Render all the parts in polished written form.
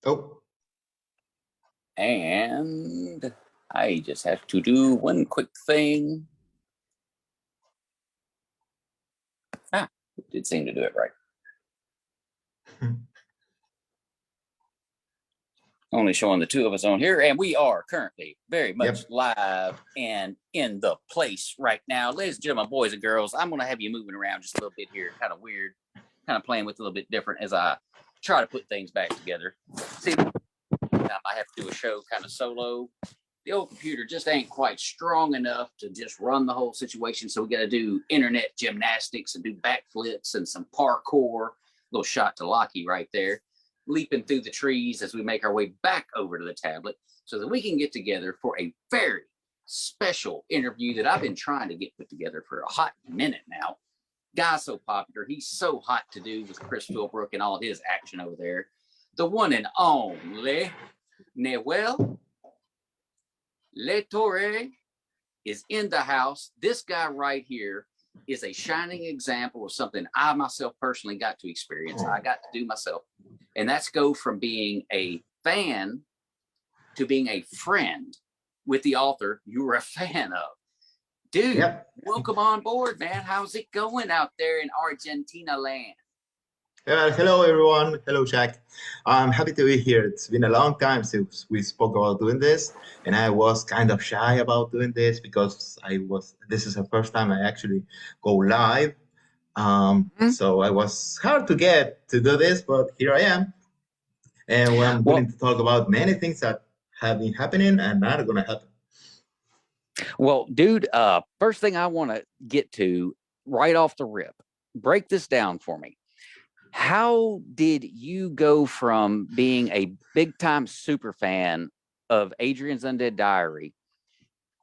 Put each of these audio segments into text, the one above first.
Oh, And I just have to do one quick thing. It did seem to do it right. Only showing the two of us on here, and we are currently very much live and in the place right now. Ladies and gentlemen, boys and girls, I'm going to have you moving around just a little bit here, kind of weird, kind of playing with a little bit different as I try to put things back together. See, I have to do a show kind of solo. The old computer just ain't quite strong enough to just run the whole situation, so we got to do internet gymnastics and do backflips and some parkour. Little shot to Lockie right there, leaping through the trees as we make our way back over to the tablet so that we can get together for a very special interview that I've been trying to get put together for a hot minute now. Guy's so popular. He's so hot to do with Chris Philbrook and all his action over there. The one and only Noel Torre is in the house. This guy right here is a shining example of something I myself personally got to experience. I got to do myself. And that's go from being a fan to being a friend with the author you were a fan of. Dude, welcome on board, man. How's it going out there in Argentina land? Hello, everyone. Hello, Jack. I'm happy to be here. It's been a long time since we spoke about doing this, and I was kind of shy about doing this because this is the first time I actually go live. So I was hard to get to do this, but here I am. And I'm willing to talk about many things that have been happening and are going to happen. Well, dude, first thing I want to get to right off the rip, break this down for me. How did you go from being a big time super fan of Adrian's Undead Diary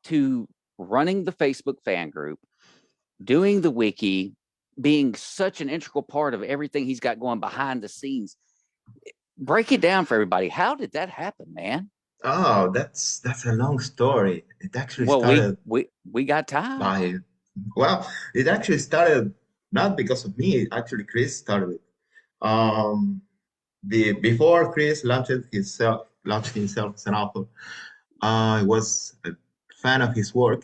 to running the Facebook fan group, doing the wiki, being such an integral part of everything he's got going behind the scenes? Break it down for everybody. How did that happen, man? Oh, that's a long story. It actually started. We got time. It actually started not because of me. Actually, Chris started it. Before Chris launched himself as an author, I was a fan of his work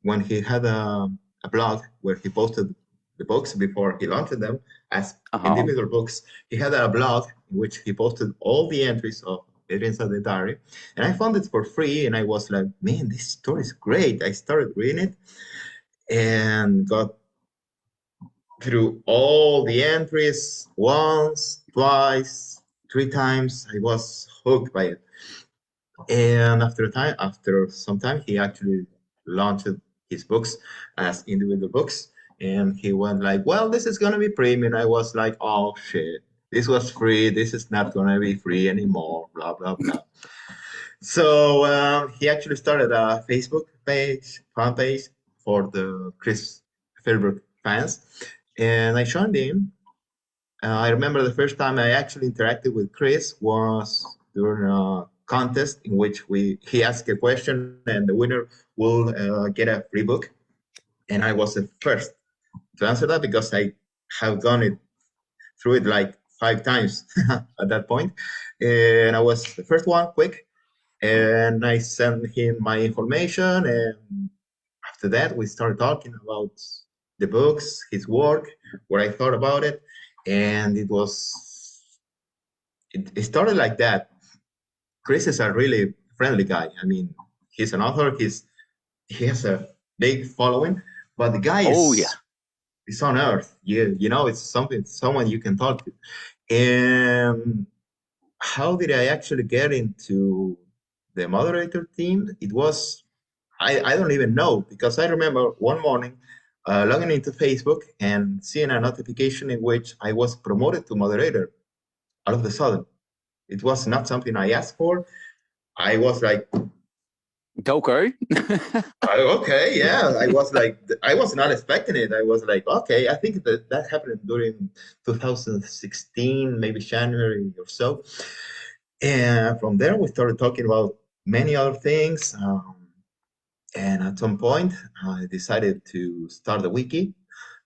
when he had a blog where he posted the books before he launched them as individual books. He had a blog in which he posted all the entries of Adrian's Undead Diary, and I found it for free, and I was like, man, this story is great. I started reading it and got through all the entries once, twice, 3 times. I was hooked by it. And after some time, he actually launched his books as individual books. And he went like, well, this is going to be premium. I was like, oh, shit. This was free. This is not going to be free anymore, blah, blah, blah. So he actually started a Facebook fan page for the Chris Philbrook fans. And I joined in. I remember the first time I actually interacted with Chris was during a contest in which he asked a question and the winner will get a free book. And I was the first to answer that because I have gone through it like 5 times at that point. And I was the first one, quick. And I sent him my information. And after that, we started talking about the books, his work, what I thought about it. And it started like that. Chris is a really friendly guy. I mean, he's an author. He has a big following, but the guy is on earth. You know, it's someone you can talk to. And how did I actually get into the moderator team? It was I don't even know, because I remember one morning logging into Facebook and seeing a notification in which I was promoted to moderator all of a sudden. It was not something I asked for. I was like, okay. Okay, yeah. I was not expecting it. I was like, okay, I think that happened during 2016, maybe January or so. And from there, we started talking about many other things. And at some point, I decided to start a wiki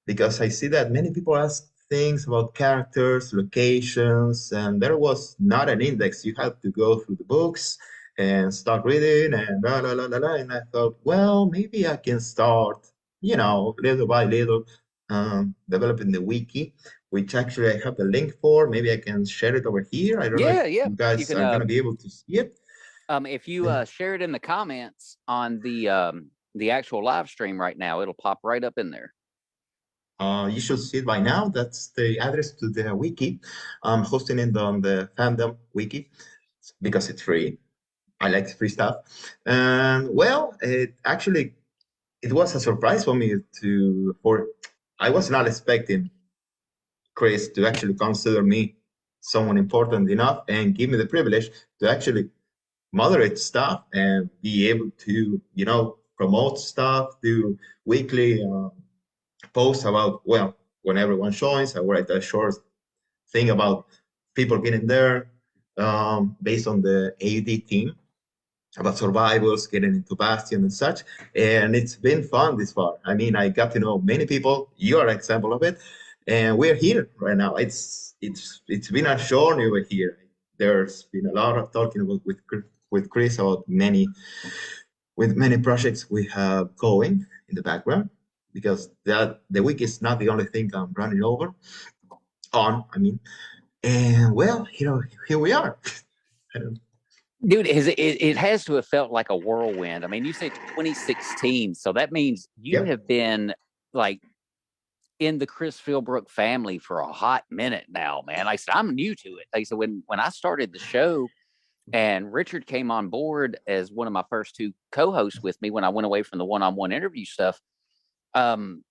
because I see that many people ask things about characters, locations, and there was not an index. You had to go through the books and start reading and la la la la la. And I thought, well, maybe I can start, little by little, developing the wiki, which actually I have the link for. Maybe I can share it over here. I don't know if Yeah, yeah. you You guys can are gonna be able to see it. if you share it in the comments on the actual live stream right now, it'll pop right up in there. You should see it by now. That's the address to the wiki. I'm hosting it on the fandom wiki because it's free. I like free stuff. And well, it was a surprise for me I was not expecting Chris to actually consider me someone important enough and give me the privilege to actually moderate stuff and be able to, promote stuff, do weekly posts about, well, when everyone joins, I write a short thing about people getting there based on the AD team, about survivors getting into Bastion and such. And it's been fun this far. I mean, I got to know many people. You are an example of it. And we're here right now. It's been a journey over here. There's been a lot of talking about with Chris about many projects we have going in the background, because the week is not the only thing I'm running over on. I mean, and well, here we are. Dude, it has to have felt like a whirlwind. I mean, you say 2016, so that means you have been like in the Chris Philbrook family for a hot minute now, man. Like I said, I'm new to it. Like I said, when I started the show and Richard came on board as one of my first two co-hosts with me when I went away from the one-on-one interview stuff, and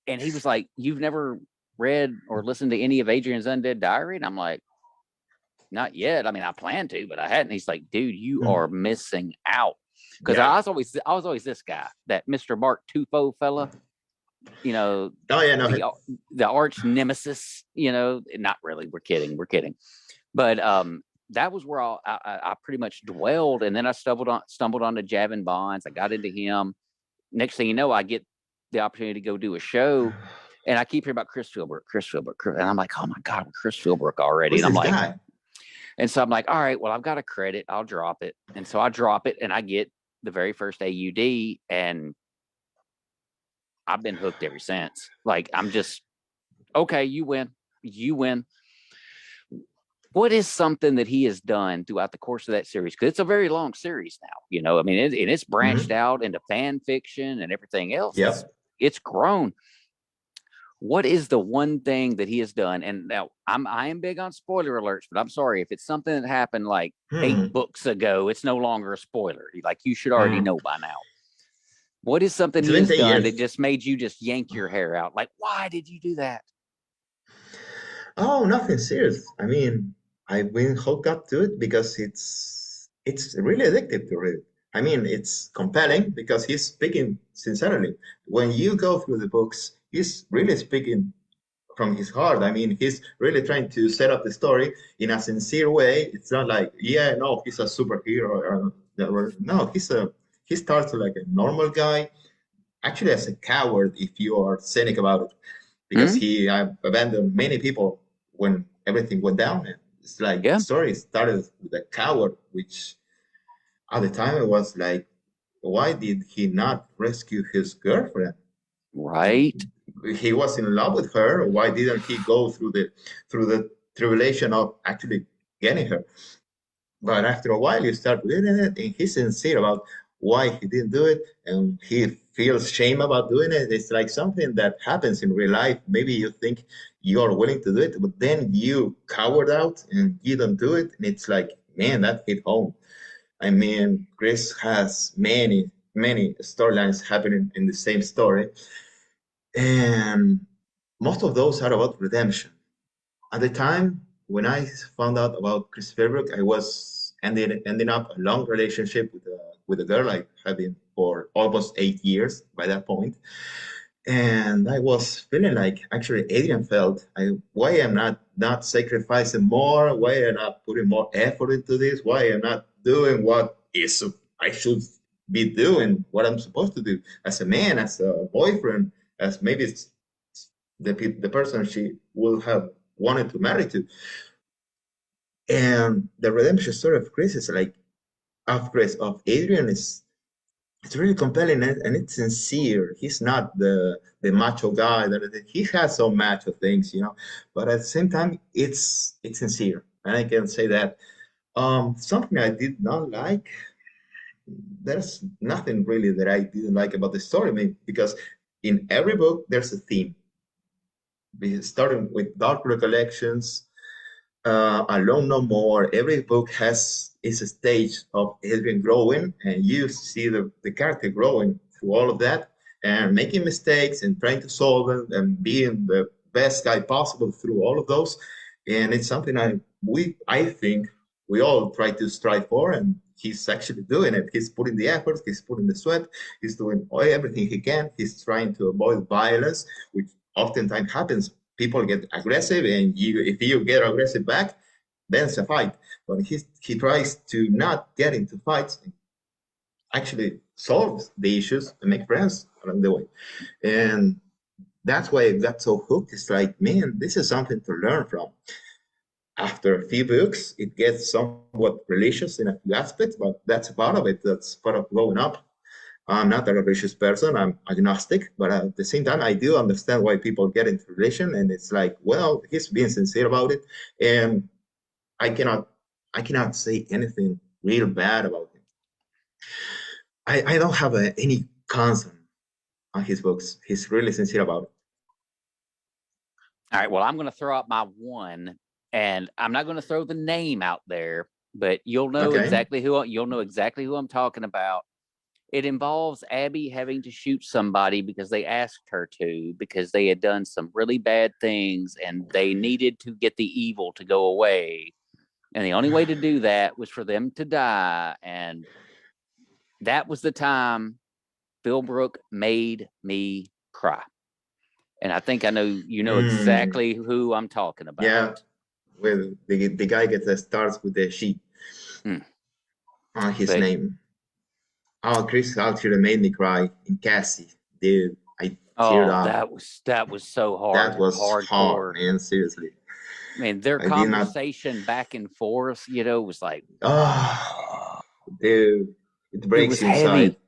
he was like, "You've never read or listened to any of Adrian's Undead Diary?" And I'm like, "Not yet. I mean, I plan to, but I hadn't." He's like, "Dude, you are missing out." Because I was always this guy, that Mr. Mark Tufo fella, Oh yeah, no. the arch nemesis. Not really. We're kidding. But that was where I pretty much dwelled, and then I stumbled onto Javin Bonds. I got into him. Next thing you know, I get the opportunity to go do a show, and I keep hearing about Chris Philbrook, and I'm like, "Oh my God, Chris Philbrook already!" Who's And I'm this like, guy? and so I'm like, "All right, well, I've got a credit. I'll drop it." And so I drop it, and I get the very first AUD, and I've been hooked ever since. Like, I'm just, okay, you win. What is something that he has done throughout the course of that series? Because it's a very long series now, I mean, it's branched out into fan fiction and everything else. Yep. It's grown. What is the one thing that he has done? And now I am big on spoiler alerts, but I'm sorry if it's something that happened like 8 books ago, it's no longer a spoiler. Like, you should already know by now. What is something he has done that just made you just yank your hair out? Like, why did you do that? Oh, nothing serious. I mean, I've been hooked up to it because it's really addictive to read. I mean, it's compelling because he's speaking sincerely. When you go through the books, he's really speaking from his heart. I mean, he's really trying to set up the story in a sincere way. It's not like, yeah, no, he's a superhero. No, he starts like a normal guy, actually as a coward if you are cynic about it, because he abandoned many people when everything went down. And it's like the story started with a coward, which at the time it was like, why did he not rescue his girlfriend? Right. He was in love with her. Why didn't he go through the tribulation of actually getting her? But after a while, you start reading it, and he's sincere about why he didn't do it, and he feels shame about doing it. It's like something that happens in real life. Maybe you think you're willing to do it, but then you cowered out and you don't do it, and it's like, man, that hit home. I mean, Chris has many storylines happening in the same story, and most of those are about redemption. At the time when I found out about Chris Fairbrooke, I was ending up a long relationship with a girl I had been for almost 8 years by that point. And I was feeling like actually Adrian felt, why am I not sacrificing more? Why am I not putting more effort into this? Why am I not doing what I should be doing, what I'm supposed to do as a man, as a boyfriend, as maybe it's the person she would have wanted to marry to. And the redemption story of Chris is like of Adrian is it's really compelling, and it's sincere. He's not the macho guy that he has some macho things, but at the same time, it's sincere, and I can say that. Something I did not like. There's nothing really that I didn't like about the story, I mean, because in every book there's a theme. Starting with Dark Recollections, Alone No More. Every book is a stage of Adrian growing, and you see the character growing through all of that and making mistakes and trying to solve them and being the best guy possible through all of those. And it's something I think we all try to strive for, and he's actually doing it. He's putting the effort, he's putting the sweat, he's doing everything he can. He's trying to avoid violence, which oftentimes happens. People get aggressive, and if you get aggressive back, then it's a fight. But he tries to not get into fights, and actually solves the issues and make friends along the way. And that's why I got so hooked. It's like, man, this is something to learn from. After a few books, it gets somewhat religious in a few aspects, but that's part of it. That's part of growing up. I'm not a religious person. I'm agnostic, but at the same time, I do understand why people get into religion. And it's like, well, he's being sincere about it, and I cannot, I cannot say anything real bad about him. I don't have any concern on his books. He's really sincere about it. All right. Well, I'm going to throw out my one, and I'm not going to throw the name out there, but you'll know exactly who I'm talking about. It involves Abby having to shoot somebody because they asked her to, because they had done some really bad things and they needed to get the evil to go away. And the only way to do that was for them to die. And that was the time Bill Brook made me cry. And I think I know exactly who I'm talking about. Yeah, well, the guy starts with the sheep on his name. Oh, Chris actually made me cry in Cassie, dude. I teared up. That was so hard. That was hard, man. Seriously. I mean, their conversation back and forth, was like, oh, dude, it breaks you inside. Heavy.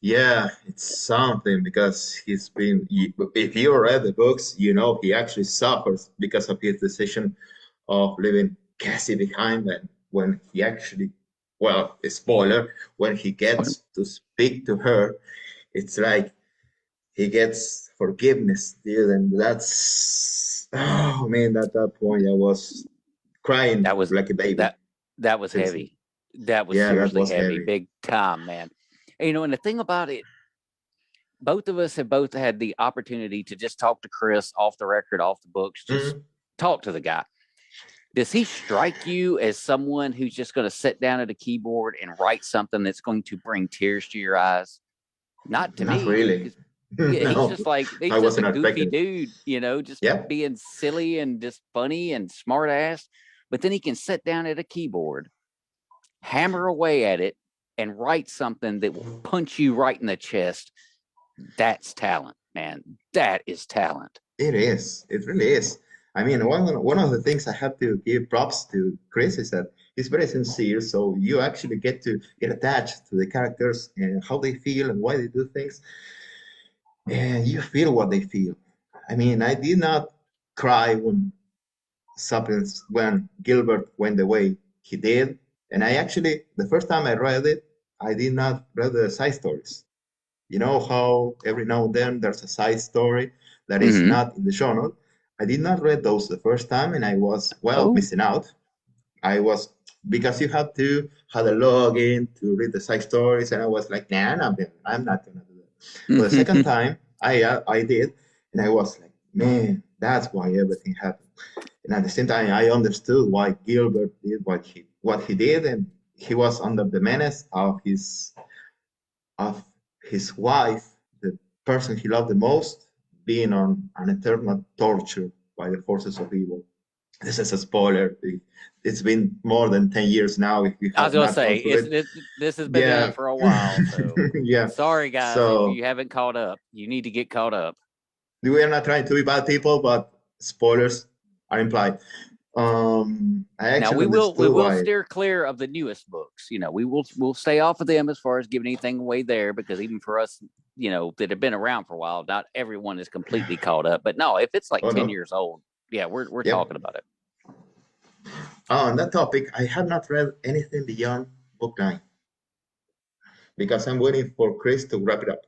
Yeah, it's something because he's been. If you read the books, he actually suffers because of his decision of leaving Cassie behind, and when he actually, well, a spoiler, when he gets to speak to her, it's like he gets forgiveness, dude, and that's, oh man, at that point I was crying like a baby. That was heavy. That was seriously heavy, big time, man. And, and the thing about it, both of us have both had the opportunity to just talk to Chris off the record, off the books, just talk to the guy. Does he strike you as someone who's just going to sit down at a keyboard and write something that's going to bring tears to your eyes? Not to me. Not really. No. He's just like, he's just a goofy dude, just being silly and just funny and smart ass. But then he can sit down at a keyboard, hammer away at it, and write something that will punch you right in the chest. That's talent, man. That is talent. It is. It really is. I mean, one of the things I have to give props to Chris is that he's very sincere. So you actually get to get attached to the characters and how they feel and why they do things. And you feel what they feel. I mean, I did not cry when Gilbert went the way he did. And I actually, the first time I read it, I did not read the side stories. You know how every now and then there's a side story that is not in the genre. I did not read those the first time, and I was missing out. Because you had to have a login to read the side stories, and I was like, nah, I'm not gonna do that. But the second time I did, and I was like, man, that's why everything happened. And at the same time, I understood why Gilbert did what he did, and he was under the menace of his wife, the person he loved the most, being on an eternal torture by the forces of evil. This is a spoiler. It's been more than 10 years now. I was going to say, this has been done for a while. So. Yeah. Sorry, guys, if you haven't caught up. You need to get caught up. We are not trying to be bad people, but spoilers are implied. I Now actually we understood will why. steer clear of the newest books. You know, we'll stay off of them as far as giving anything away there, because even for us, you know, that have been around for a while, not everyone is completely caught up. But no, if it's like Oh 10 no. years old, yeah, we're Yep. talking about it. On that topic, I have not read anything beyond book 9 because I'm waiting for Chris to wrap it up.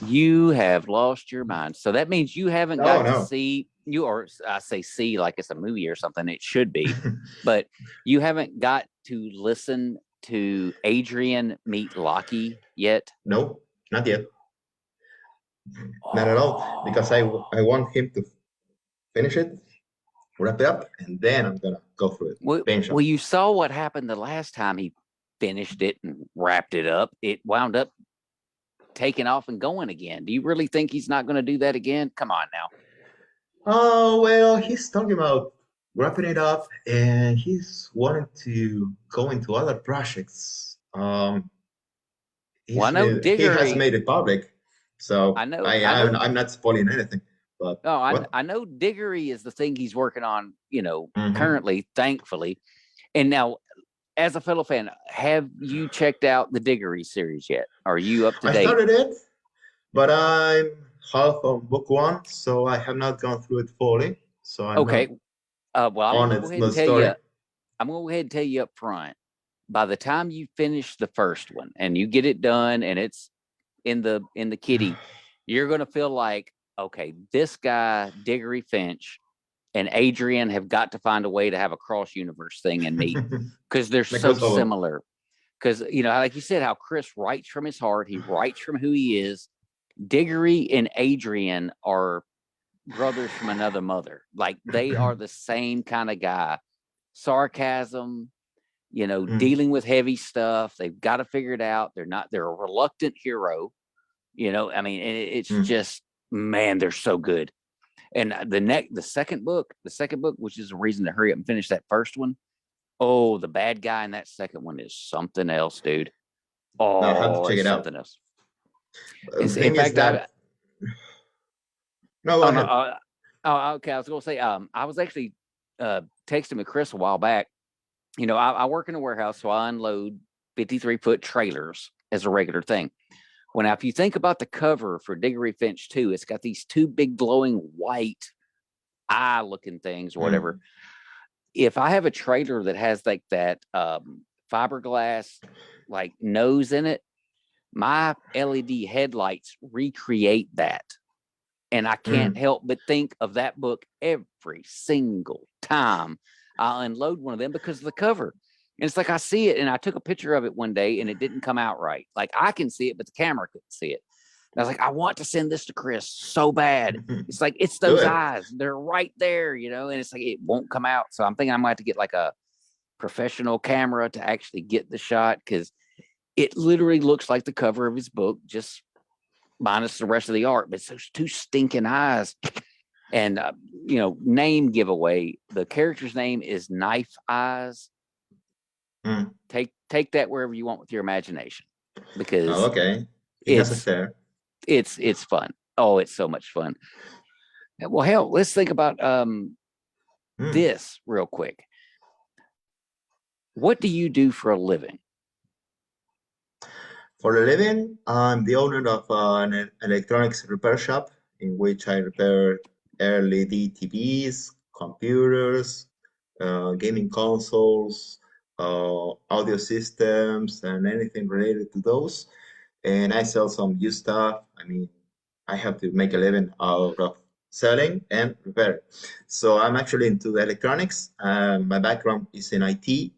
You have lost your mind. So that means you haven't Oh got to no. see you, or I say see like it's a movie or something. It should be, but you haven't got to listen to Adrian meet Lockie yet. No, not yet. Not at all. Because I Oh. want him to finish it, wrap it up, and then I'm gonna go through it. Well, you saw what happened the last time he finished it and wrapped it up. It wound up taking off and going again. Do you really think he's not going to do that again? Come on now. Oh well, he's talking about wrapping it up, and he's wanting to go into other projects. Well, I know He has Diggory. made it public, so I know. I know. I'm not spoiling anything. But Oh, what? I know Diggory is the thing he's working on. You know, Mm-hmm. currently, thankfully. And now, as a fellow fan, have you checked out the Diggory series yet? Are you up to I date? started it, but I'm half on book 1, so I have not gone through it fully. So I'm Okay. not Well, I'm on going to it, go ahead the and tell you. story. I'm going to go ahead and tell you up front. By the time you finish the first one and you get it done and it's in the kitty, you're going to feel like, okay, this guy Diggory Finch and Adrian have got to find a way to have a cross universe thing and meet, because they're The so crossover. similar. Because, you know, like you said, how Chris writes from his heart, he writes from who he is. Diggory and Adrian are brothers from another mother. Like, they are the same kind of guy. Sarcasm, you know, dealing with heavy stuff. They've got to figure it out. They're a reluctant hero. You know, I mean, it's just, man, they're so good. And the second book, which is a reason to hurry up and finish that first one. Oh, the bad guy in that second one is something else, dude. No, I have to Oh, check it's it out. something else. The In thing is fact, I that no, go oh no, ahead. okay. I was gonna say, I was actually texting with Chris a while back. You know, I work in a warehouse, so I unload 53-foot trailers as a regular thing. Well, now, if you think about the cover for Diggory Finch 2, it's got these two big glowing white eye looking things or whatever. If I have a trailer that has like that fiberglass like nose in it, my LED headlights recreate that. And I can't help but think of that book every single time I unload one of them because of the cover. And it's like I see it, and I took a picture of it one day and it didn't come out right. Like, I can see it, but the camera couldn't see it. And I was like, I want to send this to Chris so bad. It's like, it's Do those it. eyes. They're right there, you know, and it's like, it won't come out. So I'm thinking I might have to get like a professional camera to actually get the shot, because it literally looks like the cover of his book, just minus the rest of the art. But it's those two stinking eyes. And, you know, name giveaway. The character's name is Knife Eyes. Take that wherever you want with your imagination, because Okay. He has a share. it's fun. Oh, it's so much fun. Well, hell, let's think about this real quick. What do you do for a living? For a living, I'm the owner of an electronics repair shop in which I repair LED TVs, computers, gaming consoles, audio systems, and anything related to those. And I sell some used stuff. I mean, I have to make a living out of selling and repair. So I'm actually into electronics. My background is in IT.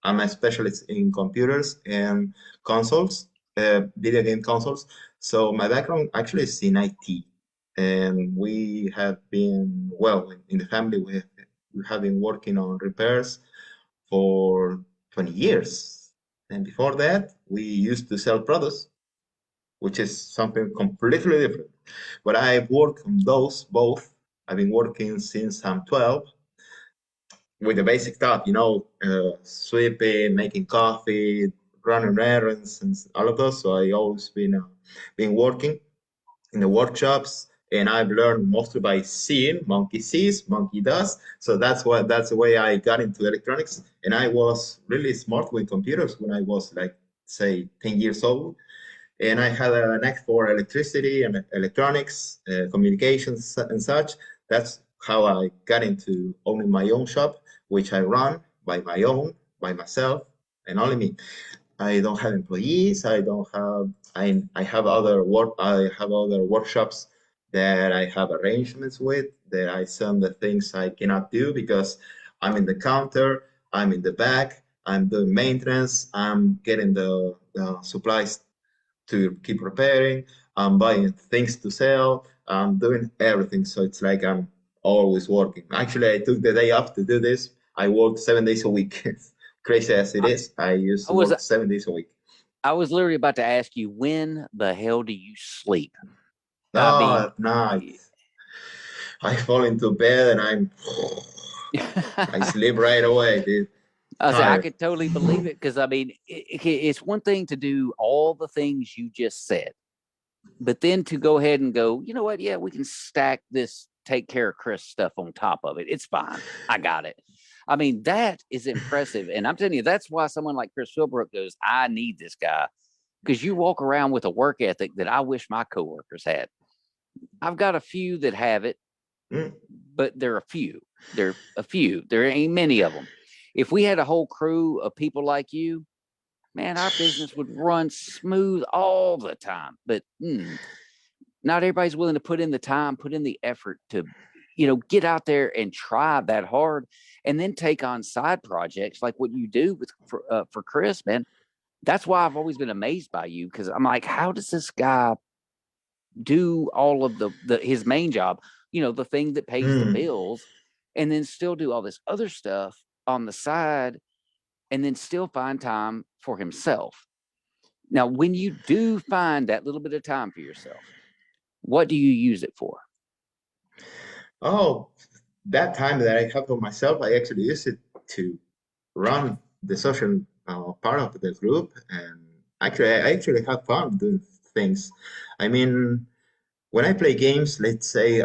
I'm a specialist in computers and consoles, video game consoles. So my background actually is in IT, and we have been in the family. We have been working on repairs for 20 years, and before that, we used to sell products, which is something completely different. But I've worked on those both. I've been working since I'm 12 with the basic stuff, sweeping, making coffee, running errands, and all of those. So I always been been working in the workshops, and I've learned mostly by seeing. Monkey sees, monkey does. So that's the way I got into electronics. And I was really smart with computers when I was like, say, 10 years old. And I had a knack for electricity and electronics, communications and such. That's how I got into owning my own shop, which I run by myself, and only me. I don't have employees. I have other workshops that I have arrangements with that I send the things I cannot do because I'm in the counter, I'm in the back, I'm doing maintenance, I'm getting the supplies to keep repairing, I'm buying things to sell, I'm doing everything. So it's like I'm always working. Actually, I took the day off to do this. I work 7 days a week. Crazy as it I, is, I used I to was work 7 days a week. I was literally about to ask you, when the hell do you sleep? I Oh, mean, at night, I fall into bed and I I sleep right away, dude. say I Tired. could totally believe it because I mean, it's one thing to do all the things you just said, but then to go ahead and go, you know what? Yeah, we can stack this take care of Chris stuff on top of it. It's fine. I got it. I mean, that is impressive. And I'm telling you, that's why someone like Chris Philbrook goes, I need this guy. Because you walk around with a work ethic that I wish my coworkers had. I've got a few that have it, Mm. but they're a few. They're a few. There ain't many of them. If we had a whole crew of people like you, man, our business would run smooth all the time. But not everybody's willing to put in the time, put in the effort to, get out there and try that hard, and then take on side projects like what you do for Chris, man. That's why I've always been amazed by you, because I'm like, how does this guy do all of his main job, the thing that pays the Mm. bills, and then still do all this other stuff on the side, and then still find time for himself. Now, when you do find that little bit of time for yourself, what do you use it for? Oh, that time that I have for myself, I actually use it to run the social part of the group, and I actually have fun doing things. I mean, when I play games, let's say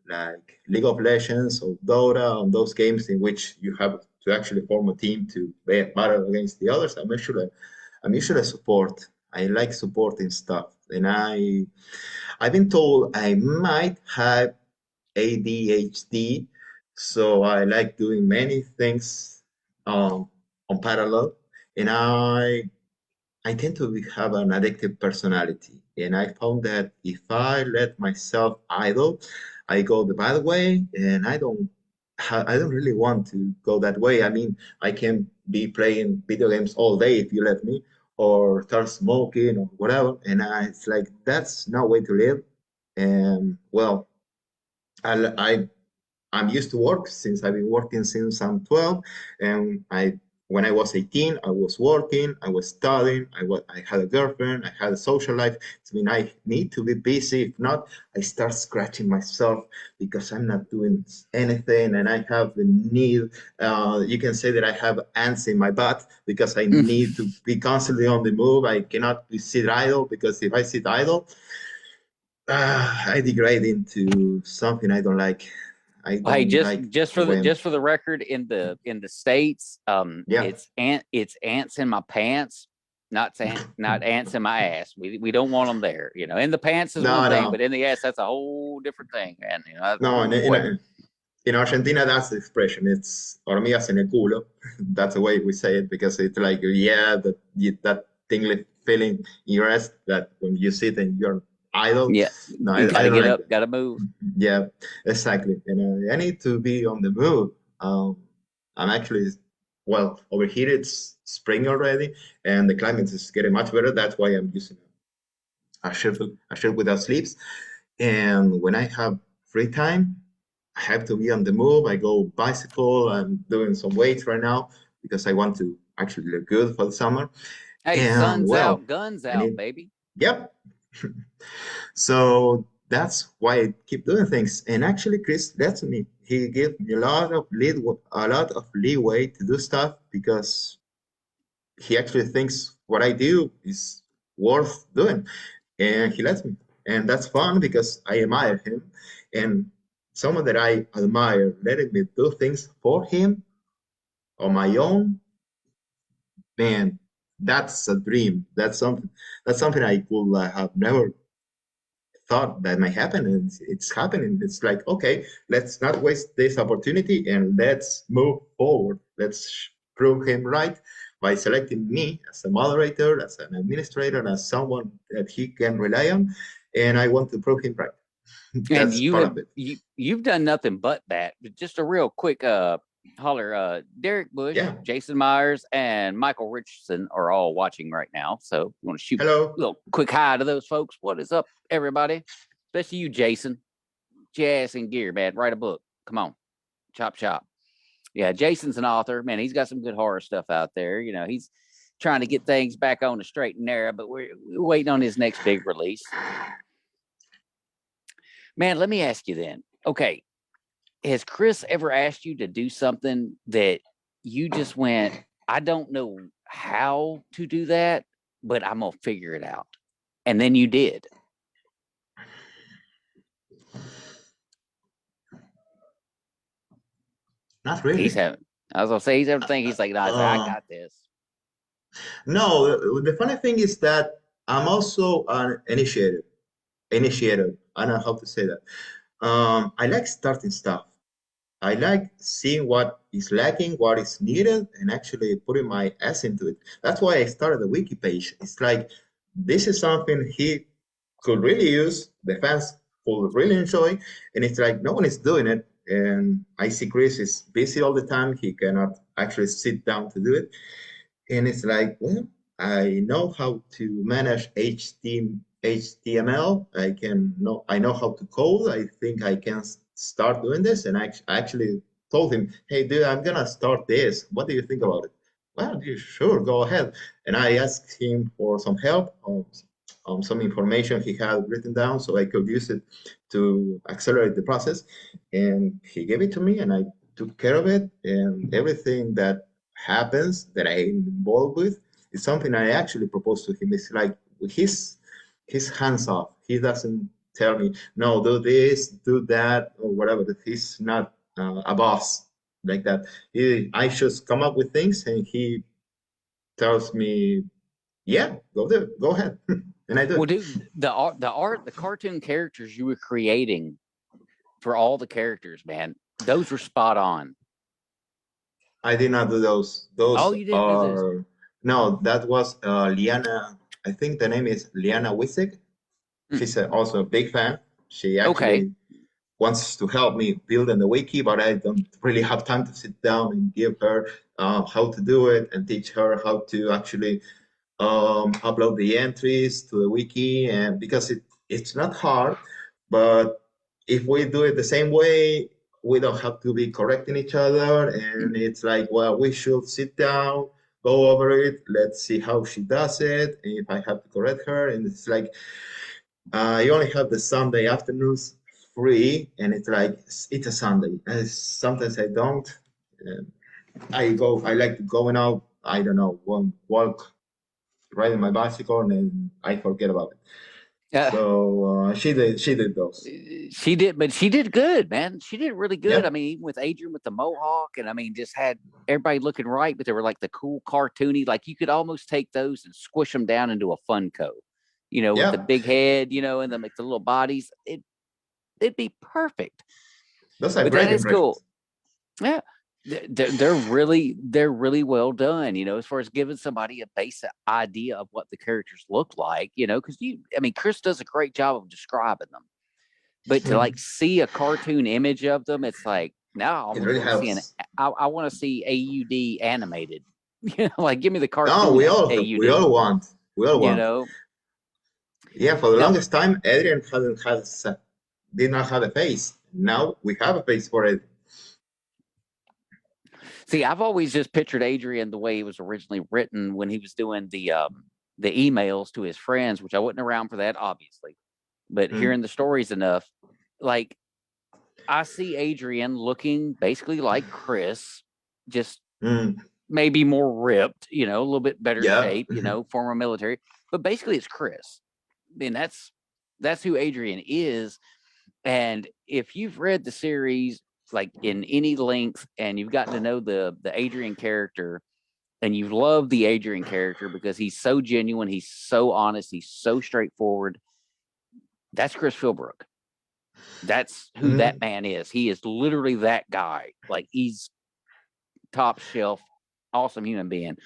like League of Legends or Dota, on those games in which you have to actually form a team to battle against the others, I'm usually a support. I like supporting stuff, and I've been told I might have ADHD, so I like doing many things um, on parallel, and I tend to have an addictive personality, and I found that if I let myself idle, I go the bad way, and I don't really want to go that way. I mean, I can be playing video games all day if you let me, or start smoking or whatever, and it's like that's no way to live. And well, I I'm used to work since I've been working since I'm 12, and when I was 18, I was working, I was studying, I had a girlfriend, I had a social life. I mean, I need to be busy. If not, I start scratching myself because I'm not doing anything, and I have the need. You can say that I have ants in my butt because I need to be constantly on the move. I cannot sit idle because if I sit idle, I degrade into something I don't like. I Hey, don't just like just the for the way just for the record, in the states, yeah. it's ants in my pants, not ants in my ass. We don't want them there. In the pants is one No, thing, but no, in the ass that's a whole different thing. And no. boy, In Argentina, that's the expression. It's hormigas en el culo. That's the way we say it because it's like, yeah, that tingly feeling in your ass that when you sit and you're idle. yeah, No, you got I to don't get like up, that. got to move. Yeah, exactly. And I need to be on the move. I'm actually, well, over here it's spring already and the climate is getting much better. That's why I'm using a shirt without sleeves. And when I have free time, I have to be on the move. I go bicycle. I'm doing some weights right now because I want to actually look good for the summer. Hey, And sun's well, out, guns I out, need, baby. yep. So that's why I keep doing things. And actually, Chris lets me. He gave me a lot of leeway to do stuff because he actually thinks what I do is worth doing. and he lets me. And that's fun because I admire him. And someone that I admire letting me do things for him on my own, man, that's a dream. That's something I could have never thought that might happen, and it's happening. It's like, okay, let's not waste this opportunity and let's move forward. Let's prove him right by selecting me as a moderator, as an administrator, as someone that he can rely on. And I want to prove him right. And That's part of it. you've done nothing but that. But just a real quick holler, Derek Bush, Yeah. Jason Myers, and Michael Richardson are all watching right now. So you want to shoot Hello. a little quick hi to those folks. What is up, everybody? Especially you, Jason. Jazz and gear, man. Write a book. Come on. Chop chop. Yeah, Jason's an author. Man, he's got some good horror stuff out there. You know, he's trying to get things back on the straight and narrow, but we're waiting on his next big release. Man, let me ask you then. Okay, has Chris ever asked you to do something that you just went, I don't know how to do that, but I'm gonna figure it out, and then you did? Not really. He's having. I was gonna say he's everything. He's like, nah, I got this. No, the funny thing is that I'm also an initiator. Initiator. I don't know how to say that. I like starting stuff. I like seeing what is lacking, what is needed, and actually putting my ass into it. That's why I started the wiki page. It's like this is something he could really use, the fans could really enjoy, and it's like no one is doing it. And I see Chris is busy all the time. He cannot actually sit down to do it. And it's like, well, I know how to manage HTML. I know how to code. I think I can start doing this. And I actually told him, hey, dude, I'm gonna start this. What do you think about it? Well, you sure, go ahead. And I asked him for some help on some information he had written down so I could use it to accelerate the process. And he gave it to me, and I took care of it. And everything that happens that I'm involved with is something I actually propose to him. It's like his hands off. He doesn't tell me, no, do this, do that, or whatever. He's not a boss like that. I just come up with things, and he tells me, yeah, go ahead, and I do. Well, dude, the cartoon characters you were creating for all the characters, man, those were spot on. I did not do those. Those You didn't do this. are no. That was Liana. I think the name is Liana Wisik. She's also a big fan. She actually wants to help me build in the wiki, but I don't really have time to sit down and give her how to do it and teach her how to actually upload the entries to the wiki. And because it's not hard, but if we do it the same way, we don't have to be correcting each other. And it's like, well, we should sit down, go over it. Let's see how she does it. And if I have to correct her, and it's like, you only have the Sunday afternoons free, and it's like it's a Sunday. And sometimes I don't. I like going out. I don't know, one walk, riding my bicycle, and then I forget about it. So she did those. She did, but she did good, man. She did really good. Yeah. I mean, even with Adrian with the mohawk, and I mean, just had everybody looking right, but they were like the cool cartoony. Like you could almost take those and squish them down into a Funko, with the big head, and then like the little bodies. It'd be perfect. Those are but great that is impressions. cool. Yeah. They're really well done, as far as giving somebody a basic idea of what the characters look like, because Chris does a great job of describing them, but to like see a cartoon image of them, it's like now I really want to see I want to see AUD animated, like give me the cartoon. No, AUD. we all want. Yeah, for the longest time, Adrian did not have a face. Now we have a face for it. See, I've always just pictured Adrian the way he was originally written when he was doing the emails to his friends, which I wasn't around for that, obviously. But hearing the stories enough, like I see Adrian looking basically like Chris, just maybe more ripped, a little bit better shape, former military. But basically, it's Chris. mean, that's who Adrian is. And if you've read the series like in any length and you've gotten to know the Adrian character and you love the Adrian character because he's so genuine, he's so honest, he's so straightforward, that's Chris Philbrook. That's who that man is. He is literally that guy. Like, he's top shelf, awesome human being.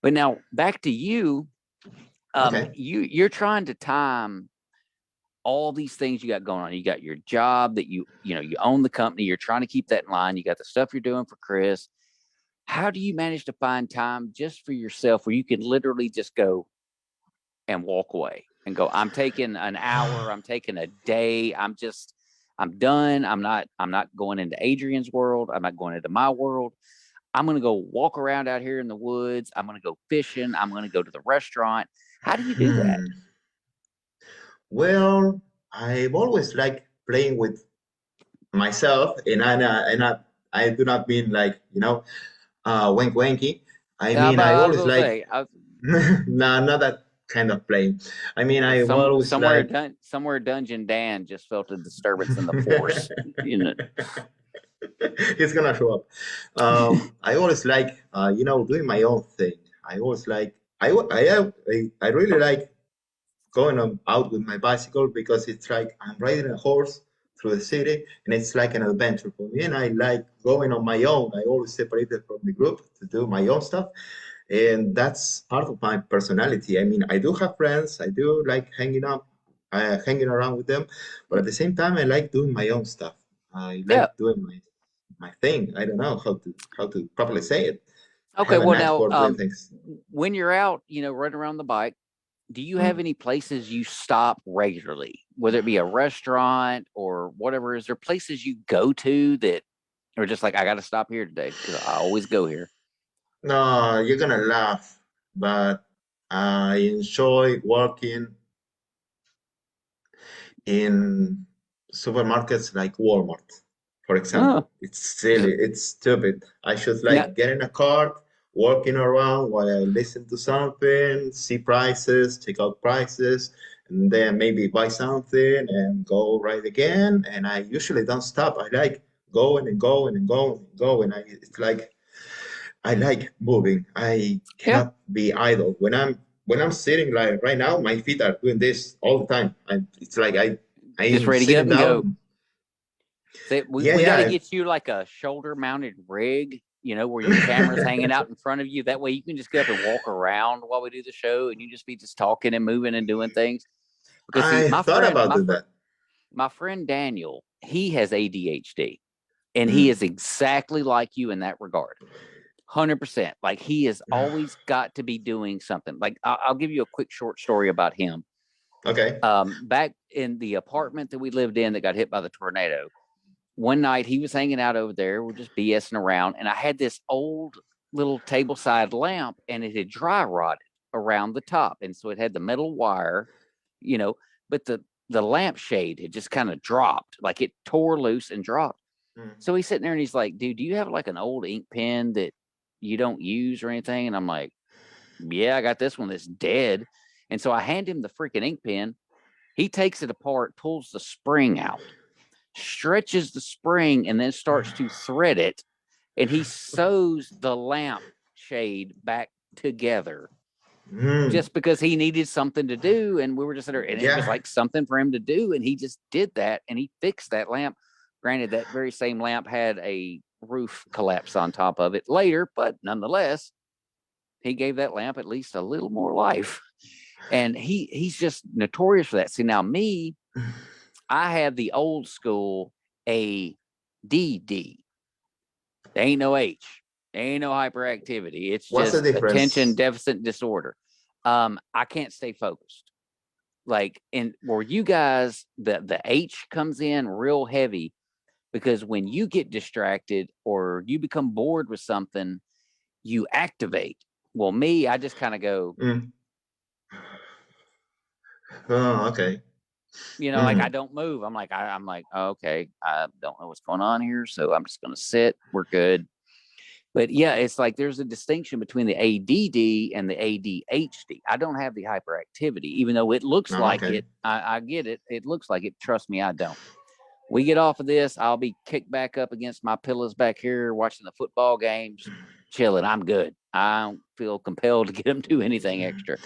But now back to you. Okay. You're trying to time all these things you got going on. You got your job that you own the company. You're trying to keep that in line. You got the stuff you're doing for Chris. How do you manage to find time just for yourself where you can literally just go and walk away and go, I'm taking an hour, I'm taking a day, I'm done. I'm not going into Adrian's world. I'm not going into my world. I'm going to go walk around out here in the woods. I'm going to go fishing. I'm going to go to the restaurant. How do you do that? Well, I've always liked playing with myself, and I do not mean like, wank wanky. I mean, I I was always going to like, say, no, not that kind of playing. I mean, I always somewhere like. DungeonDan just felt a disturbance in the force. He's gonna show up. I always like, doing my own thing. I always like, I really like going out with my bicycle because it's like I'm riding a horse through the city and it's like an adventure for me. And I like going on my own. I always separated from the group to do my own stuff. And that's part of my personality. I mean, I do have friends. I do like hanging around with them, but at the same time, I like doing my own stuff. I Yeah. like doing my thing. I don't know how to properly say it. Okay. I have a Well, knack now, for doing things. when you're out, running around the bike, do you have any places you stop regularly, whether it be a restaurant or whatever? Is there places you go to that are just like, I got to stop here today because I always go here? No, you're gonna laugh, but I enjoy working in supermarkets like Walmart, for example. Oh, It's silly, it's stupid. I should now, like get in a cart, walking around while I listen to something, see prices, check out prices, and then maybe buy something and go right again. And I usually don't stop. I like going and going and going and going. It's like I like moving. I yeah. cannot be idle. When I'm sitting like right now, my feet are doing this all the time. It's like Just I'm ready to get up sitting and go. down. Say, Yeah, we got to yeah. get you like a shoulder mounted rig, where your camera's hanging out in front of you. That way you can just get up and walk around while we do the show and you just be just talking and moving and doing things. Because see, I thought about doing that. my friend Daniel, he has ADHD and he Mm, is exactly like you in that regard. 100%. Like, he has always got to be doing something. Like, I'll give you a quick short story about him. okay. Back in the apartment that we lived in that got hit by the tornado, one night he was hanging out over there. We're just BSing around, and I had this old little table side lamp, and it had dry rotted around the top, and so it had the metal wire, but the lampshade had just kind of dropped, like it tore loose and dropped. Mm. So he's sitting there and he's like, dude, do you have like an old ink pen that you don't use or anything? And I'm like, yeah, I got this one that's dead. And so I hand him the freaking ink pen. He takes it apart, pulls the spring out, stretches the spring, and then starts to thread it. And he sews the lamp shade back together Mm, just because he needed something to do. And we were just there, and it was yeah. like something for him to do. And he just did that and he fixed that lamp. Granted, that very same lamp had a roof collapse on top of it later, but nonetheless, he gave that lamp at least a little more life. And he's just notorious for that. See, now me, I have the old school ADD. There ain't no H. There ain't no hyperactivity. It's What's the just attention difference? deficit disorder. I can't stay focused. Like, in where you guys, the H comes in real heavy because when you get distracted or you become bored with something, you activate. Well, me, I just kind of go, Mm. Oh, okay. like, I Mm. don't move. I'm like, oh, okay, I don't know what's going on here, so I'm just gonna sit. We're good. But yeah, it's like there's a distinction between the ADD and the ADHD. I don't have the hyperactivity, even though it looks like Okay. it. I get it. It looks like it. Trust me, I don't. We get off of this, I'll be kicked back up against my pillows back here watching the football games, chilling. I'm good. I don't feel compelled to get them to do anything extra.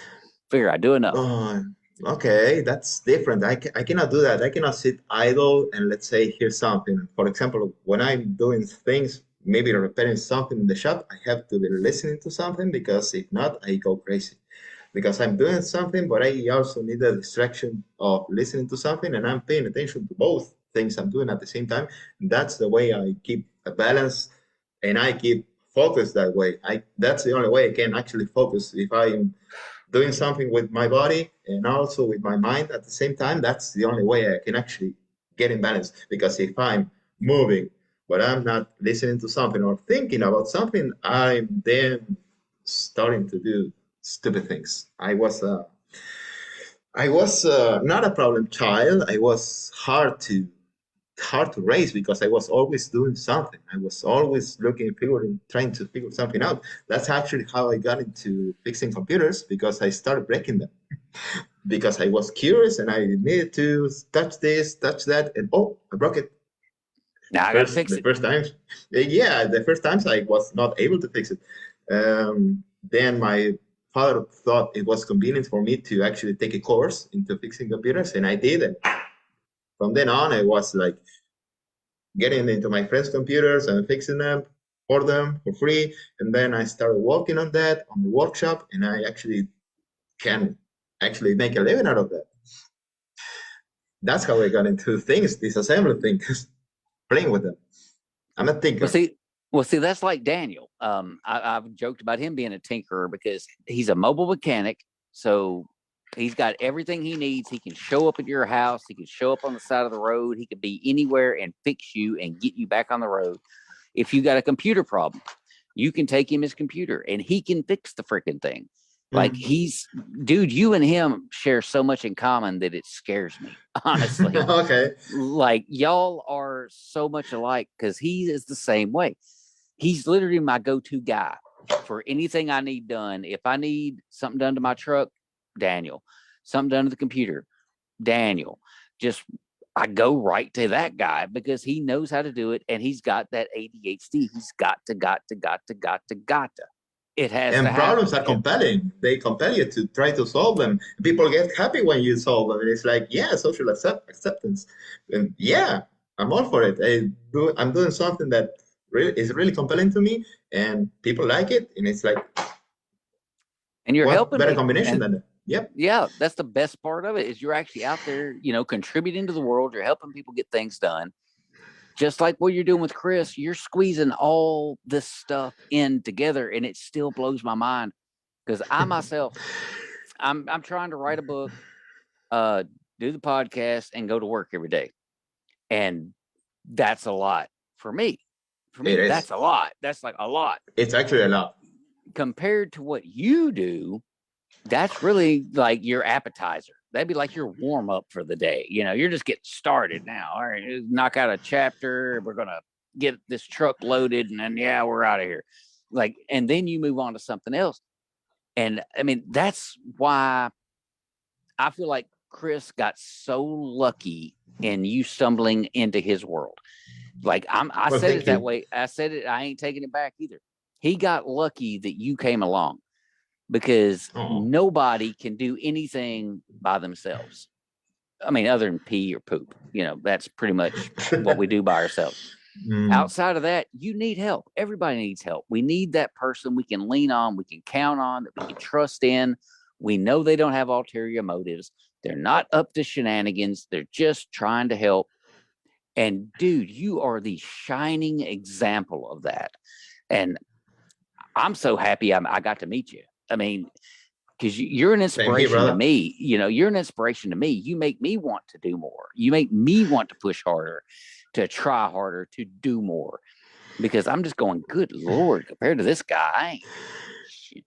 Figure I do enough. Oh, okay, that's different. I cannot do that. I cannot sit idle and let's say hear something. For example, when I'm doing things, maybe repairing something in the shop, I have to be listening to something because if not, I go crazy. Because I'm doing something, but I also need the distraction of listening to something and I'm paying attention to both things I'm doing at the same time. That's the way I keep a balance and I keep focused that way. That's the only way I can actually focus. If I'm doing something with my body and also with my mind at the same time, that's the only way I can actually get in balance. Because if I'm moving, but I'm not listening to something or thinking about something, I'm then starting to do stupid things. I was not a problem child. I was hard to raise because I was always doing something. I was always looking, figuring, trying to figure something out. That's actually how I got into fixing computers because I started breaking them because I was curious and I needed to touch this, touch that, and oh, I broke it. Now I got to fix The it. first times, yeah, the first times I was not able to fix it. Then my father thought it was convenient for me to actually take a course into fixing computers, and I did. And from then on, I was like getting into my friends' computers and fixing them for them for free. And then I started working on that on the workshop, and I actually can actually make a living out of that. That's how I got into things, disassembly things, playing with them. I'm a Well, thinker. see, that's like Daniel. I've joked about him being a tinkerer because he's a mobile mechanic. So he's got everything he needs. He can show up at your house. He can show up on the side of the road. He could be anywhere and fix you and get you back on the road. If you got a computer problem, you can take him his computer and he can fix the freaking thing. Like dude, you and him share so much in common that it scares me, honestly. Okay. Like y'all are so much alike because he is the same way. He's literally my go-to guy for anything I need done. If I need something done to my truck, Daniel. Something done to the computer, Daniel. Just I go right to that guy because he knows how to do it and he's got that ADHD. He's got to. It has to And problems happen. are compelling. They compel you to try to solve them. People get happy when you solve them. And it's like, yeah, social acceptance. And yeah, I'm all for it. I'm doing something that is really compelling to me, and people like it. And it's like, And you're what helping better people. combination And than that? Yep. yeah, that's the best part of it is you're actually out there, contributing to the world. You're helping people get things done. Just like what you're doing with Chris, you're squeezing all this stuff in together, and it still blows my mind because I myself, I'm trying to write a book, do the podcast, and go to work every day, and that's a lot for me. For It me, is. that's a lot. That's like a lot It's actually a lot. compared to what you do. That's really like your appetizer. That'd be like your warm up for the day. You're just getting started now. All right, knock out a chapter. We're gonna get this truck loaded, and then yeah, we're out of here. Like, and then you move on to something else. And I mean, that's why I feel like Chris got so lucky in you stumbling into his world. Like I Well, said thank it that you. way. I said it. I ain't taking it back either. He got lucky that you came along because Oh. nobody can do anything by themselves. I mean, other than pee or poop, that's pretty much what we do by ourselves. Mm. Outside of that, you need help. Everybody needs help. We need that person we can lean on, we can count on, that we can trust in. We know they don't have ulterior motives. They're not up to shenanigans. They're just trying to help. And dude, you are the shining example of that. And I'm so happy I got to meet you. I mean, because you're an Same here, inspiration to brother. me. You're an inspiration to me. You make me want to do more. You make me want to push harder, to try harder, to do more. Because I'm just going, good Lord, compared to this guy,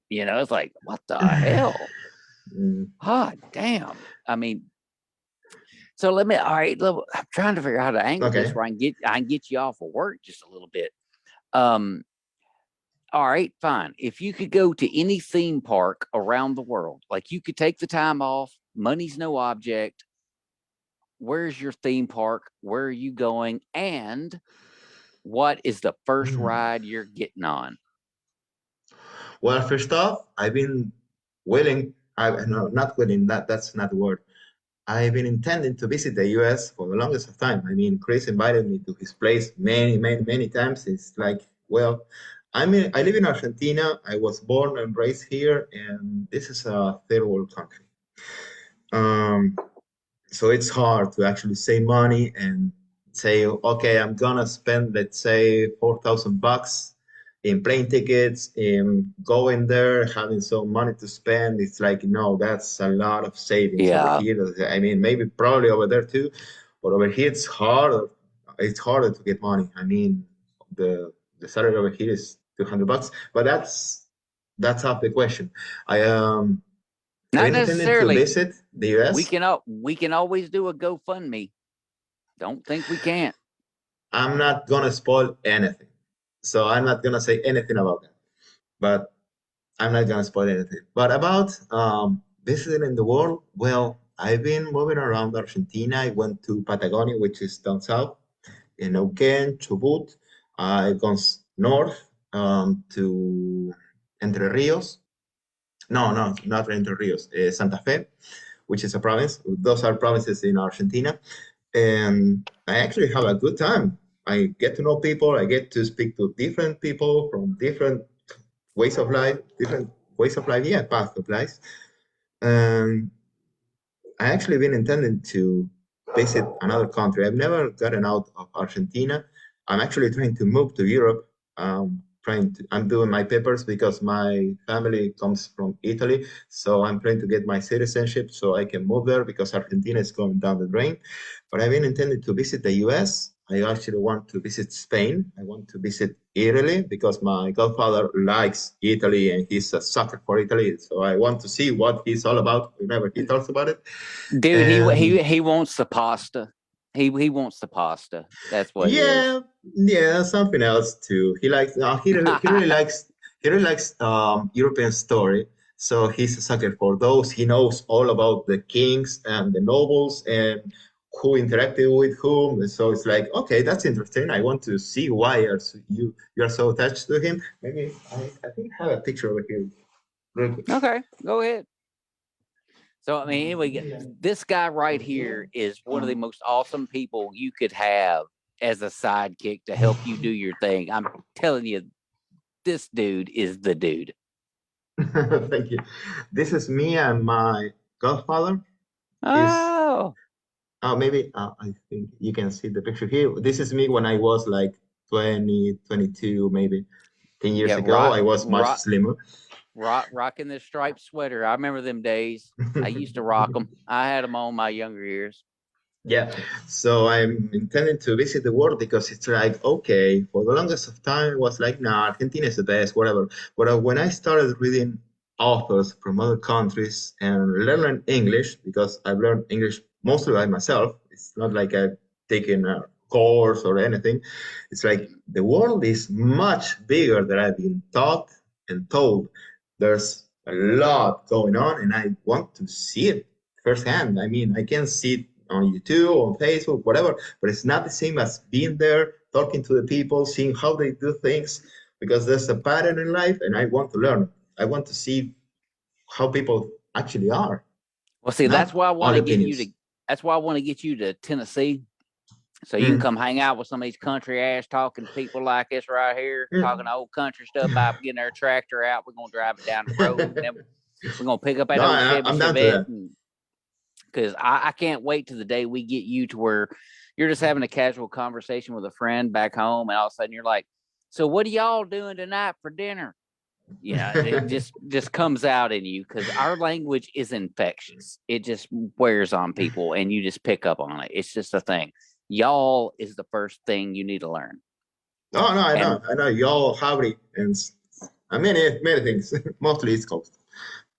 it's like, what the hell? Mm. Ah, damn. I mean, so all right, I'm trying to figure out how to angle this Okay. where I can get you off of work just a little bit. Um, All right, fine. If you could go to any theme park around the world, like you could take the time off, money's no object. Where's your theme park? Where are you going? And what is the first Hmm. ride you're getting on? Well, first off, I've been willing. I no, not willing. That's not the word. I've been intending to visit the US for the longest of time. I mean, Chris invited me to his place many, many, many times. It's like, well, I live in Argentina. I was born and raised here, and this is a third world country. Um, so it's hard to actually save money and say, okay, I'm gonna spend, let's say, $4,000 in plane tickets, in going there, having some money to spend. It's like, no, that's a lot of savings over Yeah. here. I mean, maybe probably over there too, but over here it's harder. It's harder to get money. I mean, the salary over here is $200, but that's off the question. I I've Not been intending to necessarily. visit the US. We can always do a GoFundMe. Don't think we can't. I'm not gonna spoil anything. So I'm not gonna say anything about that. But I'm not gonna spoil anything. But about visiting the world, well, I've been moving around Argentina. I went to Patagonia, which is down south, in Neuquén, Chubut. I've gone north to Entre Rios. No, no, not Entre Rios, Santa Fe, which is a province. Those are provinces in Argentina. And I actually have a good time. I get to know people. I get to speak to different people from different different ways of life, yeah, paths of life. And I actually been intending to visit another country. I've never gotten out of Argentina. I'm actually trying to move to Europe. I'm doing my papers because my family comes from Italy. So I'm trying to get my citizenship so I can move there because Argentina is going down the drain. But I've been intending to visit the US. I actually want to visit Spain. I want to visit Italy because my godfather likes Italy and he's a sucker for Italy. So I want to see what he's all about whenever he talks about it. Dude, And he wants the pasta. He wants the pasta. That's what it is. yeah, yeah, something else too. He really likes European story. So he's a sucker for those. He knows all about the kings and the nobles and who interacted with whom. And so it's like, okay, that's interesting. I want to see why you are so attached to him. Maybe I think I have a picture over here. Real quick. Okay, go ahead. So I mean, anyway, this guy right here is one of the most awesome people you could have as a sidekick to help you do your thing. I'm telling you, this dude is the dude. Thank you. This is me and my godfather. He's Oh, maybe I think you can see the picture here. This is me when I was like 20, 22, maybe 10 years yeah, ago. I was much slimmer. rocking this striped sweater. I remember them days. I used to rock them. I had them on my younger years. Yeah, so I'm intending to visit the world because it's like, okay, for the longest of time, it was like, nah, Argentina is the best, whatever. But when I started reading authors from other countries and learning English, because I've learned English mostly by myself, it's not like I've taken a course or anything. It's like the world is much bigger than I've been taught and told. There's a lot going on, and I want to see it firsthand. I mean, I can see it on YouTube, on Facebook, whatever, but it's not the same as being there, talking to the people, seeing how they do things, because there's a pattern in life, and I want to learn. I want to see how people actually are, Well, see, that's not why I all want to get you to. opinions. That's why I want to get you to Tennessee, so you can Mm, come hang out with some of these country ass talking people like this right here, talking mm. old country stuff about getting our tractor out. We're gonna drive it down the road, and then we're gonna pick up that No, old Chevy I'm down to Chevette, that. and because I can't wait to the day we get you to where you're just having a casual conversation with a friend back home, and all of a sudden you're like, "So what are y'all doing tonight for dinner?" You know, it just comes out in you because our language is infectious. It just wears on people, and you just pick up on it. It's just a thing. Y'all is the first thing you need to learn. No, no, And I know. Y'all have it, and many, many things, mostly East Coast.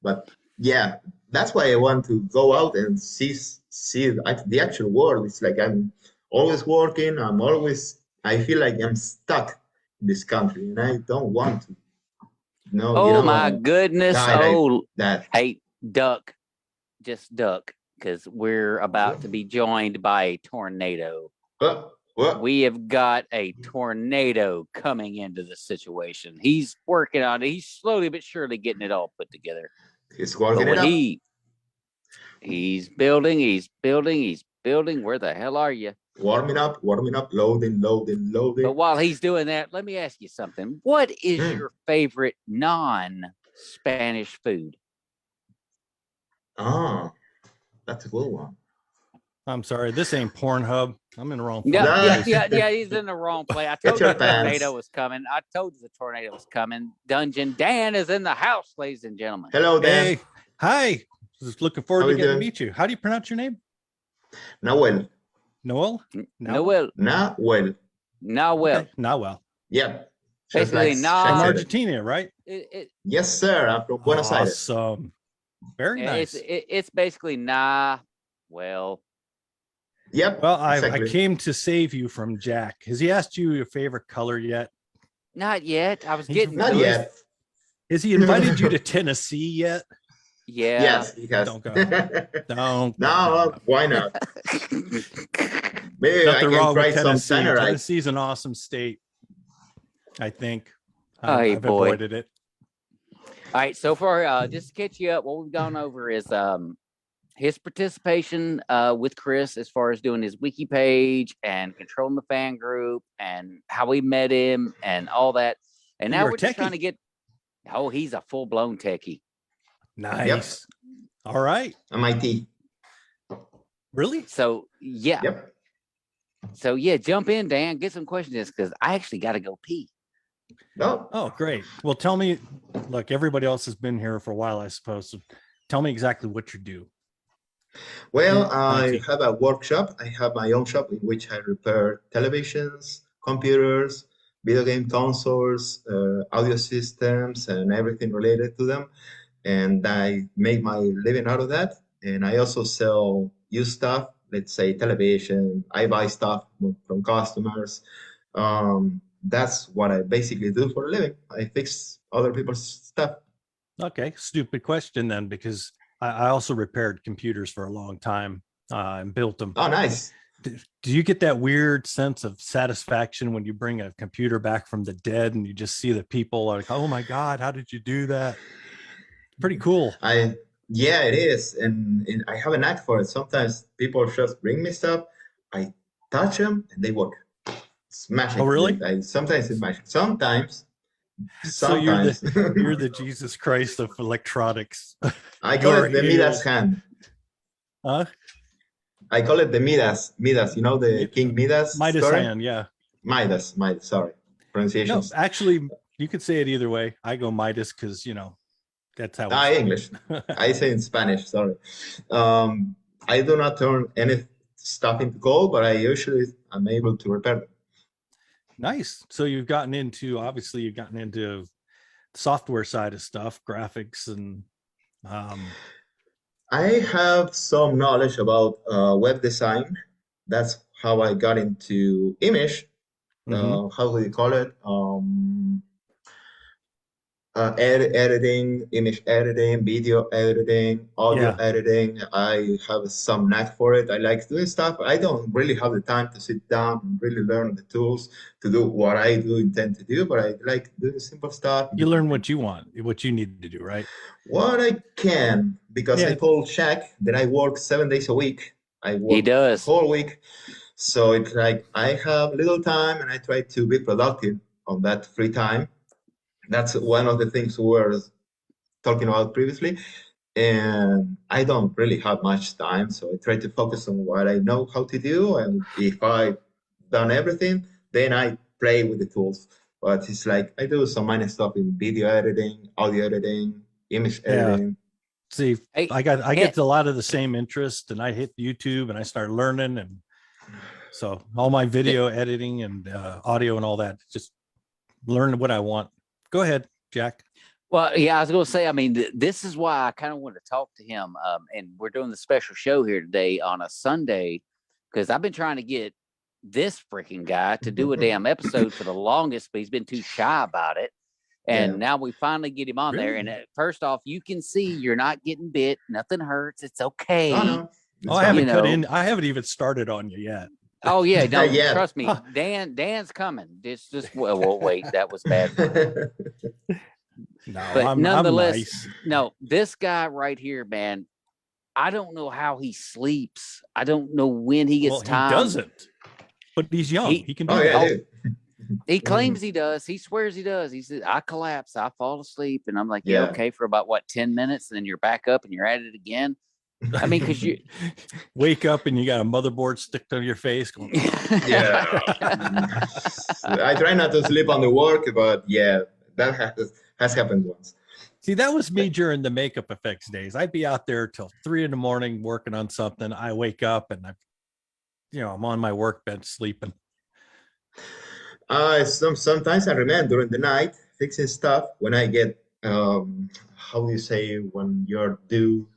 But yeah, that's why I want to go out and see the actual world. It's like I'm always working. I feel like I'm stuck in this country, and I don't want to. No, Oh my goodness. guy Oh, like that. hey, duck, just duck, because we're about to be joined by a tornado. What? We have got a tornado coming into the situation. He's working on it. He's slowly but surely getting it all put together. He's But working it when up. he's building. Where the hell are you? Warming up, loading. But while he's doing that, let me ask you something. What is your favorite non-Spanish food? Ah, that's a good one. I'm sorry, this ain't Pornhub. I'm in the wrong place. Yeah, he's in the wrong place. I told you the tornado was coming. DungeonDan is in the house, ladies and gentlemen. Hello, Dan. Hey, hi. Just looking forward to getting to meet you. How do you pronounce your name? Noel. Noel? Noel. Noel. Noel. Okay. Noel. Yep. Basically, from Argentina, right? Yes, sir. I'm from Buenos Aires. Awesome. Very nice. It's basically well. Yep. Well, I came to save you from Jack. Has he asked you your favorite color yet? Not yet. I was getting not yet. Has he invited you to Tennessee yet? Yeah. Yes, he has. Don't go. Don't. No, why not? Maybe Nothing wrong with Tennessee. Tennessee's an awesome state. I think. I've boy. avoided it. All right. So far, just to catch you up, what we've gone over is his participation with Chris as far as doing his wiki page and controlling the fan group and how we met him and all that. And now we're just trying to get. Oh, he's a full-blown techie. Nice. Yep. All right. MIT. Really? So yeah. Yep. So yeah, jump in, Dan. Get some questions because I actually got to go pee. No. Oh, great. Well, tell me. Look, everybody else has been here for a while, I suppose. So tell me exactly what you do. Well, I have a workshop. I have my own shop in which I repair televisions, computers, video game consoles, audio systems, and everything related to them. And I make my living out of that. And I also sell used stuff, let's say television. I buy stuff from customers. That's what I basically do for a living. I fix other people's stuff. Okay, stupid question then, because I also repaired computers for a long time and built them. Oh, nice. Do you get that weird sense of satisfaction when you bring a computer back from the dead and you just see the people like, oh my God, how did you do that? Pretty cool. Yeah, it is. And I have a knack for it. Sometimes people just bring me stuff. I touch them and they work. It's magic. Oh, really? Sometimes it's magic. Sometimes. So you're the Jesus Christ of electronics. I call it the Midas hand. Huh? I call it the Midas. Midas, you know the King Midas Midas story? hand, yeah. Midas, sorry. Pronunciation. No, actually, you could say it either way. I go Midas because, that's how it's English. I say in Spanish, sorry. I do not turn any stuff into gold, but I'm able to repair them. Nice. So you've gotten into the software side of stuff, graphics and I have some knowledge about web design. That's how I got into image. How do you call it? Editing, image editing, video editing, audio editing. I have some knack for it. I like doing stuff. I don't really have the time to sit down and really learn the tools to do what I intend to do, but I like doing simple stuff. You learn what you want, what you need to do, right? What I can, because I told Shaq that I work 7 days a week. I work the whole week. So it's like I have little time and I try to be productive on that free time. That's one of the things we were talking about previously. And I don't really have much time. So I try to focus on what I know how to do. And if I've done everything, then I play with the tools. But it's like I do some minor stuff in video editing, audio editing, image editing. See, I get a lot of the same interest, and I hit YouTube and I start learning, and so all my video editing and audio and all that, just learn what I want. Go ahead, Jack. Well, yeah, I was going to say, I mean, this is why I kind of wanted to talk to him. And we're doing the special show here today on a Sunday, because I've been trying to get this freaking guy to do a damn episode for the longest, but he's been too shy about it. And Yeah. now we finally get him on there. And first off, you can see you're not getting bit. Nothing hurts. It's okay. Oh no. Oh, I haven't cut in. I haven't even started on you yet. Oh yeah, no, Yeah. trust me, Dan's coming. It's just well, wait, that was bad. No, But nonetheless, I'm nice. no, this guy right here, man, I don't know how he sleeps. I don't know when he gets time. He doesn't, but he's young. He can do Oh, yeah, that. He claims he does. He swears he does. He says, I collapse, I fall asleep. And I'm like, yeah, okay, for about 10 minutes, and then you're back up and you're at it again. I mean, because you wake up and you got a motherboard stick to your face. Going, yeah. I try not to sleep on the work, but yeah, that has happened once. See, that was me during the makeup effects days. I'd be out there till 3 a.m. working on something. I wake up and I'm on my workbench sleeping. Sometimes I remain during the night fixing stuff when I get how do you say, when you're due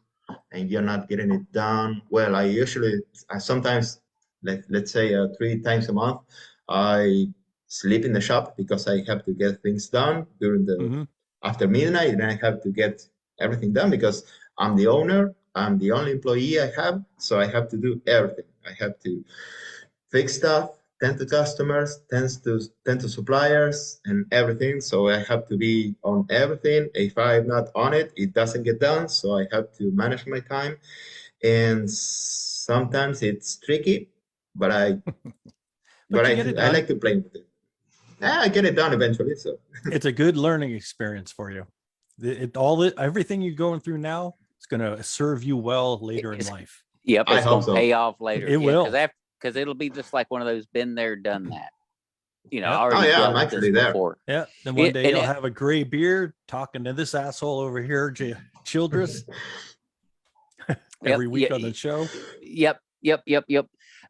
and you're not getting it done. Well, I sometimes, let's say 3 times a month, I sleep in the shop because I have to get things done during the after midnight, and I have to get everything done because I'm the owner. I'm the only employee I have, so I have to do everything. I have to fix stuff, tend to customers, tend to suppliers, and everything. So I have to be on everything. If I'm not on it, it doesn't get done. So I have to manage my time, and sometimes it's tricky, but I like to play with it. I get it done eventually. So it's a good learning experience for you. Everything you're going through now is going to serve you well later in life. Yep, it's going to pay off later. It will, because it'll be just like one of those been there, done that. I'm actually there. Before. Yeah, then one day you'll have a gray beard talking to this asshole over here, Childress, every week on the show. Yep.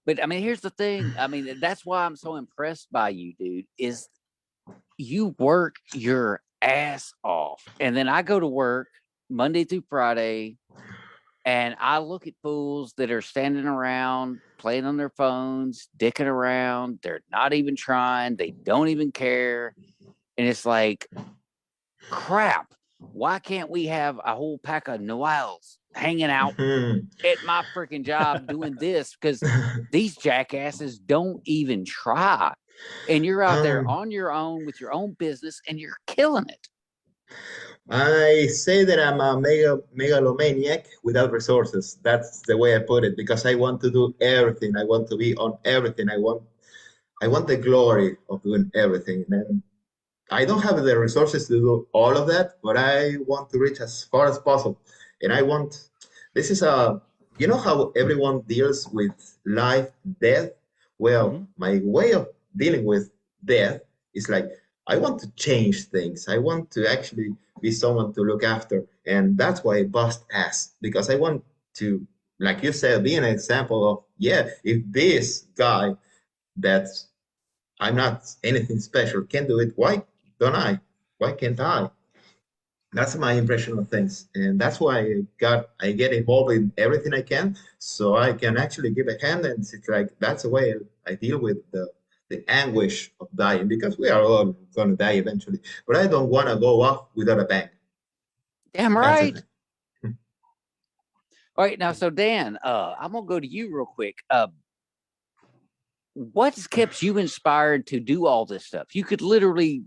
But I mean, here's the thing. I mean, that's why I'm so impressed by you, dude, is you work your ass off. And then I go to work Monday through Friday, and I look at fools that are standing around, playing on their phones, dicking around. They're not even trying. They don't even care. And it's like, crap. Why can't we have a whole pack of Noels hanging out at my freaking job doing this? Because these jackasses don't even try. And you're out there on your own with your own business, and you're killing it. I say that I'm a megalomaniac without resources. That's the way I put it, because I want to do everything. I want to be on everything. I want the glory of doing everything. And I don't have the resources to do all of that, but I want to reach as far as possible. And this is you know how everyone deals with life, death? Well, my way of dealing with death is like, I want to change things. I want to actually be someone to look after. And that's why I bust ass, because I want to, like you said, be an example of, if this guy that's, I'm not anything special, can do it, why don't I? Why can't I? That's my impression of things. And that's why I get involved in everything I can, so I can actually give a hand. And it's like, that's the way I deal with the anguish of dying, because we are all going to die eventually. But I don't want to go off without a bang. Damn right. All right, now, so Dan, I'm going to go to you real quick. What's kept you inspired to do all this stuff? You could literally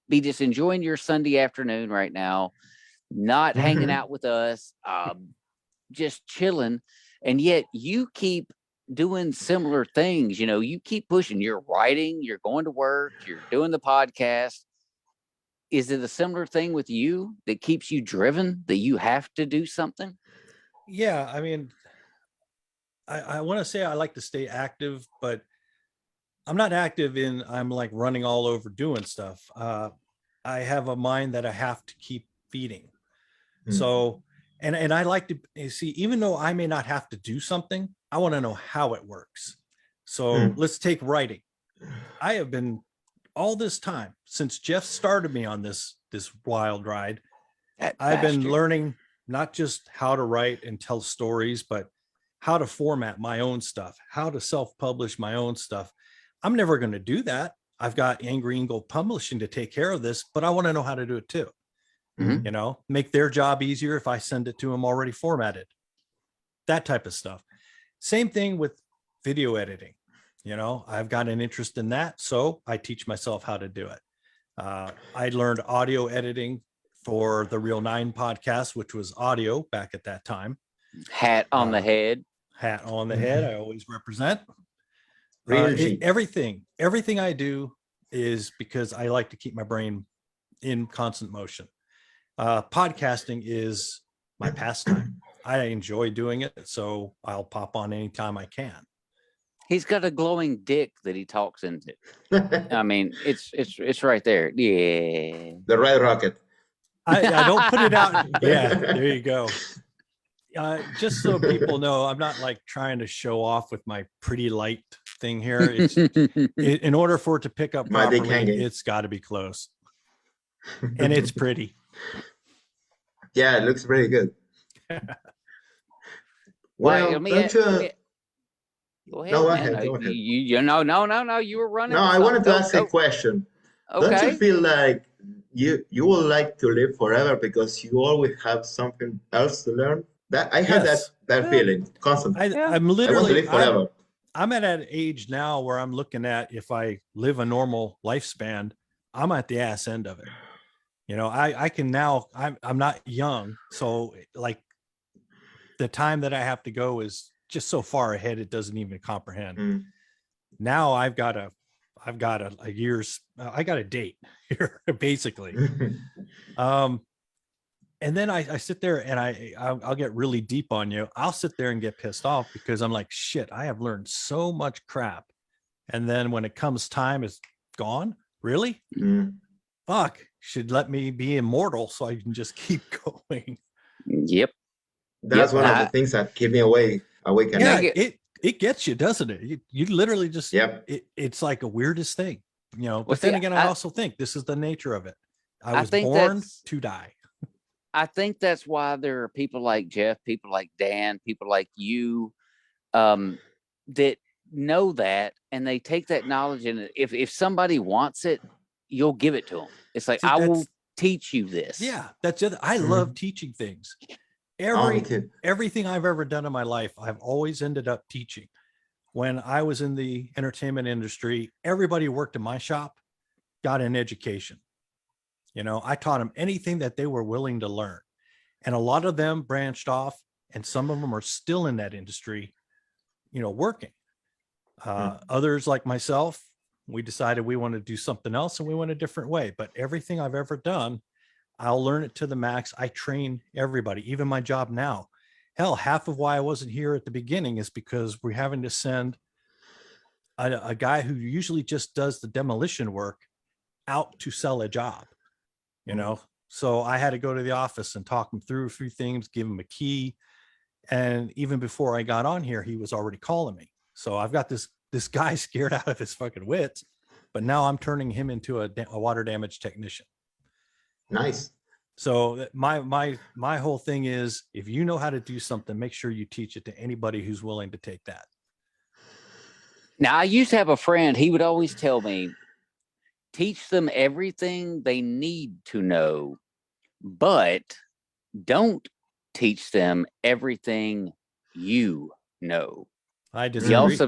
be just enjoying your Sunday afternoon right now, not hanging out with us, just chilling. And yet you keep doing similar things. You keep pushing. You're writing, you're going to work, you're doing the podcast. Is it a similar thing with you that keeps you driven, that you have to do something? Yeah, I mean, I want to say I like to stay active, but I'm not active I'm like running all over doing stuff. I have a mind that I have to keep feeding. So, and I like to see, even though I may not have to do something, I want to know how it works. So let's take writing. I have been all this time since Jeff started me on this wild ride. I've been learning not just how to write and tell stories, but how to format my own stuff, how to self-publish my own stuff. I'm never going to do that I've got Angry Eagle Publishing to take care of this, but I want to know how to do it too. Mhm. You know, make their job easier if I send it to them already formatted, that type of stuff. Same thing with video editing. You know, I've got an interest in that, so I teach myself how to do it. I learned audio editing for the Real 9 podcast, which was audio back at that time. Hat on the head. Hat on the head. I always represent. Really? Everything I do is because I like to keep my brain in constant motion. Podcasting is my pastime. I enjoy doing it, so I'll pop on anytime I can. He's got a glowing dick that he talks into. I mean, it's right there. Yeah. The red rocket. I don't put it out. Yeah, there you go. Just so people know, I'm not like trying to show off with my pretty light thing here. It's in order for it to pick up properly, it's got to be close, and it's pretty. Yeah, it looks really good. Well, Go ahead. Go ahead. No. You were running. No, I wanted to ask a question. Okay. Don't you feel like you would like to live forever because you always have something else to learn? That I have that feeling constantly. I'm literally. I want to live forever. I'm at an age now where I'm looking at, if I live a normal lifespan, I'm at the ass end of it. You know, I can now. I'm not young, so like the time that I have to go is just so far ahead it doesn't even comprehend. Now I've got a date here basically. And then I sit there and I'll get really deep on you. I'll sit there and get pissed off because I'm like, shit, I have learned so much crap. And then when it comes time, it's gone. Really? Fuck, should let me be immortal so I can just keep going. Yep. That's one of the things that keep me awake at night. Yeah, it gets you, doesn't it? You literally just, it's like a weirdest thing, you know. But then again, I also think this is the nature of it. I was born to die. I think that's why there are people like Jeff, people like Dan, people like you, that know that, and they take that knowledge, and if somebody wants it, you'll give it to them. It's like, I will teach you this. Yeah, that's it. I love teaching things. Everything I've ever done in my life, I've always ended up teaching. When I was in the entertainment industry, everybody who worked in my shop got an education. You know, I taught them anything that they were willing to learn. And a lot of them branched off, and some of them are still in that industry, you know, working. Others like myself, we decided we want to do something else and we went a different way. But everything I've ever done, I'll learn it to the max. I train everybody, even my job now. Hell, half of why I wasn't here at the beginning is because we're having to send a guy who usually just does the demolition work out to sell a job, you know? So I had to go to the office and talk him through a few things, give him a key. And even before I got on here, he was already calling me. So I've got this guy scared out of his fucking wits, but now I'm turning him into a water damage technician. Nice. So my whole thing is, if you know how to do something, make sure you teach it to anybody who's willing to take that. Now, I used to have a friend, he would always tell me, teach them everything they need to know, but don't teach them everything you know. I disagree.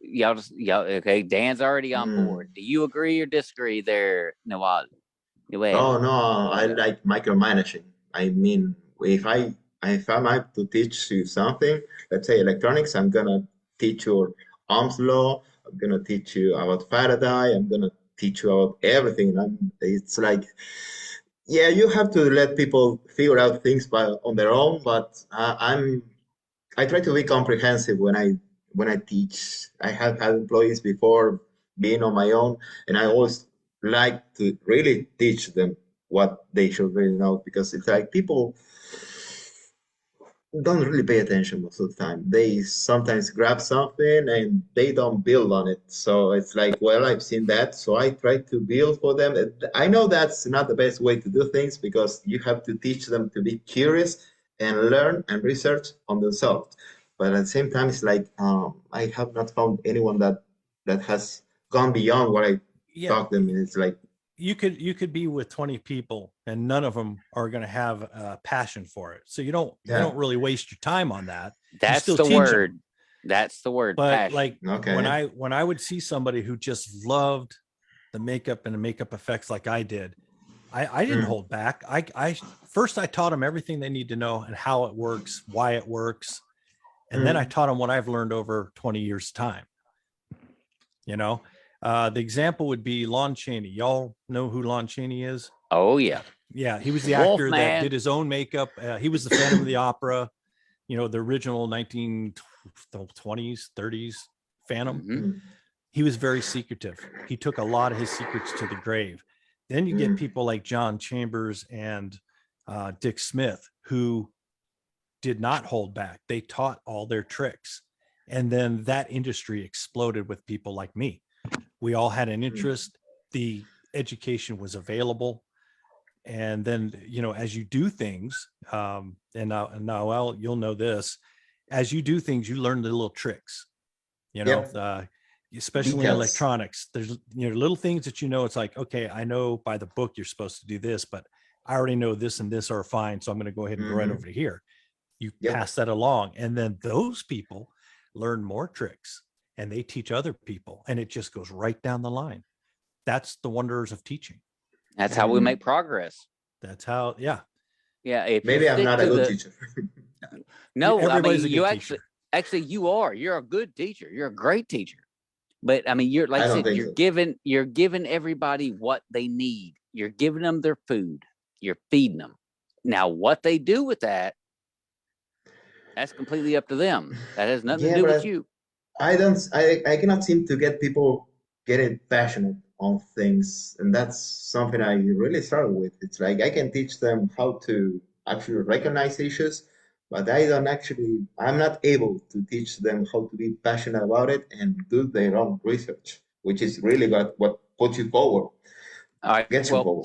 Y'all, okay, Dan's already on board. Do you agree or disagree there, Noel? Oh no, I like micromanaging. I mean, if I'm up to teach you something, let's say electronics, I'm gonna teach you Ohm's law. I'm gonna teach you about Faraday. I'm gonna teach you about everything. It's like, yeah, you have to let people figure out things on their own. But I try to be comprehensive when I teach. I have had employees before being on my own, and I always like to really teach them what they should really know, because it's like people don't really pay attention most of the time. They sometimes grab something and they don't build on it. So it's like, well, I've seen that, so I try to build for them. I know that's not the best way to do things, because you have to teach them to be curious and learn and research on themselves. But at the same time, it's like, I have not found anyone that has gone beyond what I talk them. It's like you could be with 20 people and none of them are going to have a passion for it. So you don't really waste your time on that. That's still the teach word. them. That's the word. But passion. like okay. when I would see somebody who just loved the makeup and the makeup effects like I did, I didn't hold back. I first I taught them everything they need to know and how it works, why it works. And then I taught them what I've learned over 20 years time. You know, the example would be Lon Chaney. Y'all know who Lon Chaney is? Oh yeah. Yeah. He was the actor Wolfman. that did his own makeup. He was the Phantom of the Opera, you know, the original 1920s, 30s Phantom. Mm-hmm. He was very secretive. He took a lot of his secrets to the grave. Then you get people like John Chambers and Dick Smith, who did not hold back. They taught all their tricks. And then that industry exploded with people like me. We all had an interest. The education was available. And then, you know, as you do things, and now, you'll know this, as you do things, you learn the little tricks, you know, especially in electronics. There's, you know, little things that, you know, it's like, okay, I know by the book you're supposed to do this, but I already know this and this are fine. So I'm going to go ahead and go right over to here. You pass that along. And then those people learn more tricks and they teach other people. And it just goes right down the line. That's the wonders of teaching. That's how we make progress. That's how, yeah. If maybe I'm not a good teacher. No, everybody's I mean, actually you are. You're a good teacher. You're a great teacher. But I mean, you're like I said, you're giving everybody what they need. You're giving them their food. You're feeding them. Now, what they do with that, that's completely up to them. That has nothing to do with you. I cannot seem to get people getting passionate on things, and that's something I really struggle with. It's like I can teach them how to actually recognize issues, but I'm not able to teach them how to be passionate about it and do their own research, which is really what puts you forward. All right. Well,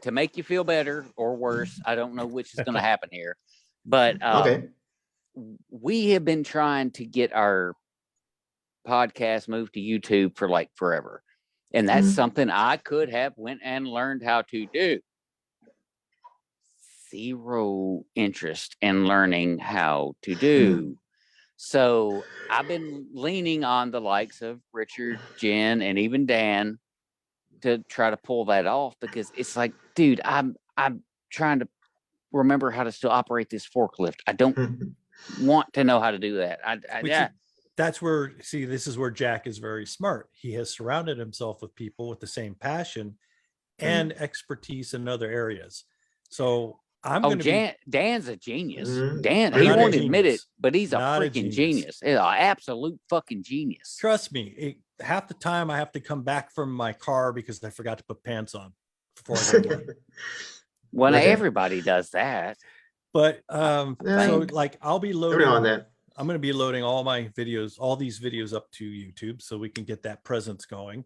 to make you feel better or worse, I don't know which is going to happen here, but okay. We have been trying to get our podcast moved to YouTube for like forever. And that's something I could have went and learned how to do. Zero interest in learning how to do. So I've been leaning on the likes of Richard, Jen, and even Dan to try to pull that off, because it's like, dude, I'm trying to remember how to still operate this forklift. I don't want to know how to do that. That's where, see, this is where Jack is very smart. He has surrounded himself with people with the same passion and expertise in other areas. So Dan's a genius. Dan, he won't admit it, but he's a freaking genius. An absolute fucking genius. Trust me. Half the time I have to come back from my car because I forgot to put pants on before I go to work. Well, everybody does that. But so like I'll be loading on that. I'm going to be loading all these videos up to YouTube so we can get that presence going.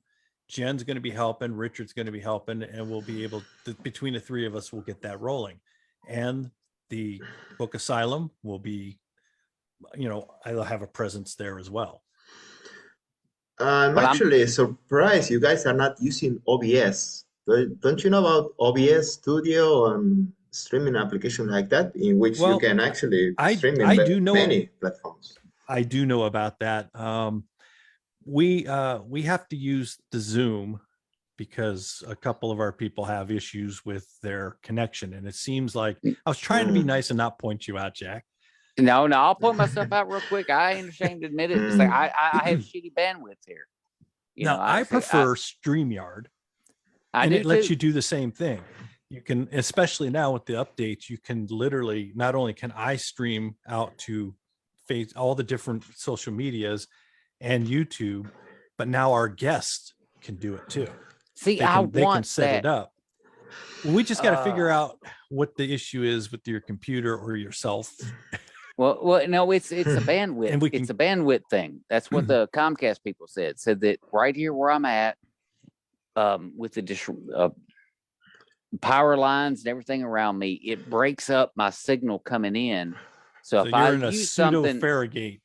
Jen's going to be helping, Richard's going to be helping, and we'll be able to, between the three of us, we'll get that rolling. And the book Asylum will be, you know, I'll have a presence there as well. I'm actually surprised you guys are not using OBS. Don't you know about OBS Studio and streaming application like that, in which you can actually stream in many platforms? I do know about that. We have to use the Zoom because a couple of our people have issues with their connection, and it seems like I was trying to be nice and not point you out, Jack. No, I'll point myself out real quick. I ain't ashamed to admit it. It's like I have shitty bandwidth here. I prefer StreamYard, and it lets you do the same thing. You can, especially now with the updates, you can literally, not only can I stream out to face all the different social medias and YouTube, but now our guests can do it too. See, they can set it up. We just got to figure out what the issue is with your computer or yourself. Well, no, it's a bandwidth. It's a bandwidth thing. That's what the Comcast people said that right here where I'm at, with the power lines and everything around me, it breaks up my signal coming in. So if I use something, Farragut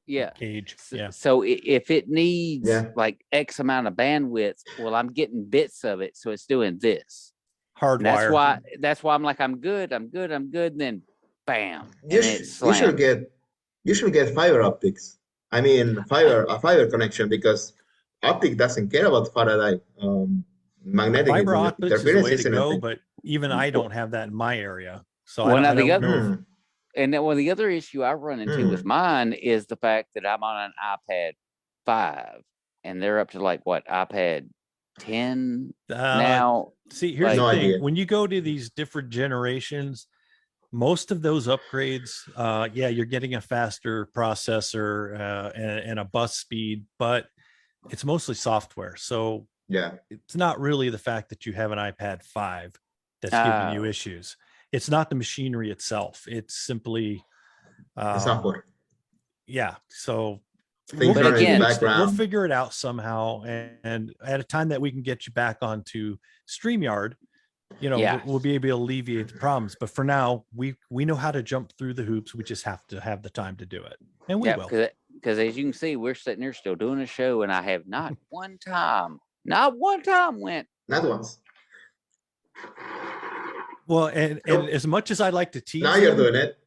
Yeah. Cage. So, Yeah. so if it needs Yeah. like X amount of bandwidth, well, I'm getting bits of it, so it's doing this. And Hardwire. that's why I'm like, I'm good. And then bam, You, and it you should slams. get fiber optics. I mean, a fiber connection, because optic doesn't care about Faraday. Magnetic Fiber optics is the interference way to isn't a go, thing. but even I don't have that in my area. So Well, now I the don't other, know. Hmm. and then one of the other issue I run into with mine is the fact that I'm on an iPad 5, and they're up to like what, iPad 10 now. See, here's Like, the No thing. idea. When you go to these different generations, most of those upgrades, yeah, you're getting a faster processor and a bus speed, but it's mostly software. So Yeah. it's not really the fact that you have an iPad 5 that's giving you Oh. issues. It's not the machinery itself. It's simply, The software. yeah. So Things But running in the again, we'll background. figure it out somehow. And at a time that we can get you back onto StreamYard, you know, Yeah. we'll be able to alleviate the problems. But for now, we know how to jump through the hoops. We just have to have the time to do it, and we yeah, will. because as you can see, we're sitting there still doing a show, and I have not one time went. Not once. Well, and Nope. as much as I like to tease Now you're him, doing it.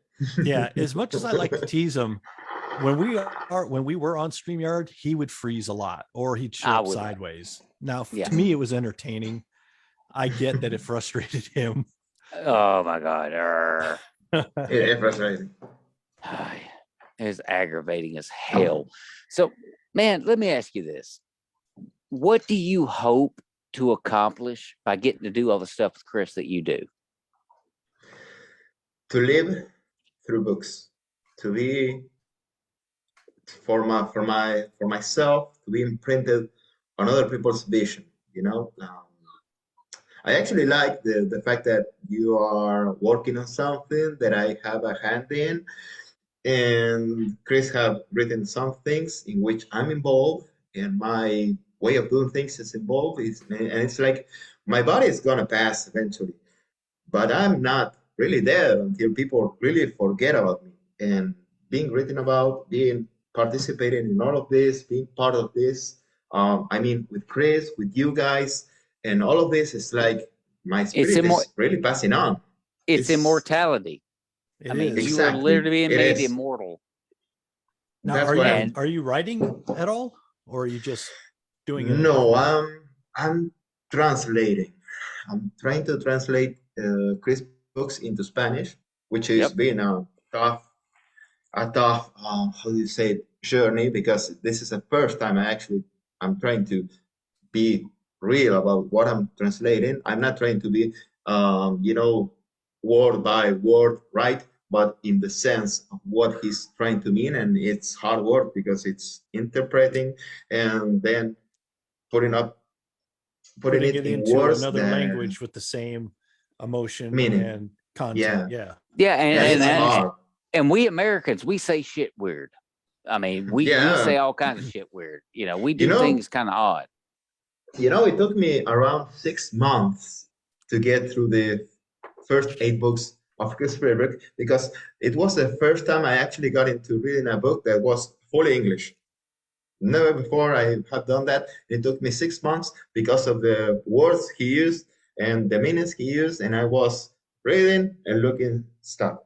yeah, as much as I like to tease him, when we were on StreamYard, he would freeze a lot, or he'd show I up would. sideways. Now, Yeah. to me, it was entertaining. I get that it frustrated him. Oh my God. It's frustrating. It's aggravating as hell. So, man, let me ask you this. What do you hope to accomplish by getting to do all the stuff with Chris that you do? To live through books, to be for myself, to be imprinted on other people's vision. You know, I actually like the fact that you are working on something that I have a hand in, and Chris have written some things in which I'm involved, and my way of doing things is involved. And it's like my body is gonna pass eventually, but I'm not really there until people really forget about me. And being written about, being participating in all of this, being part of this, I mean, with Chris, with you guys, and all of this is like my spirit is really passing on. It's immortality. It I mean, is. you are literally being It made is. immortal. Now, That's what are you writing at all, or are you just doing it? No, I'm translating. I'm trying to translate Chris books into Spanish, which is being a tough, how do you say it, journey, because this is the first time I'm trying to be real about what I'm translating. I'm not trying to be, word by word right, but in the sense of what he's trying to mean, and it's hard work because it's interpreting and then putting Putting it it in into words another that language with the same emotion meaning. and content. Yeah, Yeah, it's and hard. and we Americans, we say shit weird. I mean, we say all kinds of shit weird. You know, we do things kind of odd. It took me around 6 months to get through the first 8 books of Christopher Brick, because it was the first time I actually got into reading a book that was fully English. Never before I have done that. It took me 6 months because of the words he used and the meanings he used, and I was reading and looking at stuff,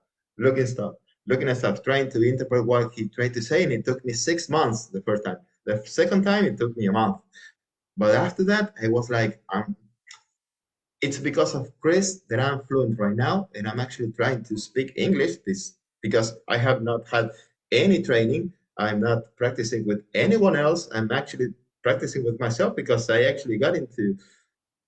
trying to interpret what he tried to say, and it took me 6 months the first time. The second time, it took me a month. But after that, I was like, it's because of Chris that I'm fluent right now, and I'm actually trying to speak English because I have not had any training. I'm not practicing with anyone else. I'm actually practicing with myself because I actually got into,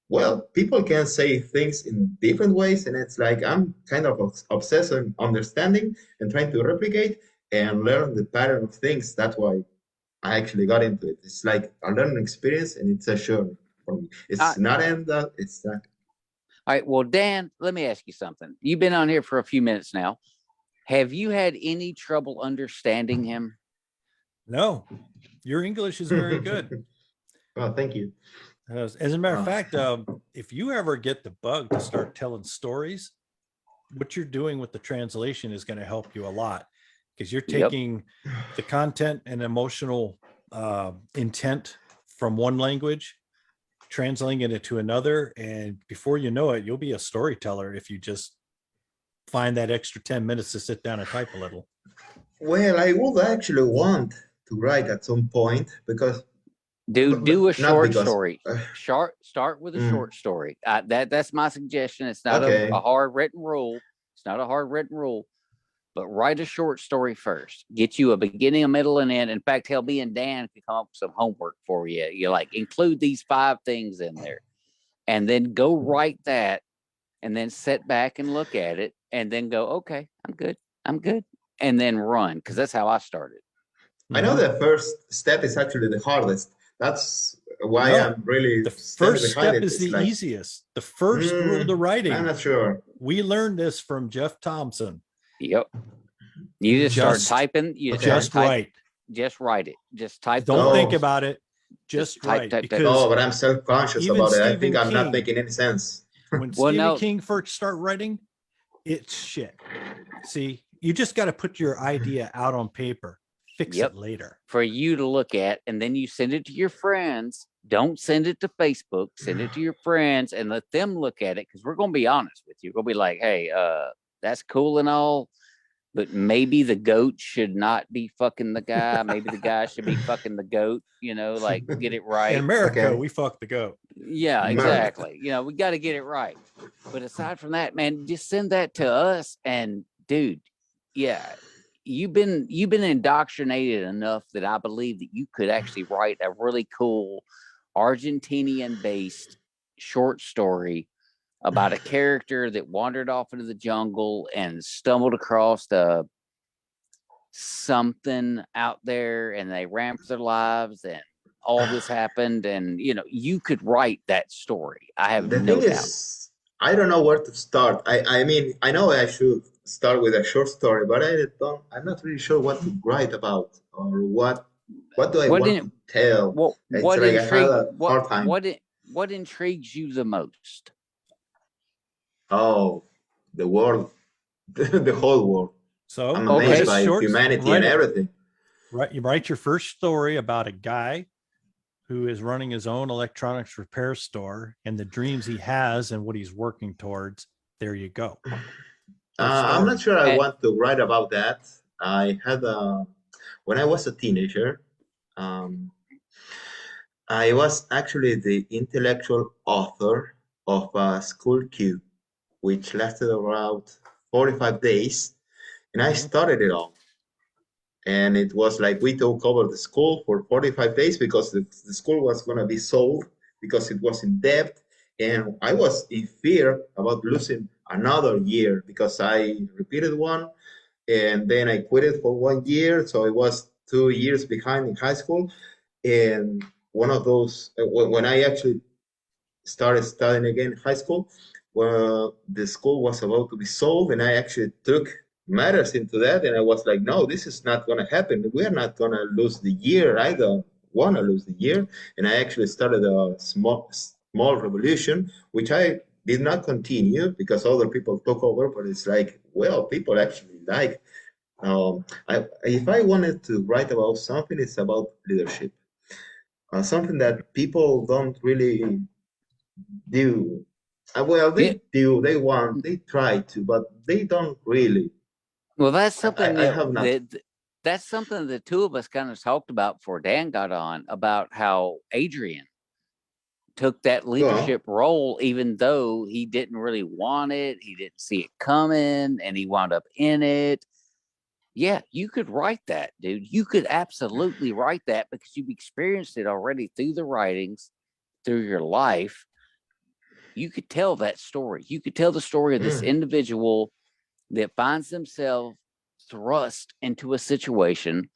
well, people can say things in different ways, and it's like I'm kind of obsessed on understanding and trying to replicate and learn the pattern of things. That's why I actually got into it. It's like a learning experience, and it's a journey for me. It's not end up. It's not. All right. Well, Dan, let me ask you something. You've been on here for a few minutes now. Have you had any trouble understanding him? No, your English is very good. Well, thank you. As a matter of fact, if you ever get the bug to start telling stories, what you're doing with the translation is going to help you a lot. because you're taking the content and emotional intent from one language, translating it to another, and before you know it, you'll be a storyteller if you just find that extra 10 minutes to sit down and type a little. Well, I would actually want to write at some point because do a not short because story. Start with a short story. That's my suggestion. It's not okay. a hard written rule. It's not a hard written rule, but write a short story first. Get you a beginning, a middle, and end. In fact, hell, me and Dan can come up with some homework for you. You like include these 5 things in there, and then go write that, and then sit back and look at it, and then go, okay, I'm good, and then run, because that's how I started. I know the first step is actually the hardest. That's why I'm really the first step is the like, easiest. The first rule to writing. I'm not sure. We learned this from Jeff Thompson. Yep. You just start typing. You just write. Just write it. Just type. Don't think about it. Just write. Type. Because but I'm self-conscious about it. I think I'm not making any sense. When Stephen King first started writing, it's shit. See, you just got to put your idea out on paper. Fix it later. For you to look at, and then you send it to your friends. Don't send it to Facebook. Send it to your friends and let them look at it, because we're going to be honest with you. We're going to be like, hey, that's cool and all, but maybe the goat should not be fucking the guy. Maybe the guy should be fucking the goat, like get it right. In America, we fuck the goat. Yeah, exactly. We got to get it right. But aside from that, man, just send that to us. And dude, you've been indoctrinated enough that I believe that you could actually write a really cool Argentinian-based short story about a character that wandered off into the jungle and stumbled across something out there, and they ran for their lives, and all this happened, and you could write that story. I have no doubt. I don't know where to start. I mean, I know I should start with a short story, but I'm not really sure what to write about, or what do I want to tell. What intrigues you the most? Oh, the world, the whole world. So I'm amazed by humanity and everything. Right, you write your first story about a guy who is running his own electronics repair store and the dreams he has and what he's working towards. There you go. I'm not sure I want to write about that. I had when I was a teenager, I was actually the intellectual author of School Q, which lasted around 45 days, and I started it all. And it was like we took over the school for 45 days because the school was going to be sold because it was in debt. And I was in fear about losing another year because I repeated one and then I quit it for 1 year. So it was 2 years behind in high school. And one of those, when I actually started studying again in high school, well, the school was about to be sold, and I actually took matters into that, and I was like, no, this is not going to happen. We're not going to lose the year. I don't want to lose the year. And I actually started a small revolution, which I did not continue because other people took over, but it's like, well, people actually like. If I wanted to write about something, it's about leadership. Something that people don't really do. They do, they try to, but they don't really. Well, that's something that's something the two of us kind of talked about before Dan got on, about how Adrian took that leadership role, even though he didn't really want it. He didn't see it coming, and he wound up in it. Yeah, you could write that, dude. You could absolutely write that because you've experienced it already through the writings, through your life. You could tell that story. You could tell the story of this individual that finds themselves thrust into a situation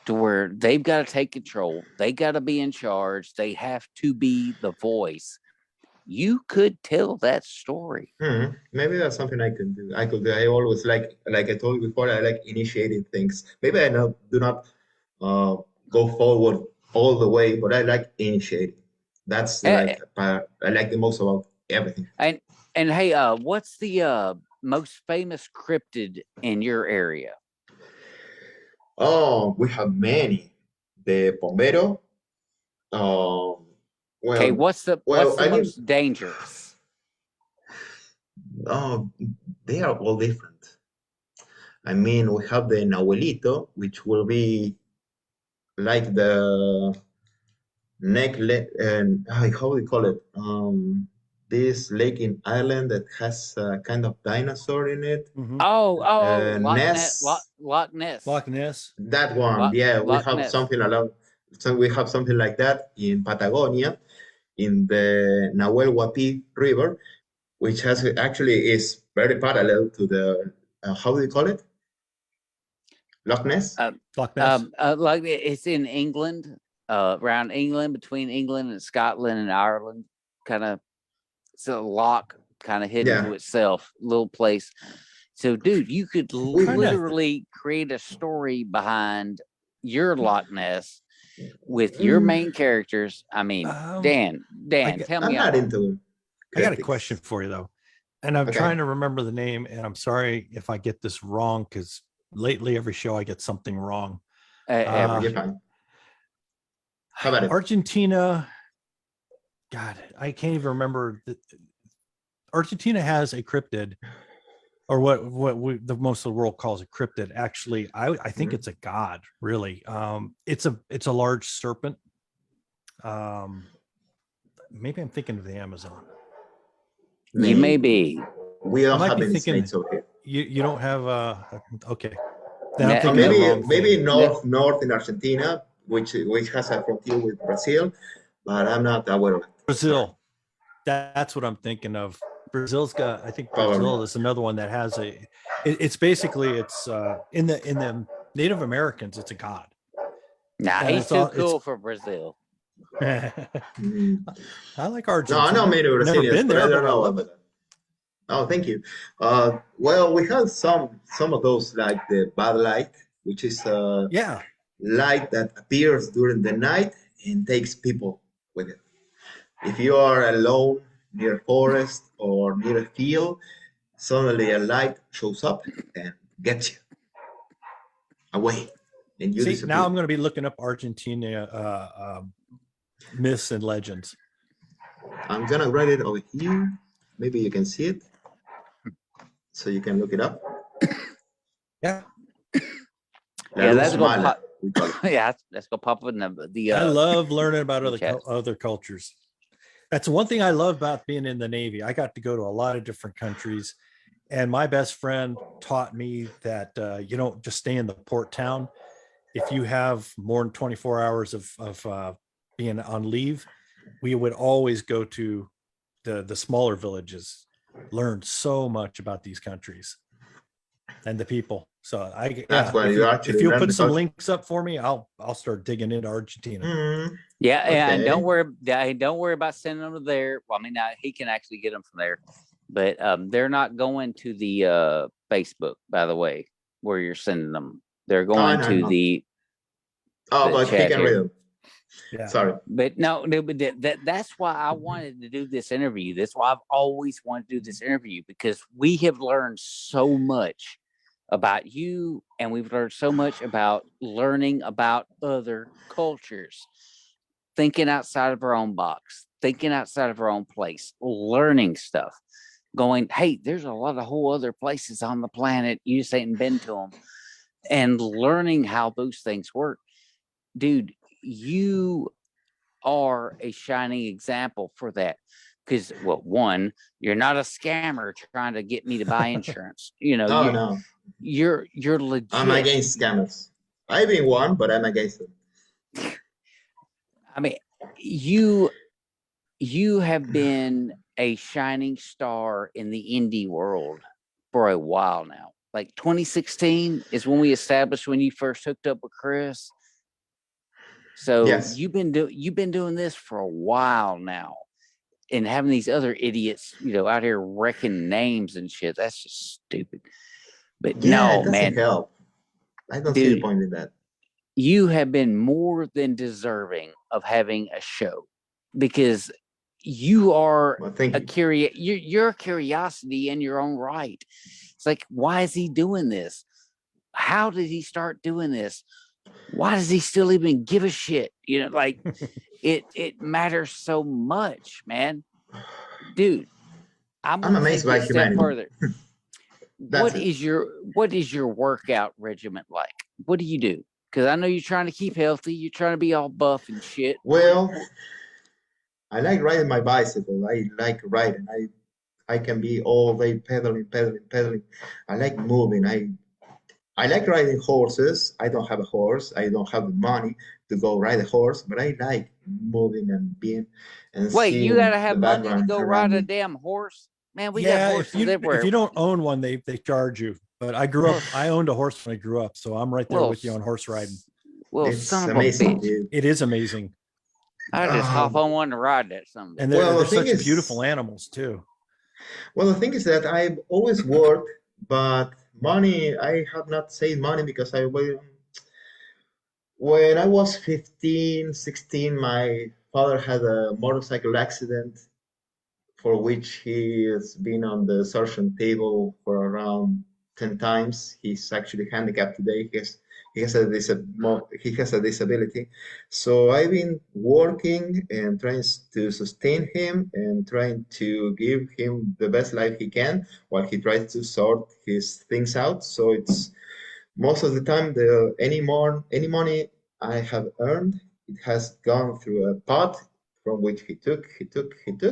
to where they've got to take control. They got to be in charge. They have to be the voice. You could tell that story. Maybe that's something I can do. I always like I told you before, I like initiating things. Maybe I do not go forward all the way, but I like initiating. That's like part I like the most about everything. And hey, what's the most famous cryptid in your area? Oh, we have many. The Bombero. Um, Okay, well, what's the I mean, most dangerous? oh, they are all different. I mean, we have the Nahuelito, which will be like the neck, and how do you call it? This lake in Ireland that has a kind of dinosaur in it. Oh, Ness, Loch Ness, Loch Ness. that one. Yeah, we Loch have Ness. something along. So we have something like that in Patagonia, in the Nahuel Huapi River, which has actually is very parallel to the how do you call it? Loch Ness. Loch Ness. Like it's in England, around England, between England and Scotland and Ireland, kind of. It's a lock, kind of hidden to Yeah, itself, little place. So, dude, you could we literally create a story behind your Loch Ness with your main characters. I mean, Dan, tell I'm me not I'm wrong. into I got a question cryptids. for you though, and I'm Okay. trying to remember the name, and I'm sorry if I get this wrong because lately every show I get something wrong. Every You're show. fine. How about it? Argentina. God, I can't even remember. Argentina has a cryptid, or the most of the world calls a cryptid. Actually, I think it's a god. Really, it's a large serpent. Maybe I'm thinking of the Amazon. You may be. We I don't might have be any thinking snakes over here. you don't have okay. Then I'm No, thinking the Maybe wrong thing. north in Argentina, which has a frontier with Brazil, but I'm not aware of it. Sorry. Brazil. That's what I'm thinking of. I think Probably. Brazil is another one that has it's basically in the Native Americans, it's a god. nah, And he's it's too all cool for Brazil. Mm. I like No, I know Argentina. many Never Brazilians, been but I there, don't but I know love about it. that. Oh, thank you. Well, we have some of those like the bad light, which is Yeah. light that appears during the night and takes people with it. If you are alone near a forest or near a field, suddenly a light shows up and gets you away, and you See, now disappear. I'm going to be looking up Argentina myths and legends. I'm gonna write it over here. Maybe you can see it, so you can look it up. Yeah. La Yeah, luz that's gonna mala, pop. we call it. Yeah, that's gonna pop up in the I love learning about the chat. other cultures. That's one thing I love about being in the Navy. I got to go to a lot of different countries, and my best friend taught me that you don't just stay in the port town. If you have more than 24 hours of being on leave, we would always go to the smaller villages. Learned so much about these countries and the people. So That's when you if actually you'll learn put the some culture. links up for me, I'll start digging into Argentina. Yeah, and Okay. don't worry about sending them to there. Well, I mean, he can actually get them from there, but they're not going to the Facebook, by the way, where you're sending them. They're going No, to no. the But he chat can read here. them. Yeah. Sorry. But no, but that's why I wanted to do this interview. That's why I've always wanted to do this interview, because we have learned so much about you, and we've learned so much about learning about other cultures, thinking outside of our own box, thinking outside of our own place, learning stuff, going, hey, there's a lot of whole other places on the planet. You just ain't been to them, and learning how those things work. Dude, you are a shining example for that. Because, well, one, you're not a scammer trying to get me to buy insurance. Oh, no. You're I'm legit. against scammers. I've been one, but I'm against them. I mean, you have been a shining star in the indie world for a while now. Like 2016 is when we established when you first hooked up with Chris. So Yes. you've been doing this for a while now, and having these other idiots, out here wrecking names and shit. That's just stupid. But Yeah, no, it doesn't man, help. I don't see the dude, point in that. you have been more than deserving of having a show, because you are Well, thank you. you're a curiosity in your own right. It's like, why is he doing this? how did he start doing this? Why does he still even give a shit? You know, like it matters so much, man. Dude, I'm I'm gonna amazed take by it a step humanity. further. That's it. What is your workout regimen like? What do you do? Because I know you're trying to keep healthy. You're trying to be all buff and shit. Well, I like riding my bicycle. I like riding. I can be all day pedaling, pedaling, pedaling. I like moving. I like riding horses. I don't have a horse. I don't have the money to go ride a horse, but I like moving and being and Wait, you seeing gotta the have money to background go around ride a me. damn horse? Man, we got Yeah, horses if everywhere. you don't own one, they charge you. But I grew up, I owned a horse when I grew up, so I'm right there Well, with you on horse riding. well, It's son of a amazing, bitch. dude. It is amazing. I just hop on one to ride that son of a And bitch. Well, they're the thing such is, beautiful animals too. well, the thing is that I've always worked, but money, I have not saved money because when I was 15, 16, my father had a motorcycle accident for which he has been on the surgeon table for around 10 times. He's actually handicapped today. He has a disability. So I've been working and trying to sustain him and trying to give him the best life he can while he tries to sort his things out. So it's most of the time any money I have earned, it has gone through a pot from which he took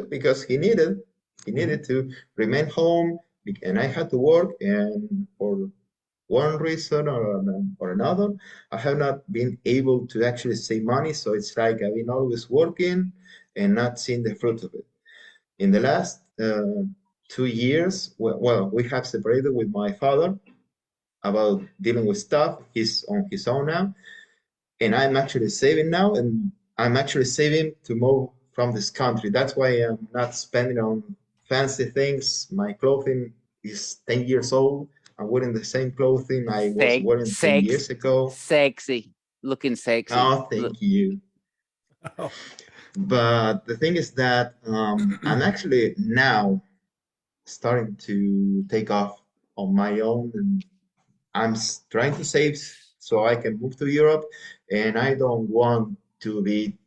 because he Mhm. needed to remain home and I had to work and for one reason or another, I have not been able to actually save money. So it's like I've been always working and not seeing the fruit of it. In the last 2 years, well, we have separated with my father about dealing with stuff. He's on his own now, and I'm actually saving now, and I'm actually saving to move from this country. That's why I'm not spending on fancy things. My clothing is 10 years old. I'm wearing the same clothing I was wearing 10 years ago. Sexy, looking sexy. Oh, thank you. Oh. But the thing is that I'm actually now starting to take off on my own and I'm trying to save so I can move to Europe, and I don't want to be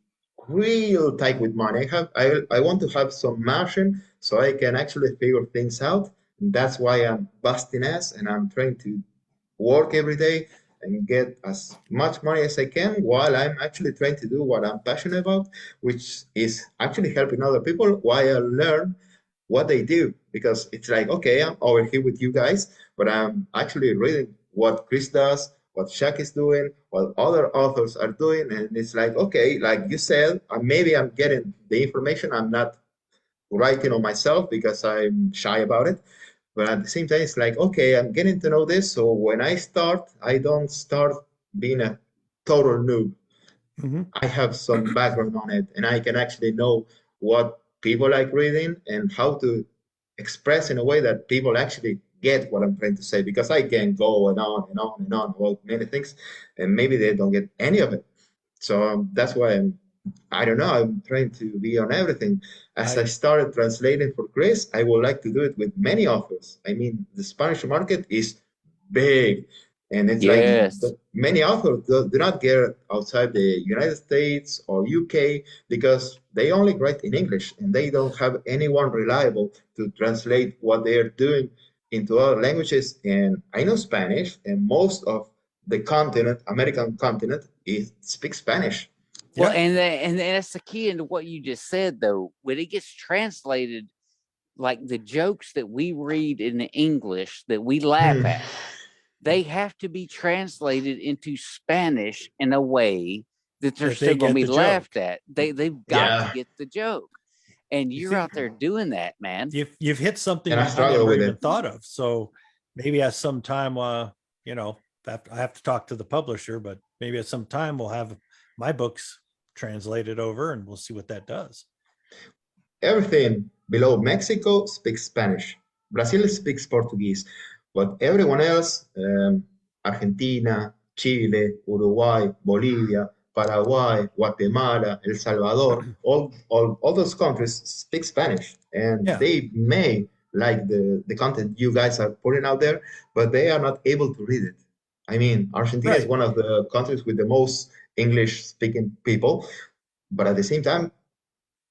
real tight with money. I want to have some margin so I can actually figure things out. And that's why I'm busting ass and I'm trying to work every day and get as much money as I can while I'm actually trying to do what I'm passionate about, which is actually helping other people while I learn what they do. Because it's like, okay, I'm over here with you guys, but I'm actually reading what Chris does, what Shaq is doing, what other authors are doing. And it's like, okay, like you said, maybe I'm getting the information. I'm not writing on myself because I'm shy about it. But at the same time, it's like, okay, I'm getting to know this. So when I start, I don't start being a total noob. Mhm. I have some background on it and I can actually know what people like reading and how to express in a way that people actually get what I'm trying to say because I can go and on and on and on about many things and maybe they don't get any of it. So that's why I don't know, I'm trying to be on everything. As I I started translating for Chris, I would like to do it with many authors. I mean, the Spanish market is big. And it's like Yes. many authors do not get outside the United States or UK because they only write in English and they don't have anyone reliable to translate what they're doing into other languages. And I know Spanish, and most of the continent, American continent, speaks Spanish. Well, yeah. and that's the key into what you just said, though. When it gets translated, like the jokes that we read in the English that we laugh Hmm. at, they have to be translated into Spanish in a way that they're That still they going to get be the joke. laughed at. They've got to Yeah, get the joke, and You you're think out there doing that, man. you've hit something and I that I struggle never with even it. thought of. So maybe at some time, you know, I have to talk to the publisher, but maybe at some time we'll have my books translated over and we'll see what that does. Everything below Mexico speaks Spanish. Brazil speaks Portuguese, but everyone else, Argentina, Chile, Uruguay, Bolivia, Paraguay, Guatemala, El Salvador, all those countries speak Spanish, and Yeah. they may like the content you guys are putting out there, but they are not able to read it. I mean, Argentina is Right. one of the countries with the most English-speaking people, but at the same time,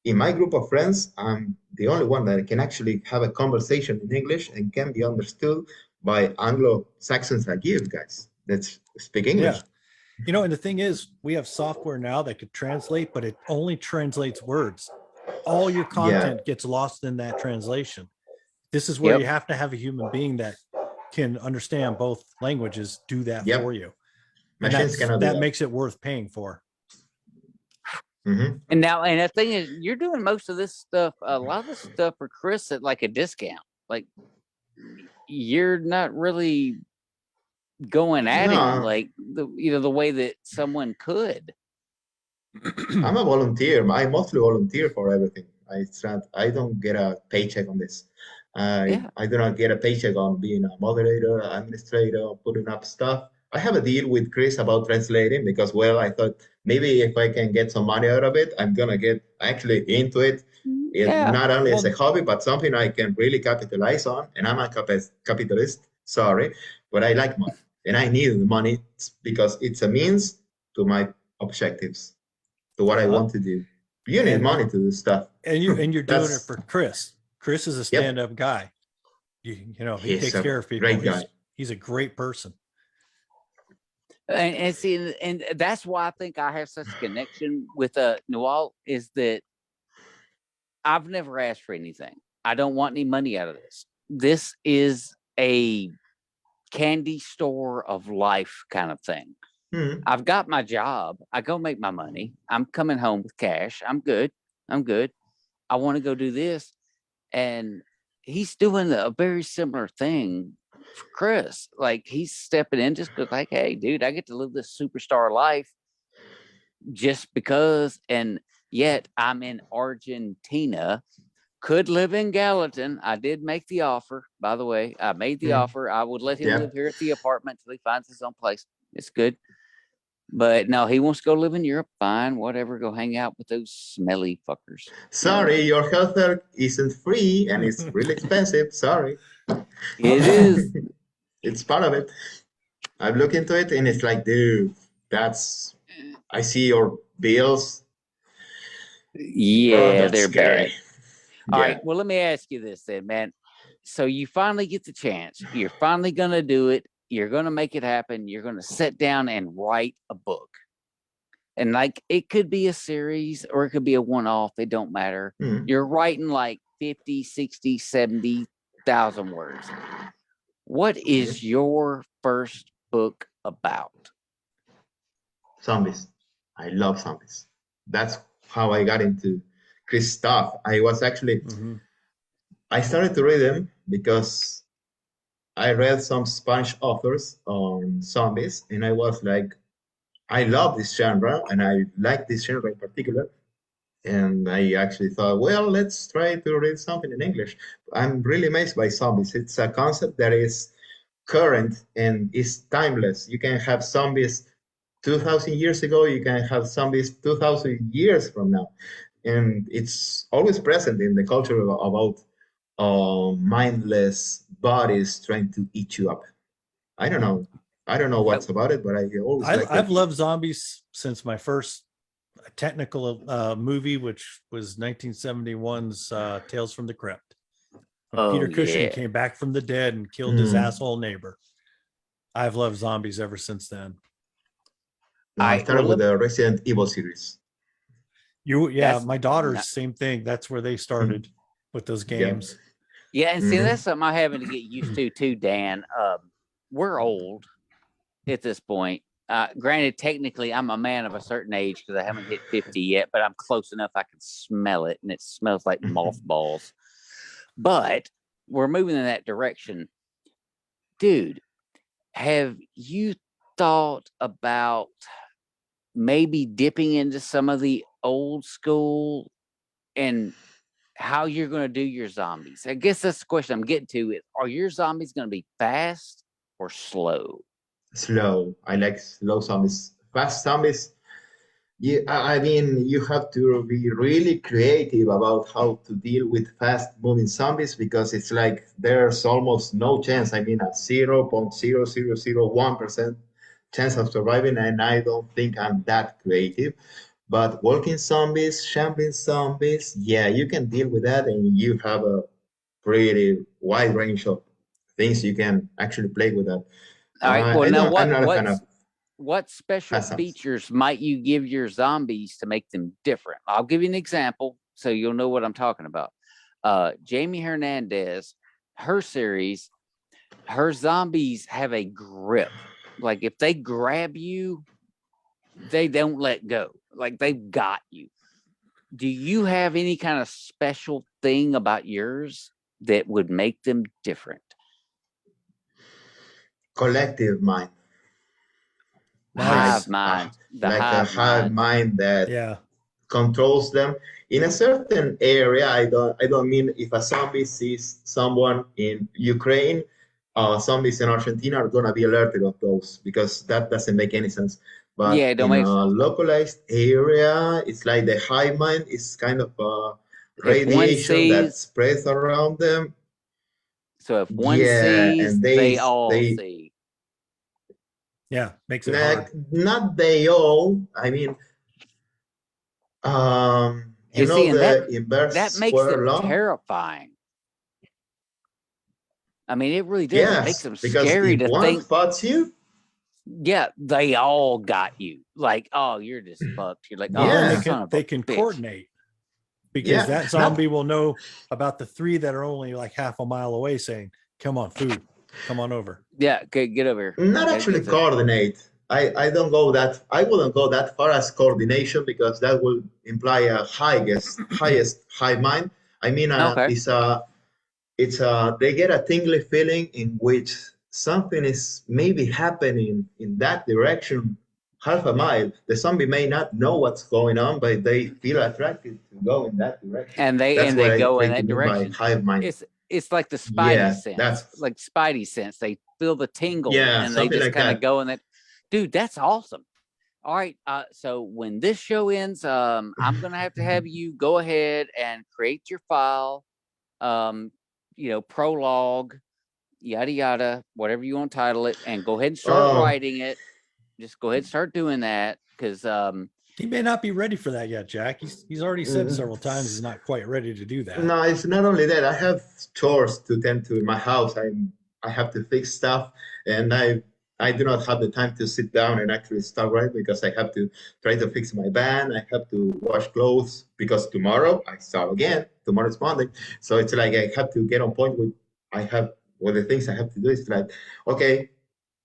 in my group of friends, I'm the only one that can actually have a conversation in English and can be understood by Anglo-Saxons like you guys that speak Yeah. English. And the thing is, we have software now that could translate, but it only translates words. All your Yeah, content gets lost in that translation. This is where Yep. you have to have a human being that can understand both languages do that for yep. you. And Machines cannot do that that. makes it worth paying for. Mm-hmm. And the thing is, you're doing most of this stuff, a lot of this stuff for Chris at like a discount. Like, you're not really going at him No, like the way that someone could. I'm a volunteer. I mostly volunteer for everything. I don't get a paycheck on this. Yeah. I do not get a paycheck on being a moderator, administrator, putting up stuff. I have a deal with Chris about translating because, well, I thought maybe if I can get some money out of it, I'm gonna get actually into it. It Yeah. not only as a Well, hobby, but something I can really capitalize on. And I'm a capitalist, sorry, but I like money and I need the money because it's a means to my objectives, to what I want to do. You need and money to do stuff. and you're doing it That's for Chris. Chris is a yep. stand-up guy. He He's takes a care of people. great guy. He's a great person. And see, and that's why I think I have such a connection with Noel, is that I've never asked for anything. I don't want any money out of this. This is a candy store of life kind of thing. Hmm. I've got my job. I go make my money. I'm coming home with cash. I'm good. I want to go do this. And he's doing a very similar thing for Chris. Like, he's stepping in just like, hey, dude, I get to live this superstar life just because. And yet I'm in Argentina. Could live in Gallatin. I did make the offer, by the way. I made the offer. I would let him Yeah. live here at the apartment till he finds his own place. It's good. But no, he wants to go live in Europe. Fine, whatever. Go hang out with those smelly fuckers. Sorry, your healthcare isn't free and it's really expensive. Sorry. It is. It's part of it. I've looked into it and it's like, dude, I see your bills. Yeah, That's they're scary. bad. All Yeah. right. Well, let me ask you this then, man. So you finally get the chance. You're finally going to do it. You're going to make it happen. You're going to sit down and write a book. And like, it could be a series or it could be a one-off. It don't matter. You're writing like 50, 60, 70,000 words. What is your first book about? Zombies. I love zombies. That's how I got into Chris stuff. I was actually, I started to read them because I read some Spanish authors on zombies, and I was like, I love this genre, and I like this genre in particular. And I actually thought, well, let's try to read something in English. I'm really amazed by zombies. It's a concept that is current and is timeless. You can have zombies 2,000 years ago, you can have zombies 2,000 years from now. And it's always present in the culture about mindless bodies trying to eat you up. I don't know. I don't know what's about it, but I always like I've that. loved zombies since my first technical movie, which was 1971's Tales from the Crypt. Peter Cushing came back from the dead and killed his asshole neighbor. I've loved zombies ever since then. No, I started with the Resident Evil series. My daughter's same thing. That's where they started with those games. Yeah, and see, that's something I'm having to get used to too, Dan. We're old at this point. Granted, technically, I'm a man of a certain age because I haven't hit 50 yet, but I'm close enough I can smell it, and it smells like mothballs. But we're moving in that direction. Dude, have you thought about maybe dipping into some of the old school and how you're going to do your zombies? I guess that's the question I'm getting to. Is, are your zombies going to be fast or slow? Slow. I like slow zombies. Fast zombies, Yeah, I mean, you have to be really creative about how to deal with fast-moving zombies because it's like there's almost no chance. I mean, a 0.0001% chance of surviving, and I don't think I'm that creative. But walking zombies, shambling zombies, yeah, you can deal with that, and you have a pretty wide range of things you can actually play with that. All right. Well, I now don't. I'm not a fan of what special fast zombies. features might you give your zombies to make them different? I'll give you an example so you'll know what I'm talking about. Jamie Hernandez, her series, her zombies have a grip. Like if they grab you, they don't let go. Like they've got you. Do you have any kind of special thing about yours that would make them different? Collective mind. Nice. Hive mind. The Like a hive hive mind. mind that Yeah. controls them in a certain area. I don't mean if a zombie sees someone in Ukraine, zombies in Argentina are gonna be alerted of those because that doesn't make any sense. Yeah, But it don't in make a localized area, it's like the hive mind is kind of a if one radiation that sees, spreads around them. so if one Yeah, sees, and they all they see. Yeah. Makes it like hard. not they all. I mean, you And know see, and the inverse that makes square them law? terrifying. I mean, it really does. It makes Yes, them because scary if to one think, spots you, yeah, they all got you. Like, oh, you're just fucked. You're like, Well, oh, then yeah, son of a they can bitch. coordinate because yeah, that zombie will know about the 3 that are only like half a mile away saying, come on, food, come on over. Yeah, okay, get over here. not actually coordinate. I don't go that. I wouldn't go that far as coordination because that will imply a highest high mind. I mean, Okay. they get a tingly feeling in which something is maybe happening in that direction half a mile. The zombie may not know what's going on, but they feel attracted to go in that direction. And That's what they I go in try to that mean by direction. hive mind. It's like the Spidey Yeah, sense, that's like Spidey sense. They feel the tingle yeah, and they something just like kind of that. go in that. Dude, that's awesome. All right. So when this show ends, I'm gonna have you go ahead and create your file. Prologue, yada yada, whatever you want to title it, and go ahead and start writing it. Just go ahead and start doing that because he may not be ready for that yet, Jack. He's already said several times he's not quite ready to do that. No, it's not only that. I have chores to tend to in my house. I have to fix stuff, and I do not have the time to sit down and actually start writing because I have to try to fix my van. I have to wash clothes because tomorrow I start again. Tomorrow's Monday, so it's like I have to get on point with. I have the things I have to do is like, okay,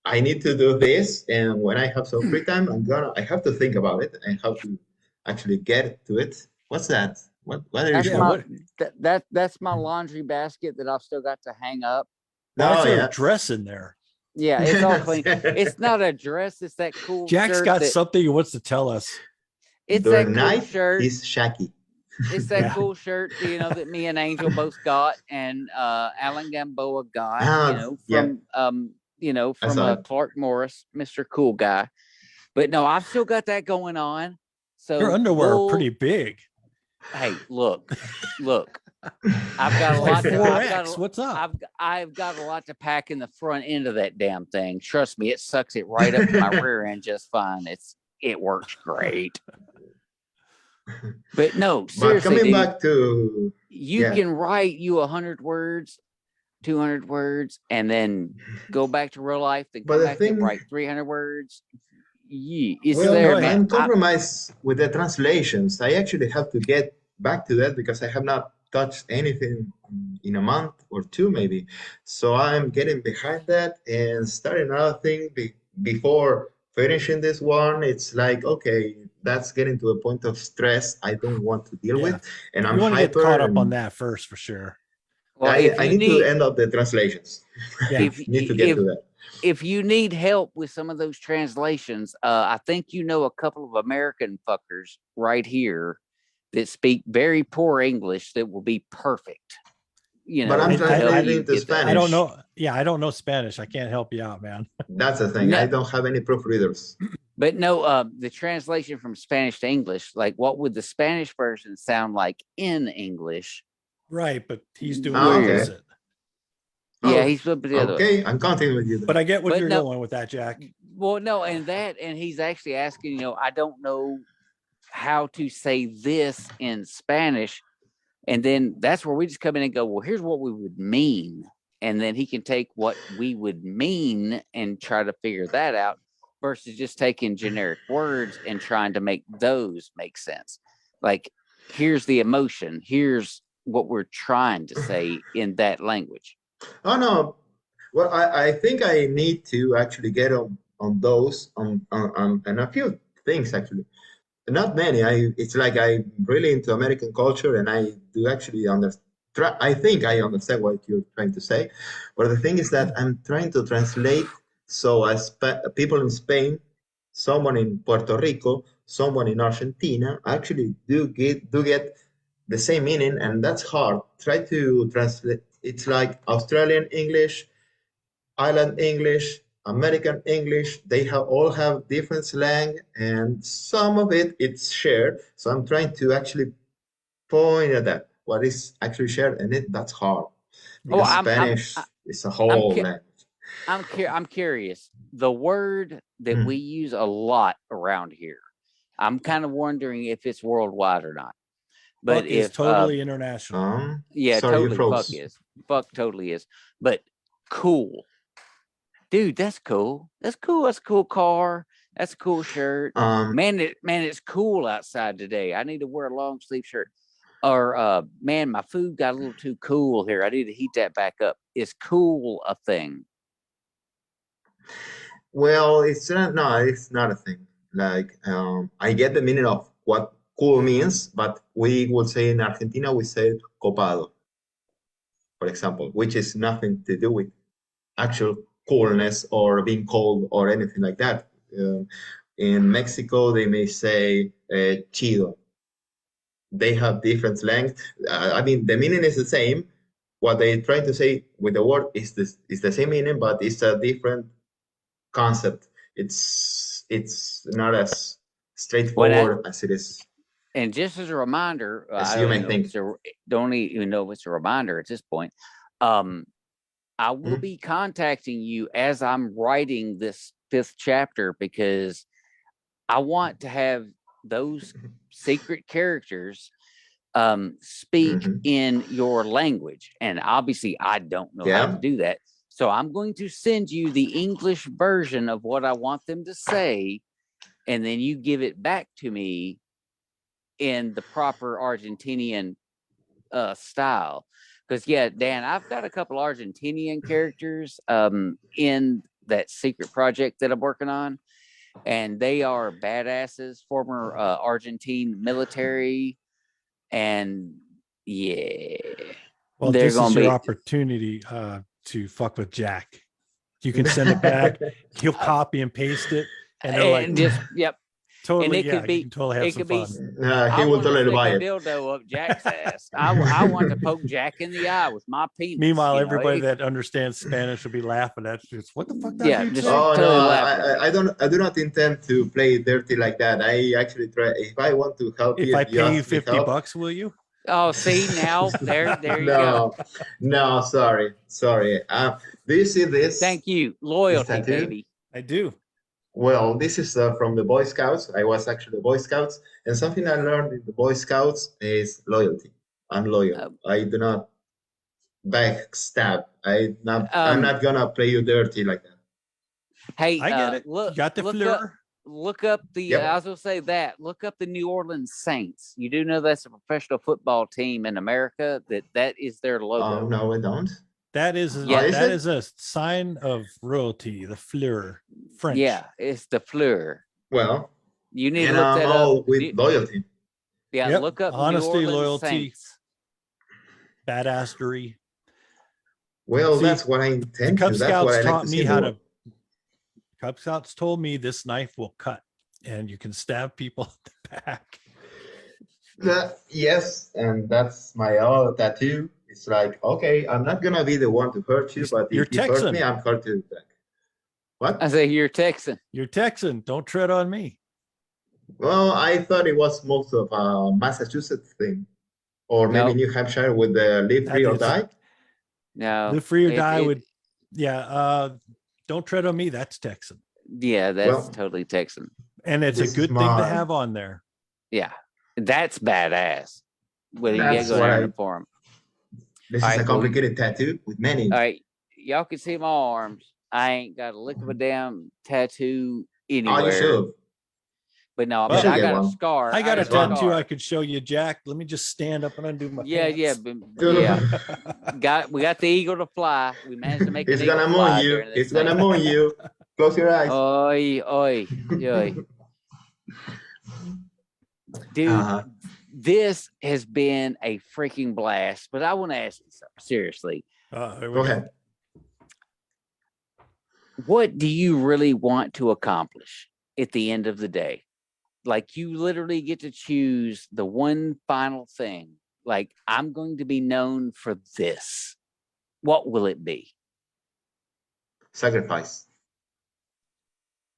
I need to do this, and when I have some free time, I have to think about it and how to actually get to it. What's that? What are you showing? that's my laundry basket that I've still got to hang up. Why is Oh, there yeah. a dress in there? Yeah, it's all clean. It's not a dress. It's that cool Jack's shirt. got something he wants to tell us. It's The that cool knife shirt. is shaky. It's that Yeah. cool shirt, that me and Angel both got, and Alan Gamboa got, Yeah, from Clark Morris, Mr. Cool Guy. But no, I've still got that going on. So Your underwear are pretty big. Hey, look. I've got a lot. Like 4X. What's up? I've got a lot to pack in the front end of that damn thing. Trust me, it sucks it right up to my rear end just fine. It works great. But no, seriously, but coming dude, back to you can write you 100 words, 200 words, and then go back to real life, then come back and write 300 words. It's there, man. I'm compromised with the translations. I actually have to get back to that because I have not touched anything in a month or two, maybe. So I'm getting behind that and starting another thing before finishing this one. It's like, okay, that's getting to a point of stress I don't want to deal with, and I'm you want to get hyper caught up on that first for sure. Well, I need to end up the translations. Yeah. Need to get to that. If you need help with some of those translations, I think a couple of American fuckers right here that speak very poor English that will be perfect. But I'm translating into Spanish. I don't know. Yeah, I don't know Spanish. I can't help you out, man. That's the thing. No. I don't have any proofreaders. But no, the translation from Spanish to English, like what would the Spanish version sound like in English? Right, but he's doing Oh, the okay. opposite. Yeah, Oh, he's flipping the other way. okay, I'm counting with you then. But I get what But you're no- going with that, Jack. Well, no, and he's actually asking, I don't know how to say this in Spanish. And then that's where we just come in and go, well, here's what we would mean. And then he can take what we would mean and try to figure that out versus just taking generic words and trying to make those make sense. Like, here's the emotion. Here's what we're trying to say in that language. Oh no. Well, I think I need to actually get on those and a few things actually. Not many. It's like I'm really into American culture, and I do actually understand. I think I understand what you're trying to say, but the thing is that I'm trying to translate. So as people in Spain, someone in Puerto Rico, someone in Argentina, actually do get the same meaning, and that's hard. Try to translate. It's like Australian English, Island English, American English. They all have different slang, and some of it's shared. So I'm trying to actually point at that what is actually shared, and that's hard Oh, because Spanish is a whole language. I'm curious. The word that we use a lot around here, I'm kind of wondering if it's worldwide or not. But Fuck is totally international. Yeah, sorry, totally. Fuck totally is. But cool. Dude, that's cool. That's cool. That's a cool car. That's a cool shirt. Man, it's cool outside today. I need to wear a long sleeve shirt. Or man, my food got a little too cool here. I need to heat that back up. Is cool a thing? Well, it's not. No, it's not a thing. Like, I get the meaning of what cool means, but we would say in Argentina we say copado, for example, which is nothing to do with actual coolness or being cold or anything like that. In Mexico, they may say chido. They have different slang. I mean, the meaning is the same. What they're trying to say with the word is the same meaning, but it's a different concept. It's not as straightforward as it is. And just as a reminder, As I you don't may even think. don't even know if it's a reminder at this point. I will be contacting you as I'm writing this 5th chapter because I want to have those secret characters speak in your language. And obviously I don't know how to do that. So I'm going to send you the English version of what I want them to say, and then you give it back to me in the proper Argentinian style. Because Dan, I've got a couple Argentinian characters in that secret project that I'm working on, and they are badasses, former Argentine military, and well, this is your opportunity to fuck with Jack. You can send it back. He'll copy and paste it, and they're like, totally. And it could be, totally have some fun. He will totally buy it. Dildo up Jack's ass. I want to poke Jack in the eye with my penis. Meanwhile, everybody that understands Spanish will be laughing at you. What the fuck? I do not intend to play dirty like that. I actually try. If I want to help if I pay you $50, will you? Oh, see now, there you go. No, sorry. Do you see this? Thank you, loyalty, baby. I do. Well, this is from the Boy Scouts. I was actually the Boy Scouts, and something I learned in the Boy Scouts is loyalty. I'm loyal. I do not backstab. I'm not gonna play you dirty like that. Hey, I get it. Got the fleur. Look up the. I was gonna say that. Look up the New Orleans Saints. You do know that's a professional football team in America. That is their logo. No, I don't. That is is a sign of royalty. The fleur, French. Yeah, it's the fleur. Well, you need to look that up with loyalty. Yeah, look up honesty, loyalty, Saints. Badassery. Well, that's what I intend to. That's what I like to see. Cub Scouts told me this knife will cut, and you can stab people in the back. Yes, and that's my other tattoo. It's like, okay, I'm not gonna be the one to hurt you, but if you hurt me, I'm hurt you back. What? I say you're Texan. You're Texan. Don't tread on me. Well, I thought it was most of a Massachusetts thing, or maybe No, New Hampshire with the live free or It's die. no. live free or die would, don't tread on me. That's Texan. Yeah, that's Well, totally Texan. And it's a this is good thing to my. have on there. Yeah, that's badass. Whether you get That's going what there I. in the forum. This All is a right, well, complicated tattoo with many. all right, y'all can see my arms. I ain't got a lick of a damn tattoo Oh, you anywhere. should. But no, I Well, mean, should I get got a one. scar. I got a There's one. tattoo I could show you, Jack. Let me just stand up and undo my Yeah, pants. yeah. We got the eagle to fly. We managed to make It's an eagle gonna moon fly you. during this It's gonna thing. moon you. Close your eyes. Oi, oi, oi. Dude, Uh-huh. this has been a freaking blast. But I want to ask you something seriously. Go ahead. What do you really want to accomplish at the end of the day? Like, you literally get to choose the one final thing. Like, I'm going to be known for this. What will it be? Sacrifice.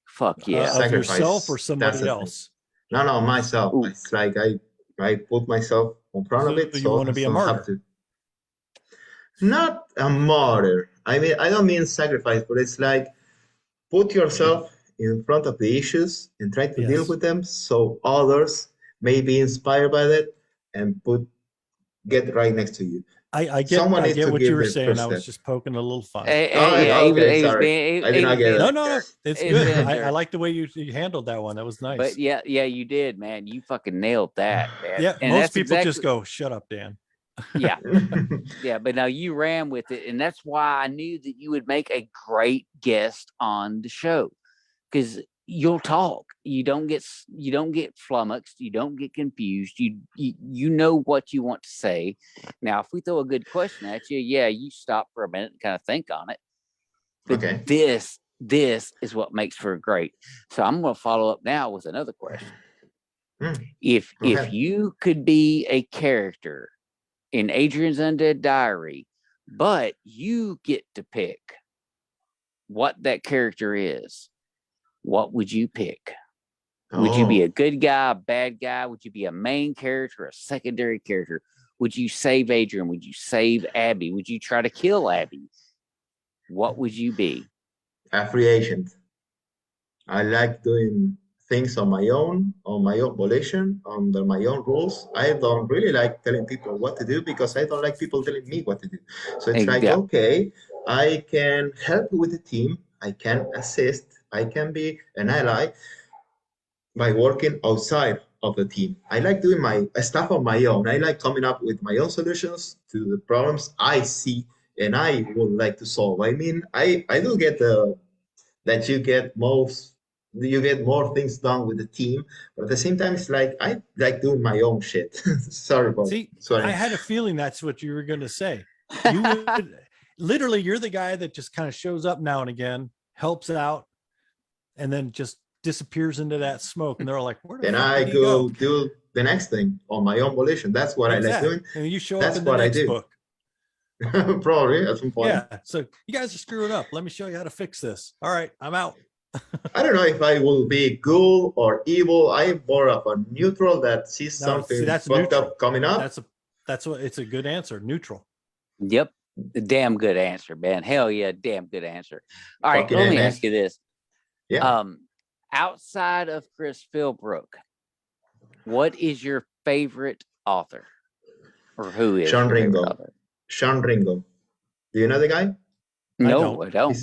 Fuck yeah. Of Sacrifice. yourself or That's somebody the thing. else? No, myself. Ooh. It's like I put myself in front of it, So you so want to be a I don't have martyr? to. Not a martyr. I mean, I don't mean sacrifice, but it's like put yourself in front of the issues and try to deal Yes. with them, so others may be inspired by that and get right next to you. I Someone needs get to what give you were the saying. first I was step. just poking a little fun. Yeah, Okay, he was sorry. being, I did not get No, it. no, it's He's good. been a I jerk. like the way you handled that one. That was nice. But yeah, you did, man. You fucking nailed that, man. Yeah, and most that's people exactly, just go, "Shut up, Dan." yeah, yeah. But now you ran with it, and that's why I knew that you would make a great guest on the show, because you'll talk. You don't get flummoxed. You don't get confused. You know what you want to say. Now, if we throw a good question at you, yeah, you stop for a minute and kind of think on it. But Okay. this is what makes for great. So I'm going to follow up now with another question. If ahead. you could be a character in Adrian's Undead Diary, but you get to pick what that character is, what would you pick? Would you be a good guy, a bad guy? Would you be a main character, a secondary character? Would you save Adrian? Would you save Abby? Would you try to kill Abby? What would you be? A free agent. I like doing things on my own volition, under my own rules. I don't really like telling people what to do because I don't like people telling me what to do. So it's like, Yeah. okay, I can help with the team. I can assist. I can be an ally by working outside of the team. I like doing my stuff on my own. I like coming up with my own solutions to the problems I see and I would like to solve. I mean, I do get that you get more things done with the team, but at the same time, it's like I like doing my own shit. Sorry. I had a feeling that's what you were going to say. You would literally, you're the guy that just kind of shows up now and again, helps out, and then just disappears into that smoke, and they're all like, "Where the Then fuck I did he go?" do the next thing on my own volition. That's what I like doing. And you show That's up in the what I next do. book. Probably at some point. Yeah. So you guys are screwing up. Let me show you how to fix this. All right, I'm out. I don't know if I will be good or evil. I'm more of a neutral that sees something that's fucked neutral. up coming up. That's what it's a good answer. Neutral. Yep. Damn good answer, man. Hell yeah, damn good answer. All right, Fucking let me amen. ask you this. Yeah. Outside of Chris Philbrook, what is your favorite author? Or who is Sean your favorite Ringo. author? Sean Ringo. Do you know the guy? No, I don't.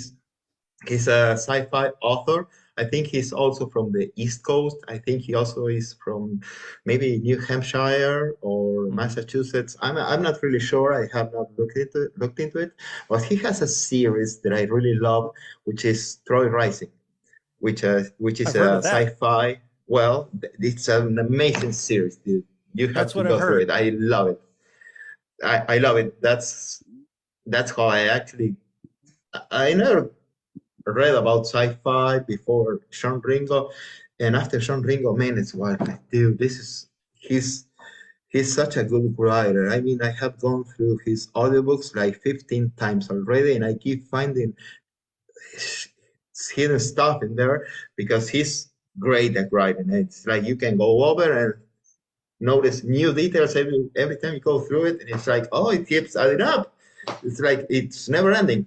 He's a sci-fi author. I think he's also from the East Coast. I think he also is from maybe New Hampshire or Massachusetts. I'm not really sure. I have not looked into it. But he has a series that I really love, which is Troy Rising, which is a sci-fi. Well, it's an amazing series, dude. You have to go through it. I love it. I love it. That's how I never read about sci-fi before Sean Ringo, and after Sean Ringo, man, it's wild. Like, dude, he's such a good writer. I mean, I have gone through his audiobooks like 15 times already, and I keep finding hidden stuff in there because he's great at writing. It's like you can go over and notice new details every time you go through it, and it's like, oh, it keeps adding up. It's like it's never ending.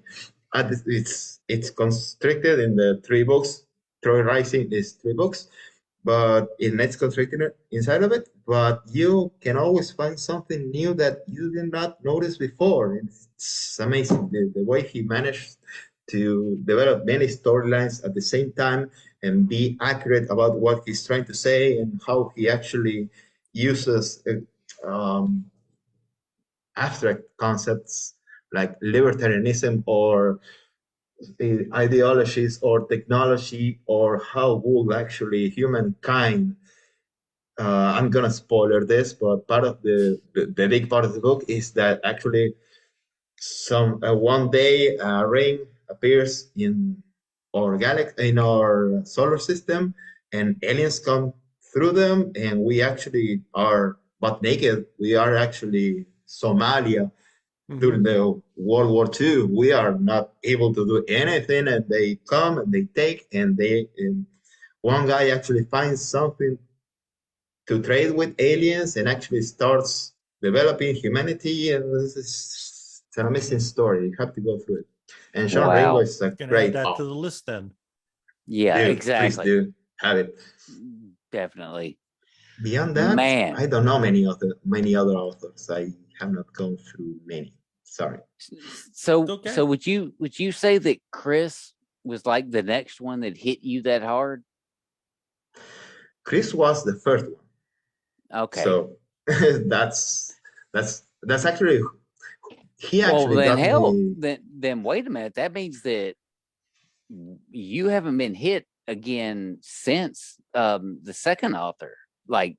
And it's constricted in the 3 books. Troy Rising is 3 books, but it's constricted inside of it. But you can always find something new that you did not notice before. It's amazing the way he managed to develop many storylines at the same time and be accurate about what he's trying to say and how he actually uses abstract concepts like libertarianism or ideologies or technology or how will actually humankind. I'm gonna spoiler this, but part of the big part of the book is that actually some one day a ring appears in our galaxy, in our solar system, and aliens come through them, and we actually are butt naked. We are actually Somalia during the World War II. We are not able to do anything, and they come and they take, and one guy actually finds something to trade with aliens and actually starts developing humanity. And it's an amazing story. You have to go through it. And Sean Rainbow is a Gonna great add that to the list then. Yeah, dude, exactly. Please do have it. Definitely. Beyond that, Man, I don't know many other authors. I have not gone through many. Sorry. So Okay. so would you say that Chris was like the next one that hit you that hard? Chris was the first one. Okay. So that's actually he actually well, then got hell, me. then wait a minute. That means that you haven't been hit again since the second author. Like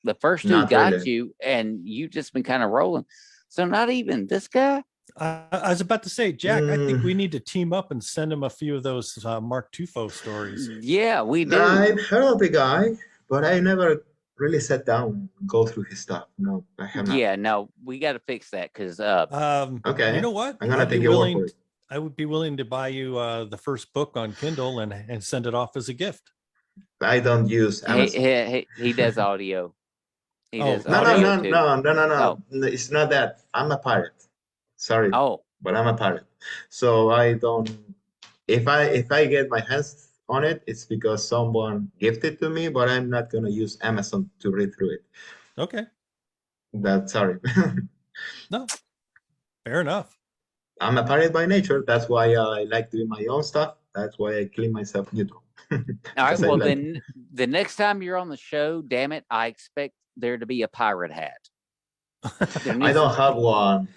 the first two Not got really. you, and you just been kind of rolling. So not even this guy. I was about to say, Jack, I think we need to team up and send him a few of those Mark Tufo stories. Yeah, we do. I've heard of the guy, but I never really sat down and go through his stuff. No, I have not. Yeah, no, we got to fix that because Okay. You know what? I'm gonna take your word for it. I would be willing to buy you the first book on Kindle and send it off as a gift. I don't use Amazon. he does audio. He Oh, does No, audio too. no. It's not that. I'm a pirate. Sorry, Oh, but I'm a pirate. So I don't. If I get my hands on it, it's because someone gifted to me. But I'm not gonna use Amazon to read through it. Okay. Sorry. No, fair enough. I'm a pirate by nature. That's why I like doing my own stuff. That's why I clean myself neutral. all right. Well, then the next time you're on the show, damn it, I expect there to be a pirate hat. I don't have one.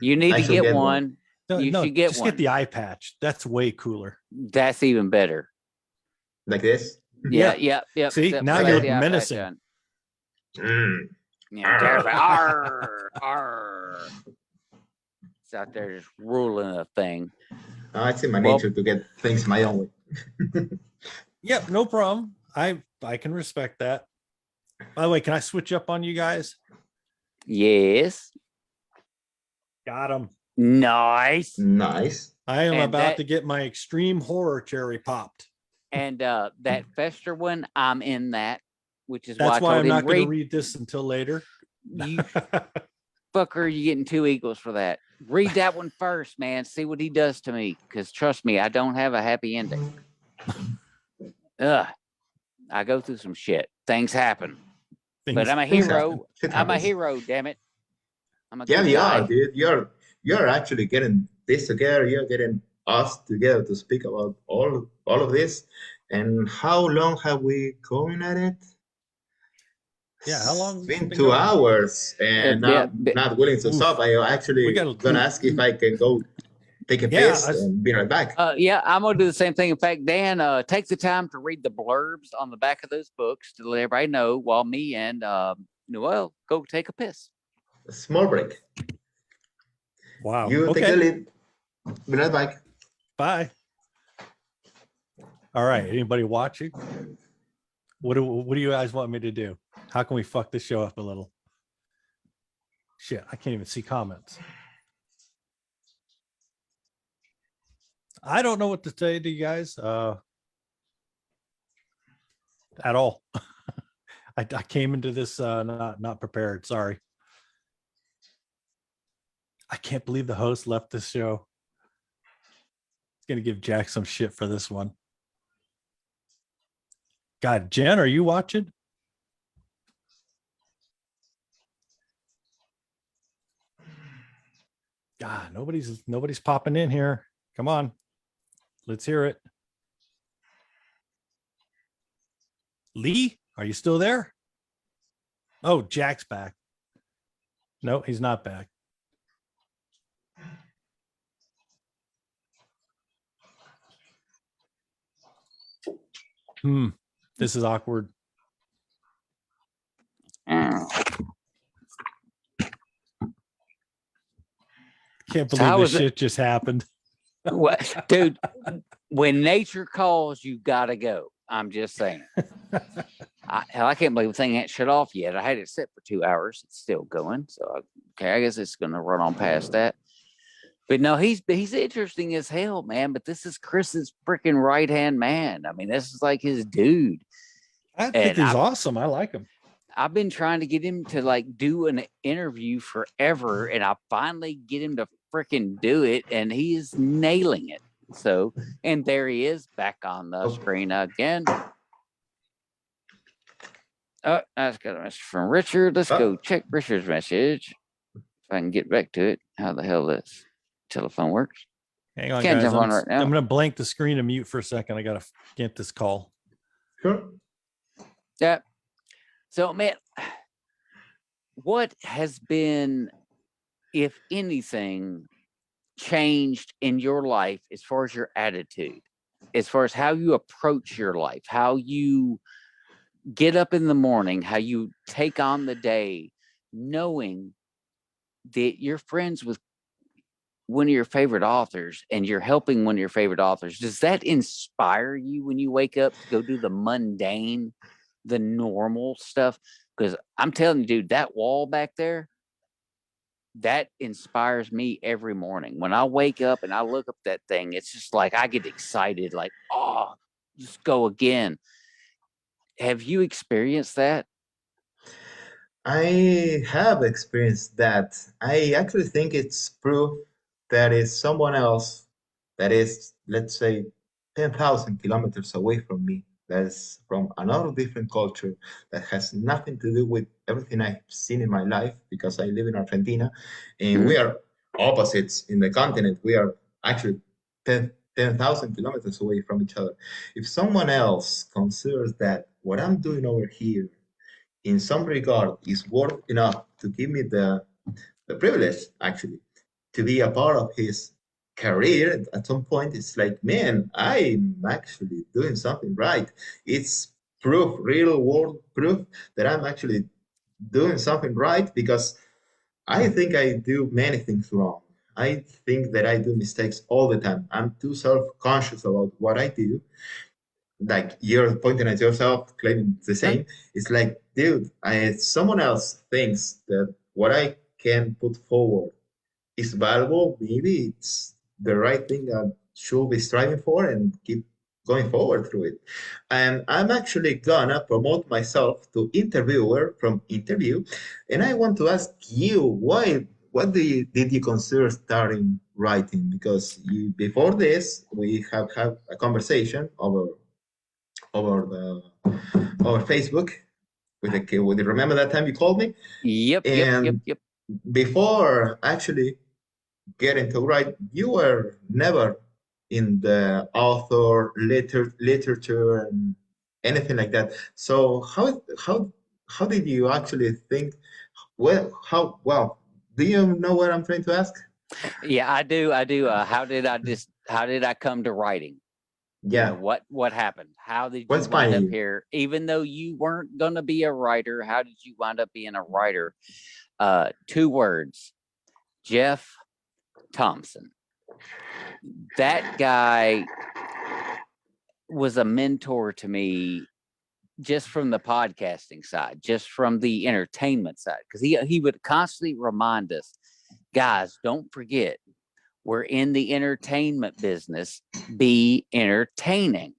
You need to get one. No, you should just one. get the eye patch. That's way cooler. That's even better. Like this? Yeah. See, now you're menacing. Yeah, arr. It's out there just ruling a thing. It's in my nature to get things my own way. Yep, no problem. I can respect that. By the way, can I switch up on you guys? Yes. Got him. Nice. I am about to get my extreme horror cherry popped. And that Fester one, I'm in that, which is that's why I'm not going to read this until later. You fucker, you getting 2 eagles for that. Read that one first, man. See what he does to me. Because trust me, I don't have a happy ending. I go through some shit. Things happen. But I'm a hero. I'm a hero, damn it. I'm a good guy. Dude. You're actually getting this together. You're getting us together to speak about all of this. And how long have we going at it? Yeah, how long? It's been 2 hours, and not willing to stop. I actually gonna ask if I can go take a piss and be right back. I'm gonna do the same thing. In fact, Dan, take the time to read the blurbs on the back of those books to let everybody know, while me and Noel go take a piss. A small break. Wow. You take the lead. Be right back. Bye. All right. Anybody watching? What do you guys want me to do? How can we fuck this show up a little? Shit, I can't even see comments. I don't know what to say to you guys at all. I came into this not prepared. Sorry. I can't believe the host left this show. It's gonna give Jack some shit for this one. God, Jen, are you watching? God, nobody's popping in here. Come on, let's hear it. Lee, are you still there? Oh, Jack's back. No, he's not back. This is awkward. Can't believe this shit just happened. What, dude? When nature calls, you gotta go. I'm just saying. I can't believe the thing ain't shut off yet. I had it set for 2 hours. It's still going. So okay, I guess it's gonna run on past that. But no, he's interesting as hell, man. But this is Chris's freaking right hand man. I mean, this is like his dude. I think he's awesome. I like him. I've been trying to get him to like do an interview forever, and I finally get him to freaking do it, and he is nailing it. So, and there he is back on the screen again. Oh, I just got a message from Richard. Let's go check Richard's message. If I can get back to it. How the hell this telephone works. Hang on, guys. I'm going to blank the screen and mute for a second. I got to get this call. Sure. Yeah. So, man, what has been, if anything, changed in your life as far as your attitude, as far as how you approach your life, how you get up in the morning, how you take on the day, knowing that you're friends with one of your favorite authors and you're helping one of your favorite authors? Does that inspire you when you wake up to go do the mundane, the normal stuff? Because I'm telling you, dude, that wall back there, that inspires me every morning. When I wake up and I look up that thing, it's just like I get excited, like, oh, just go again. Have you experienced that? I have experienced that. I actually think it's proof that is someone else that is, let's say, 10,000 kilometers away from me, that is from another different culture, that has nothing to do with everything I've seen in my life, because I live in Argentina, and we are opposites in the continent. We are actually 10,000 kilometers away from each other. If someone else considers that what I'm doing over here in some regard is worth enough to give me the privilege, actually, to be a part of his career at some point, it's like, man, I'm actually doing something right. It's proof, real world proof, that I'm actually doing something right, because I think I do many things wrong. I think that I do mistakes all the time. I'm too self-conscious about what I do. Like you're pointing at yourself, claiming the same. It's like, dude, someone else thinks that what I can put forward is valuable. Maybe it's the right thing I should be striving for and keep going forward through it. And I'm actually gonna promote myself to interviewer from interview. And I want to ask you, what did you consider starting writing? Because before this, we have had a conversation over Facebook remember that time you called me? Yep. Before actually getting to write, you were never in the author literature and anything like that. So how did you actually think? Well, do you know what I'm trying to ask? Yeah, I do. How did I come to writing? Yeah. You know, what happened? How did you What's wind up here? Even though you weren't going to be a writer, how did you wind up being a writer? 2 words: Jeff Thompson. That guy was a mentor to me, just from the podcasting side, just from the entertainment side, because he would constantly remind us, guys, don't forget, We're in the entertainment business. Be entertaining.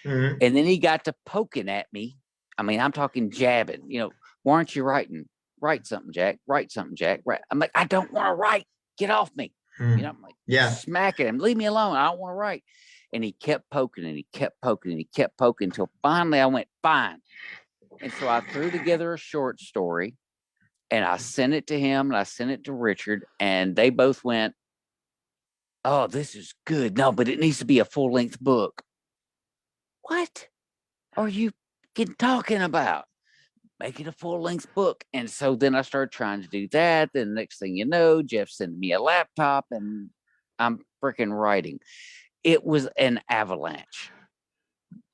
Mhm. And then he got to poking at me. I mean, I'm talking jabbing. You know, why aren't you writing? Write something, Jack. Write something, Jack. Right. I'm like, I don't want to write. Get off me. You know, I'm like Yeah. smacking him. Leave me alone. I don't want to write. And he kept poking and he kept poking and he kept poking until finally I went, fine. And so I threw together a short story and I sent it to him and I sent it to Richard, and they both went, oh, this is good. No, but it needs to be a full-length book. What are you talking about? Make it a full-length book. And so then I started trying to do that. Then the next thing you know, Jeff sent me a laptop and I'm freaking writing. It was an avalanche.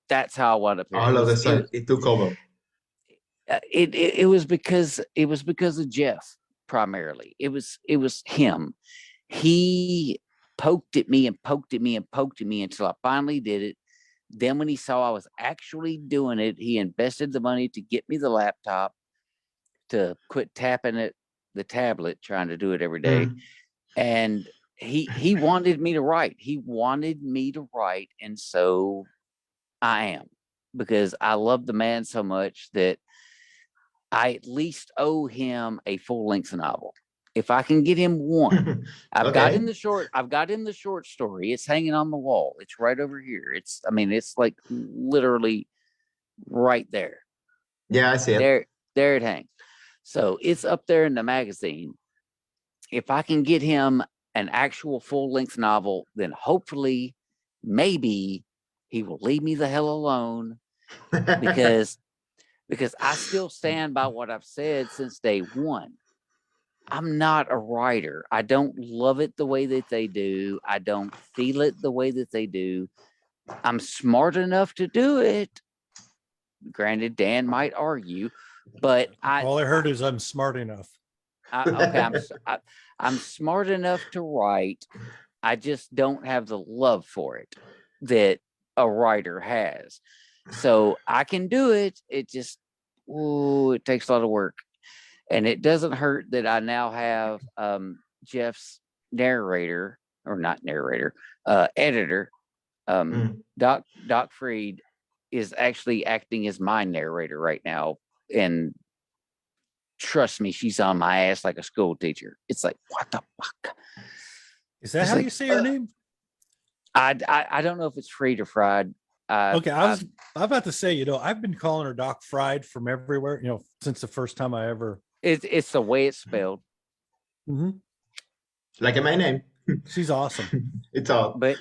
That's how I wound up here. All of a sudden, it took over. It was because of Jeff primarily. It was him. He poked at me and poked at me and poked at me until I finally did it. Then when he saw I was actually doing it, he invested the money to get me the laptop, to quit tapping at the tablet, trying to do it every day. And he wanted me to write. He wanted me to write. And so I am, because I love the man so much that I at least owe him a full-length novel. If I can get him one, I've got him the short story. It's hanging on the wall. It's right over here. It's like literally right there. Yeah, I see it. There it hangs. So it's up there in the magazine. If I can get him an actual full-length novel, then hopefully, maybe he will leave me the hell alone, because I still stand by what I've said since day one. I'm not a writer. I don't love it the way that they do. I don't feel it the way that they do. I'm smart enough to do it. Granted, Dan might argue, but all I heard is I'm smart enough. I'm smart enough to write. I just don't have the love for it that a writer has. So I can do it. It just, it takes a lot of work. And it doesn't hurt that I now have Jeff's editor. Doc Freed is actually acting as my narrator right now. And trust me, she's on my ass like a school teacher. It's like, what the fuck? Is that how you say her name? I don't know if it's Freed or Fried. Okay, I was about to say, I've been calling her Doc Fried from everywhere, since the first time I ever. It's the way it's spelled. Mm-hmm. Like in my name. She's awesome. It's all. But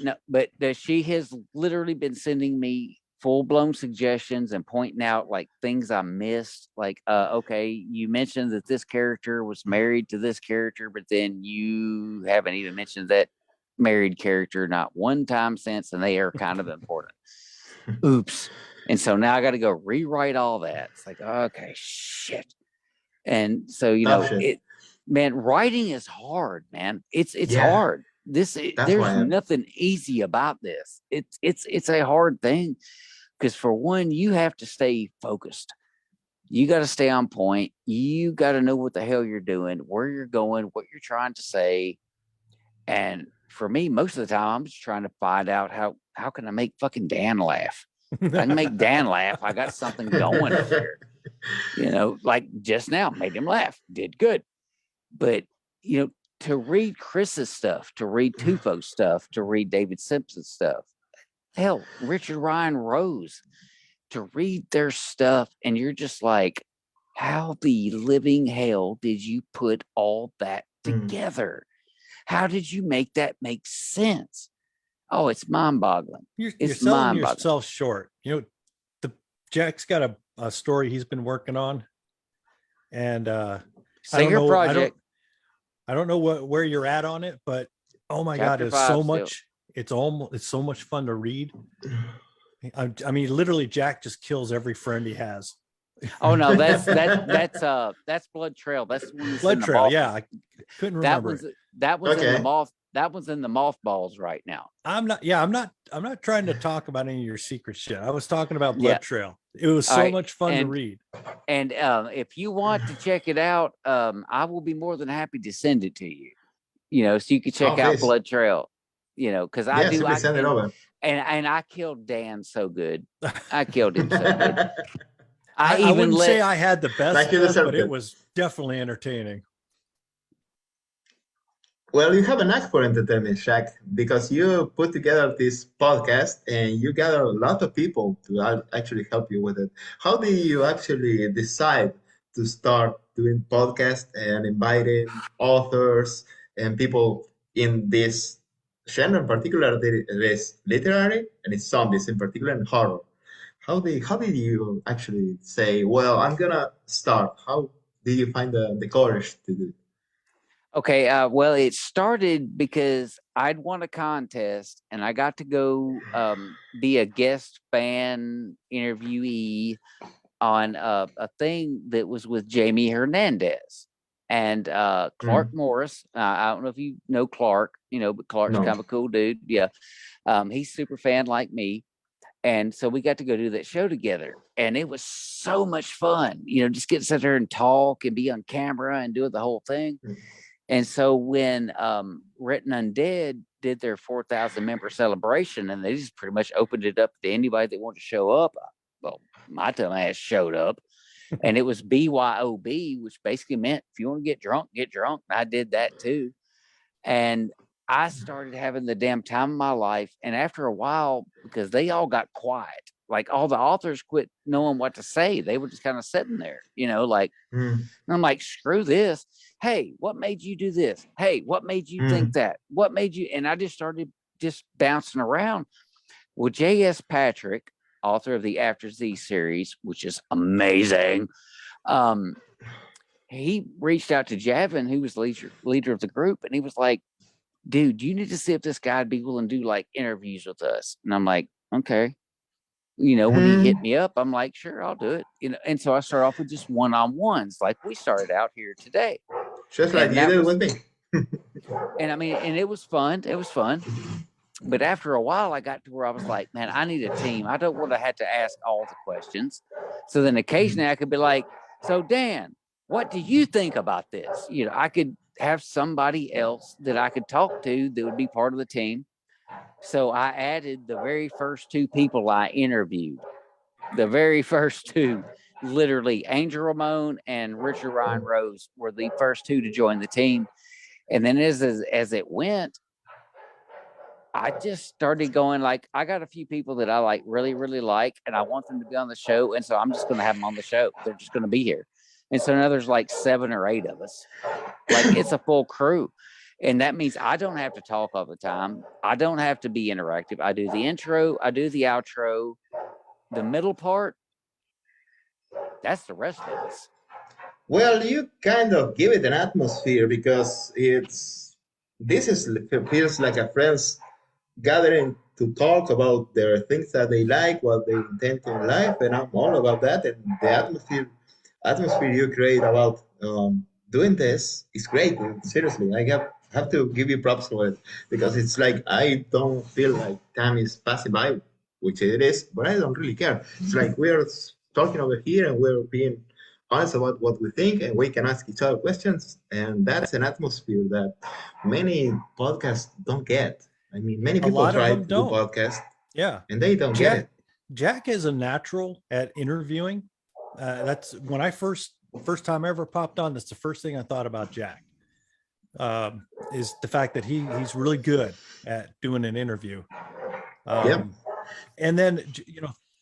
she has literally been sending me full-blown suggestions and pointing out like things I missed. Like, okay, you mentioned that this character was married to this character, but then you haven't even mentioned that married character not one time since, and they are kind of important. Oops. And so now I got to go rewrite all that. It's like, okay, shit. And so, man, writing is hard, man. It's hard. There's nothing easy about this. It's a hard thing, because for one, you have to stay focused. You got to stay on point. You got to know what the hell you're doing, where you're going, what you're trying to say. And for me, most of the time, I'm just trying to find out how can I make fucking Dan laugh. If I can make Dan laugh, I got something going over here. Like just now, made him laugh, did good. But to read Chris's stuff, to read Tufo's stuff, to read David Simpson's stuff, hell, Richard Ryan Rose, to read their stuff, and you're just like, how the living hell did you put all that together? How did you make that make sense? Oh, it's mind-boggling. You're selling yourself short. Jack's got a story he's been working on, and I don't know where you're at on it, but oh my God, it's so much. It's so much fun to read. I mean, literally, Jack just kills every friend he has. Oh no, that's Blood Trail. That's Blood Trail. Yeah, I couldn't remember. That one's in the moth. That one's in the mothballs right now. I'm not trying to talk about any of your secret shit. I was talking about Blood Trail. It was so much fun to read. And if you want to check it out, I will be more than happy to send it to you. so you can check out please. Blood Trail, because I Yes, do. please send it over. And I killed Dan so good. I killed him so good. I wouldn't say I had the best Like you death, deserved but it it. was definitely entertaining. Well, you have a knack for entertainment, Shaq, because you put together this podcast and you gather a lot of people to actually help you with it. How do you actually decide to start doing podcast and inviting authors and people in this genre in particular? There is literary and it's zombies in particular and horror. How did you actually say, well, I'm gonna start? How did you find the courage to do it? Okay, well, it started because I'd won a contest and I got to go be a guest fan interviewee on a thing that was with Jamie Hernandez and Clark Morris. I don't know if you know Clark, but Clark's kind of a cool dude. Yeah, he's super fan like me. And so we got to go do that show together. And it was so much fun, just get to sit there and talk and be on camera and do the whole thing. And so when Written Undead did their 4,000 member celebration, and they just pretty much opened it up to anybody that wanted to show up, well, my dumb ass showed up. And it was BYOB, which basically meant if you want to get drunk, get drunk. And I did that too. And I started having the damn time of my life. And after a while, because they all got quiet, like all the authors quit knowing what to say. They were just kind of sitting there, and I'm like, screw this. Hey, what made you do this? Hey, what made you think that? What made you? And I just started just bouncing around. Well, J.S. Patrick, author of the After Z series, which is amazing, he reached out to Javin, who was leader of the group, and he was like, dude, you need to see if this guy would be willing to do like interviews with us. And I'm like, okay. When he hit me up, I'm like, sure, I'll do it. And so I start off with just one-on-ones, like we started out here today. Just like you did with me. And I mean, and it was fun. It was fun. But after a while, I got to where I was like, man, I need a team. I don't want to have to ask all the questions. So then occasionally I could be like, so Dan, what do you think about this? I could have somebody else that I could talk to that would be part of the team. So I added the very first two people I interviewed. The very first two, literally Angel Ramon and Richard Ryan Rose were the first two to join the team. And then as it went, I just started going like, I got a few people that I like really, really like, and I want them to be on the show. And so I'm just going to have them on the show. They're just going to be here. And so now there's like 7 or 8 of us. Like it's a full crew. And that means I don't have to talk all the time. I don't have to be interactive. I do the intro, I do the outro, the middle part. That's the rest of us. Well, you kind of give it an atmosphere because feels like a friends gathering to talk about their things that they like, what they intend in life, and I'm all about that. And the atmosphere you create about doing this is great. Seriously, I have to give you props for it because it's like I don't feel like time is passing by, which it is, but I don't really care. It's like we're talking over here and we're being honest about what we think, and we can ask each other questions, and that's an atmosphere that many podcasts don't get. I mean, many people try to do podcasts, and they don't get it. Jack is a natural at interviewing. That's when I first time I ever popped on. That's the first thing I thought about Jack. Is the fact that he's really good at doing an interview. And then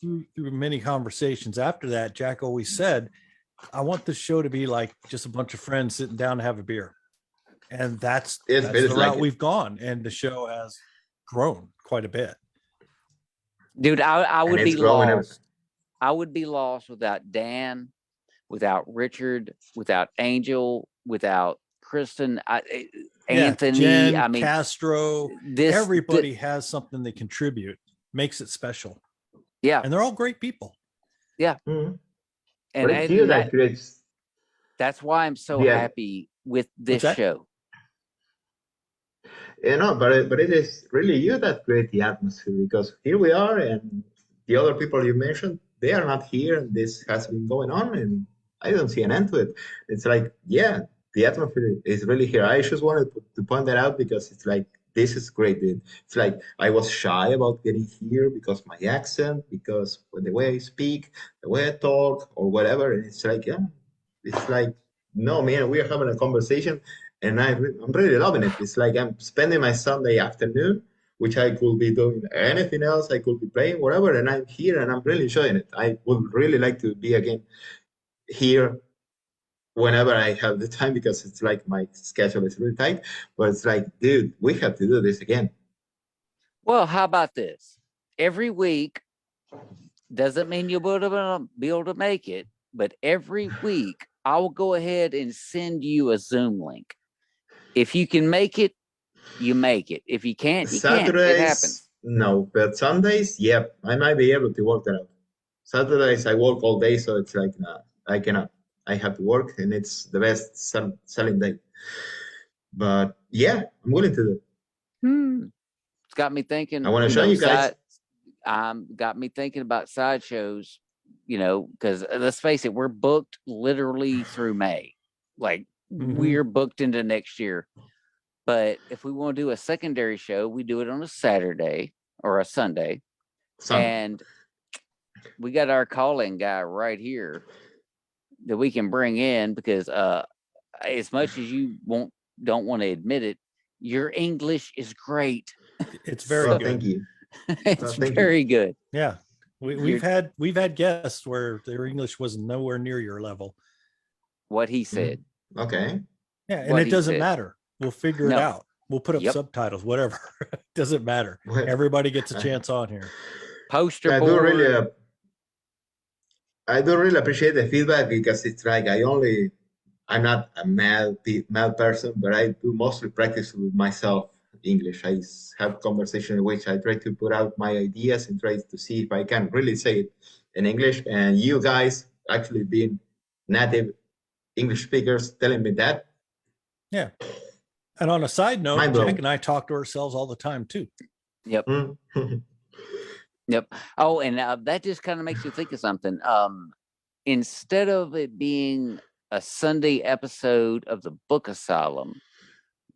through many conversations after that, Jack always said, I want this show to be like just a bunch of friends sitting down to have a beer. And that's the route we've gone. And the show has grown quite a bit. Dude, I would be lost. I would be lost without Dan, without Richard, without Angel, without Kristen, Anthony, Jen, Castro. Everybody has something they contribute, makes it special. Yeah. And they're all great people. Yeah. Mm-hmm. And that's why I'm so happy with this show. But it is really you that create the atmosphere, because here we are, and the other people you mentioned, they are not here, and this has been going on, and I don't see an end to it. It's like, the atmosphere is really here. I just wanted to point that out because it's like this is great, dude. It's like I was shy about getting here because my accent, because the way I speak, the way I talk, or whatever. And it's like, yeah, it's like, no, man, we are having a conversation, and I'm really loving it. It's like I'm spending my Sunday afternoon, which I could be doing anything else. I could be playing whatever, and I'm here and I'm really enjoying it. I would really like to be again here whenever I have the time because it's like my schedule is really tight. But it's like, dude, we have to do this again. Well, how about this? Every week doesn't mean you'll be able to make it, but every week I will go ahead and send you a Zoom link. If you can make it, you make it. If you can't, you can't. It happens. No, but Sundays, yep, I might be able to work that out. Saturdays, I work all day, so it's like, nah, I cannot. I have to work, and it's the best selling day. But yeah, I'm willing to do it. It's got me thinking. I want to show you guys. Got me thinking about sideshows, because let's face it, we're booked literally through May. Like we're booked into next year. But if we want to do a secondary show, we do it on a Saturday or a Sunday. And we got our calling guy right here that we can bring in because as much as you don't want to admit it, your English is great. It's very good. Thank you. It's very good. Yeah. We've had guests where their English was nowhere near your level. What he said. Okay. Yeah, and it doesn't matter. We'll figure it out. We'll put up subtitles, whatever. It doesn't matter. Everybody gets a chance on here. Poster board. I do really appreciate the feedback because it's like I'm not a mad person, but I do mostly practice with myself English. I have conversation in which I try to put out my ideas and try to see if I can really say it in English. And you guys actually being native English speakers telling me that. Yeah. And on a side note, Jack and I talk to ourselves all the time too. Yep. Yep. Oh, and that just kind of makes you think of something. Instead of it being a Sunday episode of the book Asylum,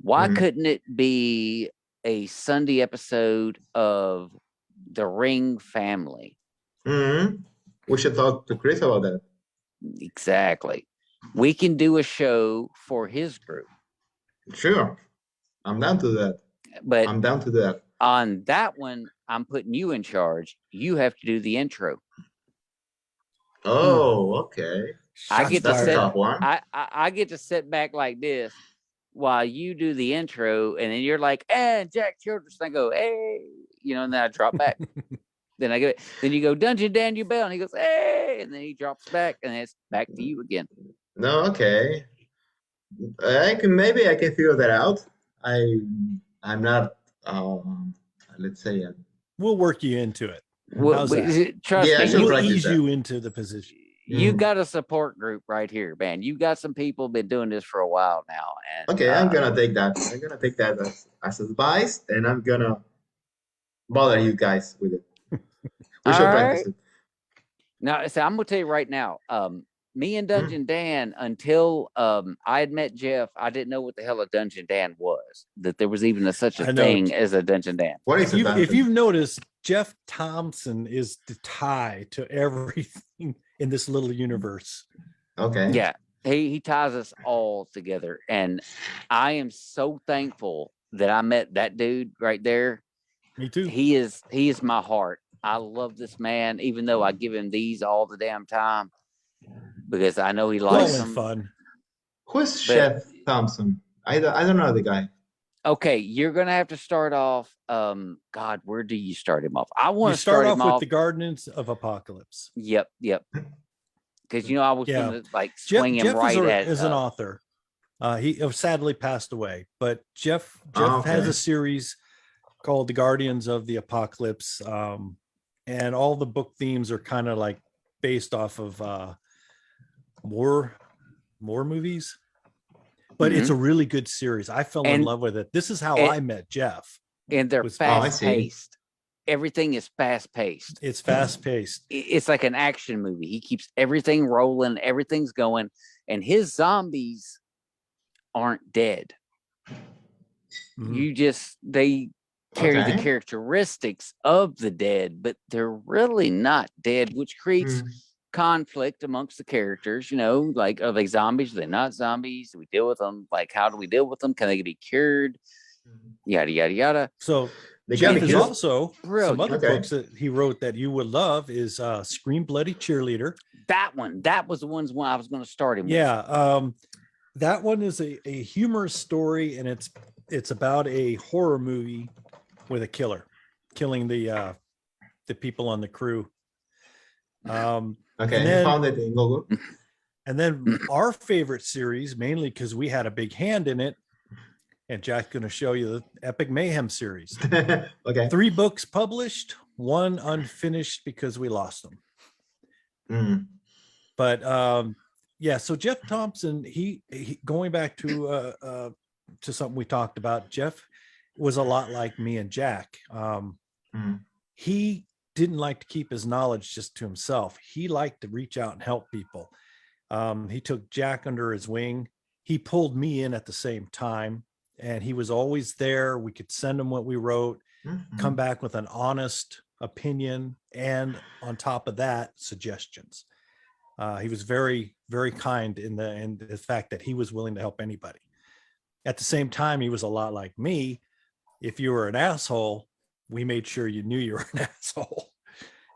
why couldn't it be a Sunday episode of the Ring family? We should talk to Chris about that. Exactly. We can do a show for his group. Sure. I'm down to that. But I'm down to that. On that one, I'm putting you in charge. You have to do the intro. Oh, okay. I get to sit back like this while you do the intro, and then you're like, Jack Childress. And I go, hey, and then I drop back. Then you go, DungeonDan, you bell, and he goes, hey, and then he drops back, and it's back to you again. No, okay. I can figure that out. I'm not. Let's say. We'll work you into it. Trust me, we'll ease you into the position. You got a support group right here, man. You got some people been doing this for a while now. And okay, I'm gonna take that. I'm gonna take that as advice, and I'm gonna bother you guys with it. We should practice it. Now, so I'm gonna tell you right now. Me and DungeonDan, until I had met Jeff, I didn't know what the hell a DungeonDan was. That there was even such a thing as a DungeonDan. What is if you've noticed, Jeff Thompson is the tie to everything in this little universe. Okay. Yeah, he ties us all together, and I am so thankful that I met that dude right there. Me too. He is my heart. I love this man, even though I give him these all the damn time. Because I know he likes them. Fun. Who's Chef Thompson? I don't know the guy. Okay, you're gonna have to start off. God, where do you start him off? I want to start off with the Guardians of Apocalypse. Yep. Because I was gonna swing him Jeff right at as an author. He sadly passed away, but Jeff has a series called The Guardians of the Apocalypse, and all the book themes are kind of like based off of war movies, but it's a really good series. I fell in love with it. This is how I met Jeff. And they're fast paced. Everything is fast paced. It's fast paced. It's like an action movie. He keeps everything rolling, everything's going, and his zombies aren't dead. Mm-hmm. They carry the Okay. characteristics of the dead, but they're really not dead, which creates conflict amongst the characters. Like, are they zombies? Are they not zombies? Do we deal with them? Like, how do we deal with them? Can they be cured? Yada yada yada. So They can Jeff be is killed. also Brilliant. some other Okay. books that he wrote that you would love is Scream Bloody Cheerleader. That was the one I was going to start him with. Yeah. That one is a humorous story, and it's about a horror movie with a killer killing the people on the crew. Okay, and then, I found it in Google. And then our favorite series, mainly because we had a big hand in it, and Jack's going to show you the Epic Mayhem series. Okay. 3 books published, 1 unfinished because we lost them. But yeah, so Jeff Thompson, he going back to something we talked about, Jeff was a lot like me and Jack. He didn't like to keep his knowledge just to himself. He liked to reach out and help people. He took Jack under his wing. He pulled me in at the same time, and he was always there. We could send him what we wrote, come back with an honest opinion, and on top of that, suggestions. He was very, very kind in the fact that he was willing to help anybody. At the same time, he was a lot like me. If you were an asshole, we made sure you knew you were an asshole.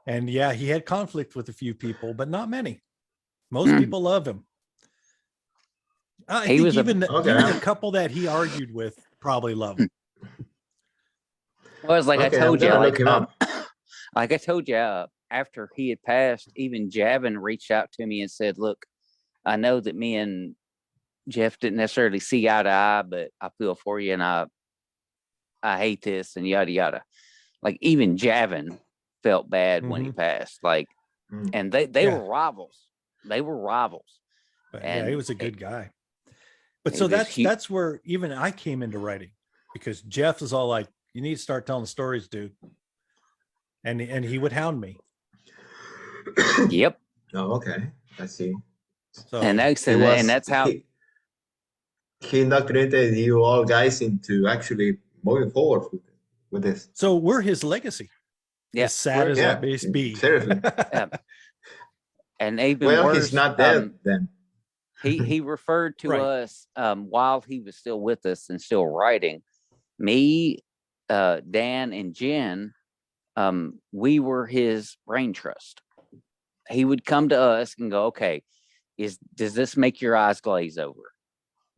And yeah, he had conflict with a few people, but not many. Most people love him. I think even the couple that he argued with probably love him. Well, it's like I told you, like I told you, after he had passed, even Javin reached out to me and said, "Look, I know that me and Jeff didn't necessarily see eye to eye, but I feel for you, and I hate this, and yada yada." Like, even Javin felt bad when he passed. Like, and they were rivals. They were rivals. But yeah, he was a good guy. But so that's where even I came into writing, because Jeff is all like, "You need to start telling stories, dude," and he would hound me. Yep. Oh, okay. I see. So and that's how he indoctrinated you all guys into actually moving forward with this. So we're his legacy. Yeah. As sad as that may be. Seriously. And even worse, he's not dead then. He referred to us while he was still with us and still writing. Me, Dan, and Jen, we were his brain trust. He would come to us and go, "Okay, does this make your eyes glaze over?"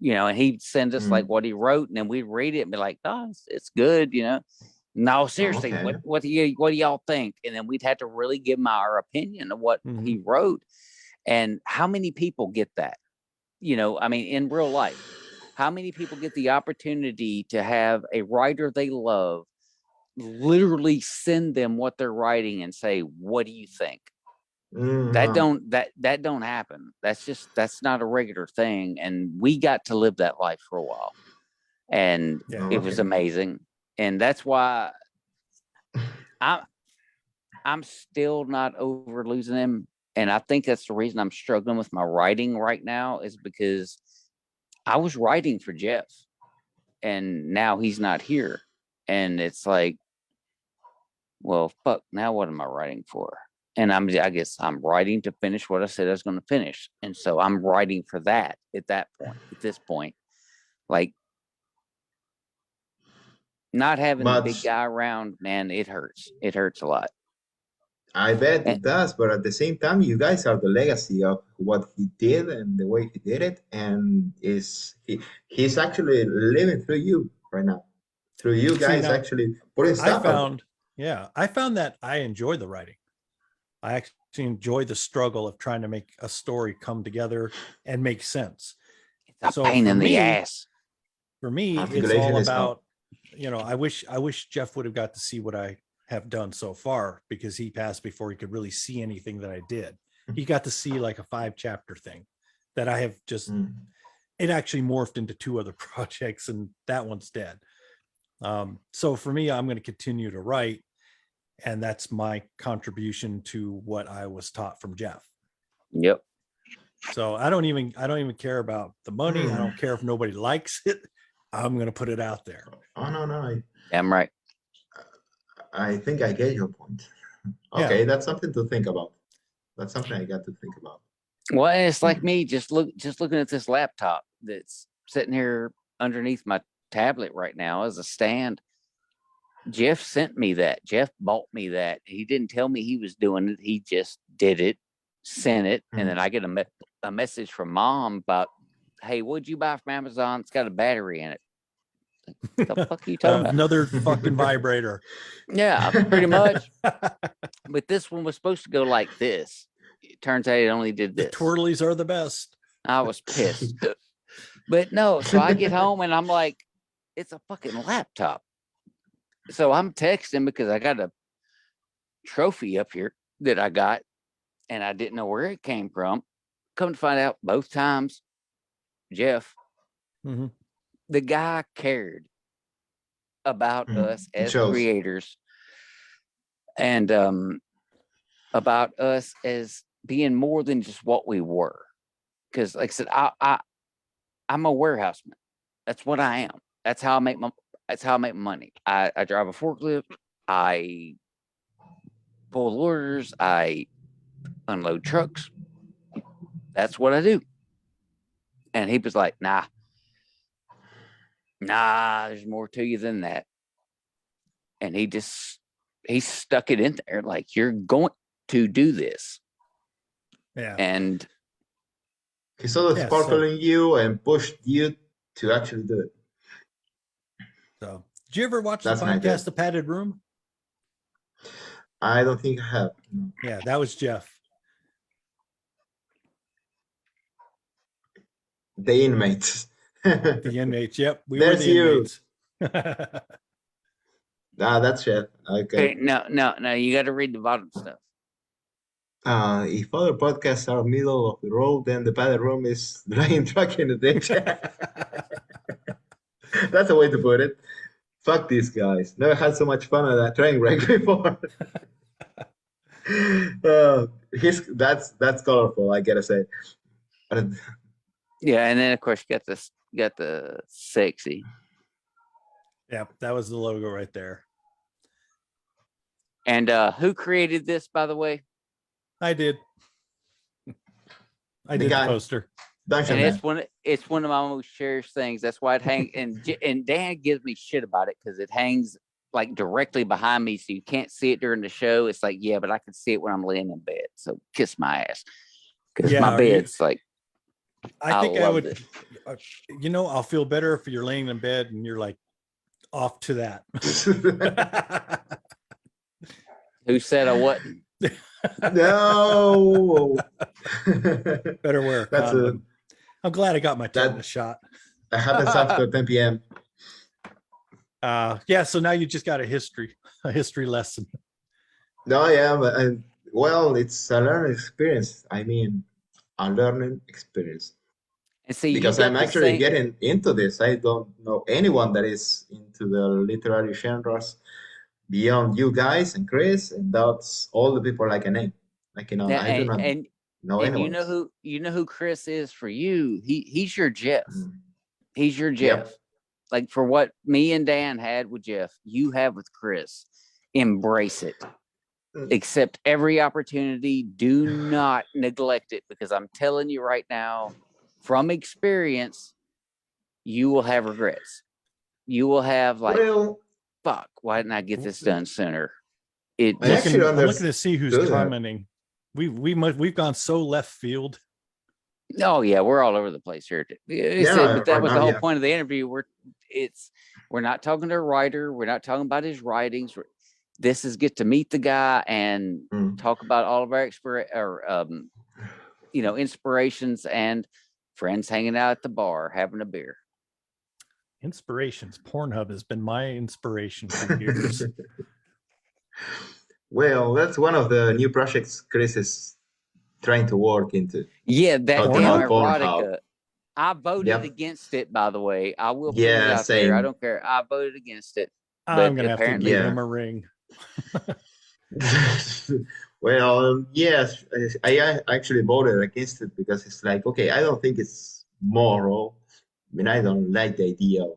And he'd send us like what he wrote, and then we'd read it and be like, "Oh, it's good," No, seriously, what do y'all think? And then we'd have to really give him our opinion of what he wrote. And how many people get that? I mean, in real life, how many people get the opportunity to have a writer they love literally send them what they're writing and say, "What do you think?" That don't happen. That's not a regular thing. And we got to live that life for a while, and it was amazing. And that's why I'm still not over losing him. And I think that's the reason I'm struggling with my writing right now, is because I was writing for Jeff, and now he's not here. And it's like, well, fuck, now what am I writing for? And I guess I'm writing to finish what I said I was going to finish. And so I'm writing for that at this point. Like, not having the big guy around, man, it hurts. It hurts a lot. I bet it does, but at the same time, you guys are the legacy of what he did and the way he did it, and he's actually living through you right now. Through you guys actually putting stuff out. I found that I enjoy the writing. I actually enjoy the struggle of trying to make a story come together and make sense. It's a pain in the ass. For me, it's all about, I wish Jeff would have got to see what I have done so far, because he passed before he could really see anything that I did. He got to see like a 5-chapter thing that I have just, it actually morphed into 2 other projects, and that one's dead. So for me, I'm going to continue to write, and that's my contribution to what I was taught from Jeff. Yep. So I don't even care about the money. I don't care if nobody likes it. I'm gonna put it out there. Oh no, Damn right. I think I get your point. Okay, that's something to think about. That's something I got to think about. Well, it's like me just looking at this laptop that's sitting here underneath my tablet right now as a stand. Jeff sent me that. Jeff bought me that. He didn't tell me he was doing it. He just did it, sent it, and then I get a message from Mom about, "Hey, what'd you buy from Amazon? It's got a battery in it." Like, the fuck are you talking about? Another fucking vibrator. Yeah, pretty much. But this one was supposed to go like this. It turns out it only did The this. twirlies are the best. I was pissed. But no, so I get home and I'm like, it's a fucking laptop. So I'm texting because I got a trophy up here that I got and I didn't know where it came from. Come to find out, both times, Jeff, the guy cared about us as creators and about us as being more than just what we were. Because like I said, I'm a warehouseman. That's what I am. That's how I make money. I drive a forklift. I pull orders. I unload trucks. That's what I do. And he was like, nah, there's more to you than that. And he stuck it in there like, you're going to do this. Yeah. And he saw the sparkle in you and pushed you to actually do it. So, did you ever watch the podcast, The Padded Room? I don't think I have. No. Yeah, that was Jeff. The inmates. The inmates. Yep, we There's were the inmates. That's Jeff. Okay. No. You got to read the bottom stuff. If other podcasts are middle of the road, then the Padded Room is dragging truck in the ditch. That's a way to put it. Fuck these guys. Never had so much fun at a train wreck before. That's colorful, I gotta say. Yeah, and then of course you got the sexy. Yeah, that was the logo right there. And who created this, by the way? I did. I did the poster. And it's one of my most cherished things. That's why it hangs. And Dan gives me shit about it because it hangs like directly behind me, so you can't see it during the show. It's like, yeah, but I can see it when I'm laying in bed. So kiss my ass, because my bed's like. I think I would. I'll feel better if you're laying in bed and you're like off to that. Who said I wasn't? No. Better wear a condom. I'm glad I got my tetanus shot. That happens after 10 p.m. Yeah, so now you just got a history lesson. No, yeah, it's a learning experience. I mean, a learning experience. And see, because I'm actually getting into this. I don't know anyone that is into the literary genres beyond you guys and Chris, and that's all the people I can name. Like, I do not know anyone. You know who Chris is for you. He's your Jeff. He's your Jeff. Yep. Like for what me and Dan had with Jeff, you have with Chris. Embrace it. Accept every opportunity. Do not neglect it, because I'm telling you right now, from experience, you will have regrets. You will have fuck, why didn't I get this done sooner? I'm looking to see who's commenting. We've gone so left field. Oh yeah, we're all over the place here. But that was the whole point of the interview. We're not talking to a writer. We're not talking about his writings. This is get to meet the guy and talk about all of our inspirations and friends hanging out at the bar having a beer. Inspirations. Pornhub has been my inspiration for years. Well, that's one of the new projects Chris is trying to work into. Yeah, that damn erotica. I voted against it, by the way. I will put it out there. I don't care. I voted against it. I'm going to have to give him a ring. Well, yes, I actually voted against it because it's like, okay, I don't think it's moral. I mean, I don't like the idea of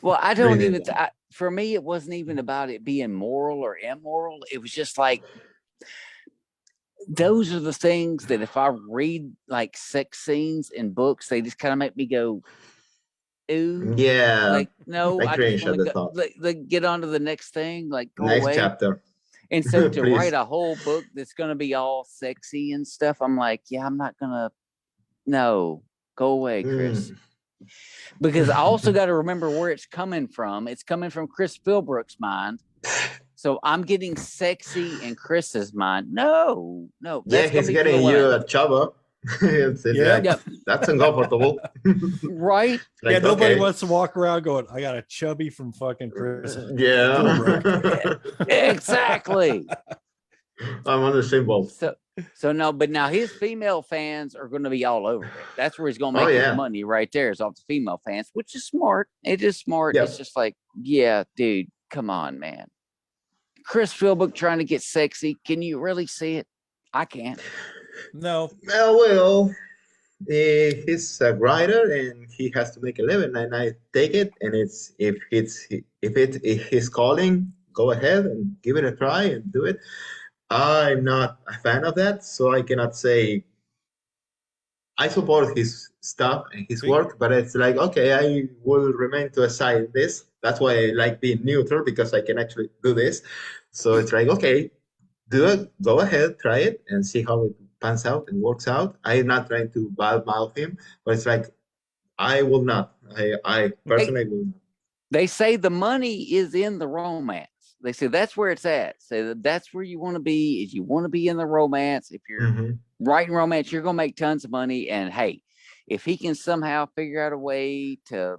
Well, I don't reading even. them. For me, it wasn't even about it being moral or immoral. It was just like those are the things that if I read like sex scenes in books, they just kind of make me go, ooh, Yeah, like no, I I just cringe want at to the go thought. like get on to the next thing, like go Next away. chapter, And so to write please. a whole book that's gonna be all sexy and stuff, I'm like, yeah, I'm not gonna. No, go away, Chris. Mm. Because I also got to remember where it's coming from. It's coming from Chris Philbrook's mind. So I'm getting sexy in Chris's mind. No, Yeah, that's gonna he's be for the getting you women. a chubba. It's Yeah. like, Yep. that's uncomfortable. Right. Yeah, Like, nobody okay. wants to walk around going, I got a chubby from fucking Chris Philbrook. Yeah. Exactly. I'm on the same boat. So no, but now his female fans are going to be all over it. That's where he's going to Oh make his yeah. money right there, is off the female fans, which is smart. It is smart. Yeah. It's just like, yeah, dude, come on, man. Chris Philbrook trying to get sexy. Can you really see it? I can't. No. Well, he's a writer and he has to make a living, and I take it. And it's if his calling, go ahead and give it a try and do it. I'm not a fan of that, so I cannot say I support his stuff and his See? work, but it's like, okay, I will remain to a side in this. That's why I like being neutral, because I can actually do this. So it's like, okay, do it, go ahead, try it, and see how it pans out and works out. I'm not trying to badmouth him, but it's like, I will not. I personally will not. They say the money is in the romance. They say that's where it's at. So that's where you want to be. Is you want to be in the romance. If you're writing romance, you're going to make tons of money. And hey, if he can somehow figure out a way to,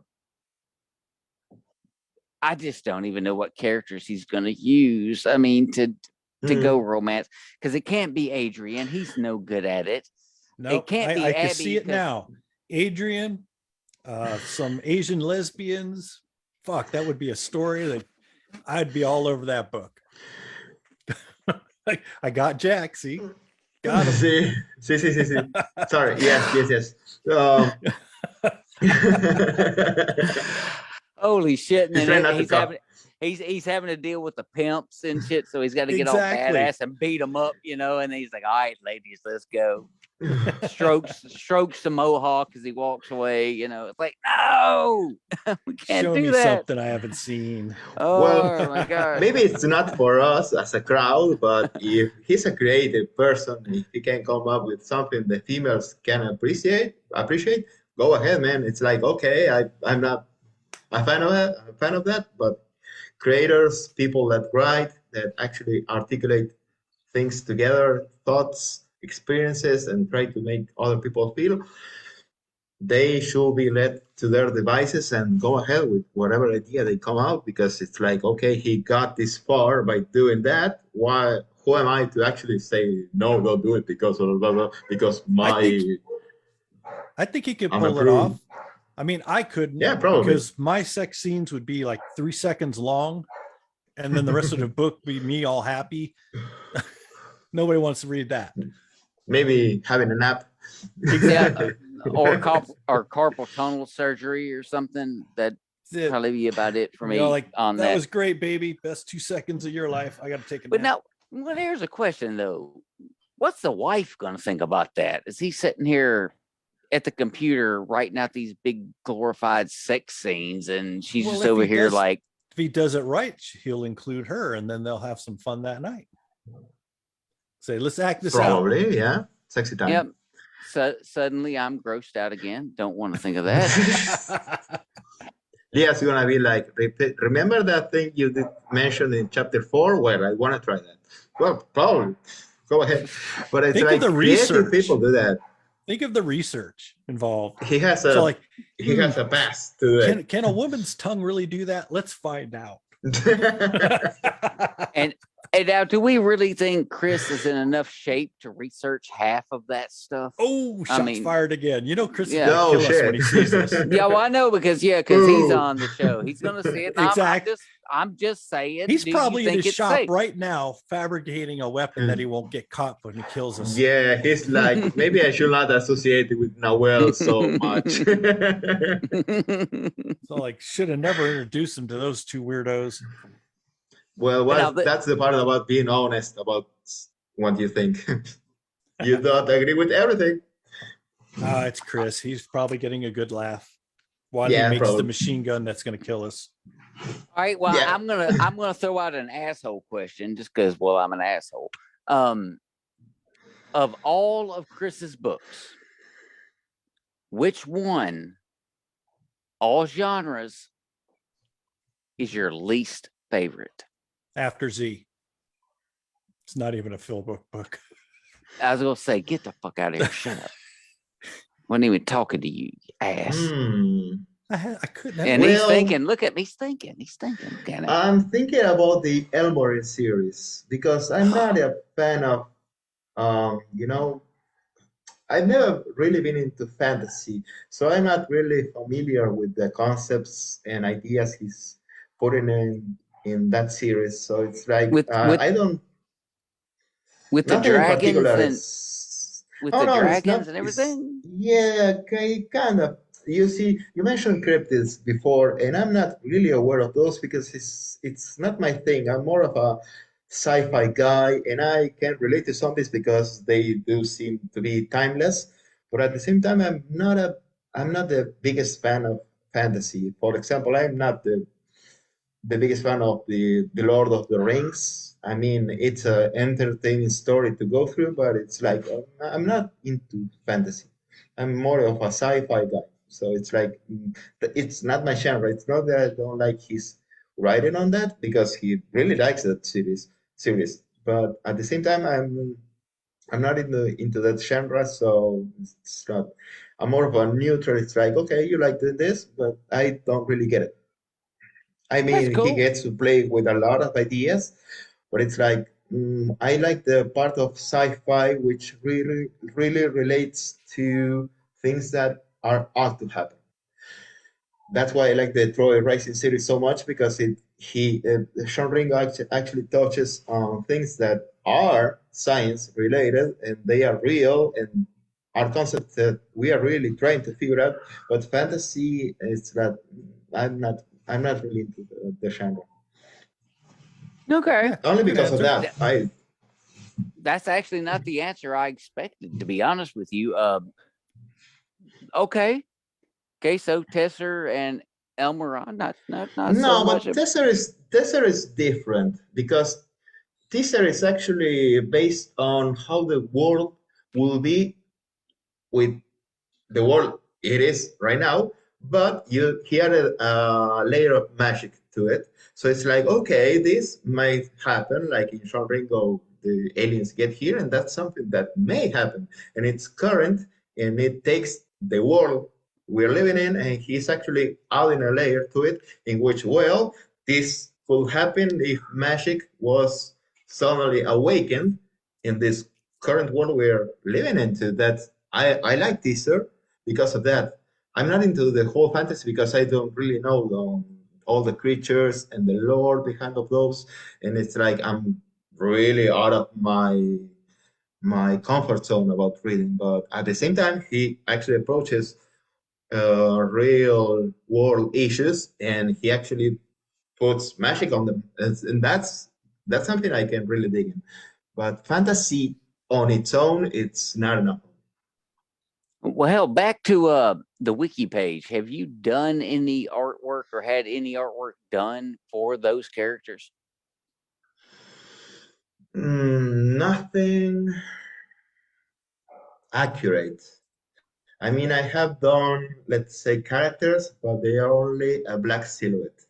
I just don't even know what characters he's going to use. I mean, to go romance, because it can't be Adrian. He's no good at it. No, it can't be I Abby. can see it now. Adrian, some Asian lesbians. Fuck, that would be a story that I'd be all over that book. I got Jack, see? Got him. See. Sorry, yes. Holy shit! And He's trying then not to cough. he's having to deal with the pimps and shit, so he's got to get all Exactly. badass and beat them up, you know. And he's like, "All right, ladies, let's go." strokes the mohawk as he walks away. You know, it's like, no, we can't Show do me that. something I haven't seen. Oh Well, my god! maybe it's not for us as a crowd, but if he's a creative person, if he can come up with something the females can appreciate, go ahead, man. It's like, okay, I'm not a fan of that, but creators, people that write, that actually articulate things together, thoughts, experiences, and try to make other people feel, they should be led to their devices and go ahead with whatever idea they come out, because it's like, okay, he got this far by doing that. Why? Who am I to actually say no? Don't do it because of blah, blah, because I think he could I'm pull it approved. off. I mean, I couldn't. Yeah, probably. Because my sex scenes would be like 3 seconds long, and then the rest of the book be me all happy. Nobody wants to read that. Maybe having a nap. Yeah, or carpal tunnel surgery or something. That's probably be about it for me. Like, on that was great, baby. Best 2 seconds of your life. I got to take a nap. But now, well, here's a question though. What's the wife going to think about that? Is he sitting here at the computer writing out these big glorified sex scenes, and she's just over here like, if he does it right, he'll include her, and then they'll have some fun that night. Say, let's act this out. Probably, yeah. Sexy time. Yep. So suddenly I'm grossed out again. Don't want to think of that. Leah's gonna be like, remember that thing you did mention in chapter 4? Well, I want to try that. Well, probably. Go ahead. But it's Think like of the creative research. people do that. Think of the research involved. He has a has a pass to do it. Can a woman's tongue really do that? Let's find out. And now, do we really think Chris is in enough shape to research half of that stuff? Oh, shots fired again. You know, Chris is Yeah. gonna No kill us shit. when he sees this. Yeah, well, I know because he's Ooh. on the show. He's gonna see it. Exactly. I'm just saying. He's do probably you in think his it's shop safe? right now, fabricating a weapon that he won't get caught when he kills us. Yeah, he's like, maybe I should not associate it with Noel so much. So, like, should have never introduced him to those two weirdos. Well, that's the part about being honest about what you think. You don't agree with everything. It's Chris. He's probably getting a good laugh while Yeah, he makes probably. the machine gun that's going to kill us. All right. Well, Yeah. I'm gonna throw out an asshole question just because, well, I'm an asshole. Of all of Chris's books, which one, all genres, is your least favorite? After Z. It's not even a Phil book. I was gonna say, get the fuck out of here. Shut up. Wasn't even talking to you, you ass. I couldn't. And he's thinking, look at me, he's thinking. I'm thinking about the Elmore series because I'm not a fan of, you know, I've never really been into fantasy, so I'm not really familiar with the concepts and ideas he's putting in that series. So it's like I don't. With the Nothing in dragons particular. and with the dragons and everything. Yeah, kind of. You see, you mentioned cryptids before, and I'm not really aware of those because it's not my thing. I'm more of a sci-fi guy, and I can relate to zombies because they do seem to be timeless. But at the same time, I'm not the biggest fan of fantasy. For example, I'm not the biggest fan of the Lord of the Rings. I mean, it's an entertaining story to go through, but it's like I'm not into fantasy. I'm more of a sci-fi guy. So it's like it's not my genre. It's not that I don't like his writing on that because he really likes that series. But at the same time, I'm not into that genre, so it's not. I'm more of a neutral. It's like okay, you like this, but I don't really get it. I That's mean, he cool. gets to play with a lot of ideas, but it's like I like the part of sci-fi which really relates to things that are ought to happen. That's why I like the Troy Rising series so much because Sean Ring actually touches on things that are science related and they are real and are concepts that we are really trying to figure out. But fantasy is that I'm not I'm not really into the genre. Okay. Yeah, Only good because of answer. that. That's actually not the answer I expected, to be honest with you. Okay. So Tesser and Elmeron, not so No, much. but Tesser is different because Tesser is actually based on how the world will be with the world it is right now, but he added a layer of magic to it. So it's like, okay, this might happen, like in Sean Ringo, the aliens get here, and that's something that may happen. And it's current, and it takes the world we're living in, and he's actually adding a layer to it, in which, well, this could happen if magic was suddenly awakened in this current world we're living into. That I like Teaser because of that. I'm not into the whole fantasy because I don't really know all the creatures and the lore behind of those, and it's like I'm really out of my comfort zone about reading. But at the same time, he actually approaches real world issues, and he actually puts magic on them, and that's something I can really dig in. But fantasy on its own, it's not enough. Well, hell, back to the wiki page. Have you done any artwork or had any artwork done for those characters? Nothing accurate. I mean, I have done, let's say, characters, but they are only a black silhouette,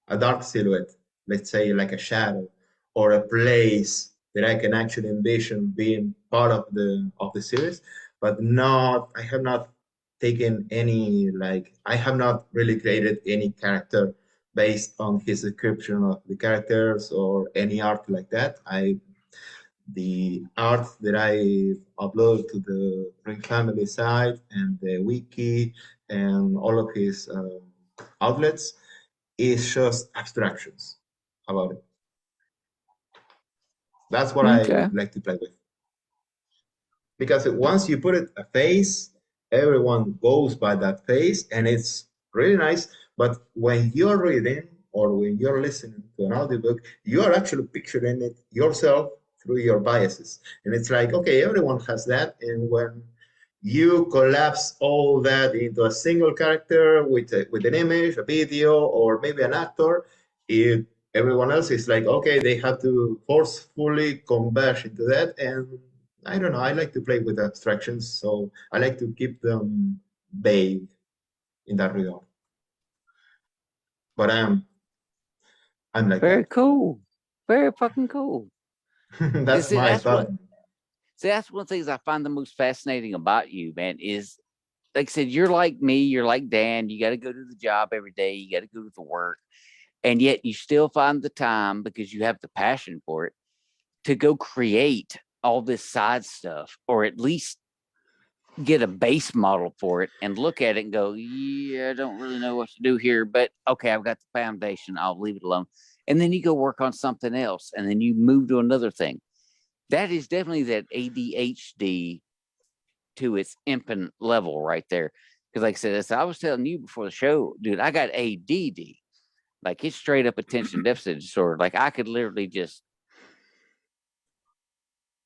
a dark silhouette, let's say like a shadow or a place that I can actually envision being part of the series, but I have not taken any, like, I have not really created any character based on his description of the characters or any art like that. The art that I upload to the Ring Family site and the wiki and all of his outlets is just abstractions about it. That's what I Okay. like to play with. Because once you put it a face, everyone goes by that face, and it's really nice. But when you're reading or when you're listening to an audiobook, you are actually picturing it yourself through your biases. And it's like, okay, everyone has that. And when you collapse all that into a single character with an image, a video, or maybe an actor, everyone else is like, okay, they have to forcefully converge into that. And I don't know, I like to play with abstractions, so I like to keep them vague in that regard. But I'm like Very that. cool. Very fucking cool. That's See, my that's thought. that's one of the things I find the most fascinating about you, man, is like I said, you're like me, you're like Dan, you got to go to the job every day, you got to go to the work, and yet you still find the time because you have the passion for it to go create all this side stuff, or at least get a base model for it and look at it and go, yeah, I don't really know what to do here, but okay, I've got the foundation, I'll leave it alone. And then you go work on something else, and then you move to another thing. That is definitely that ADHD to its infinite level right there. Because like I said, as I was telling you before the show, dude, I got ADD. Like it's straight up attention deficit disorder. Like I could literally just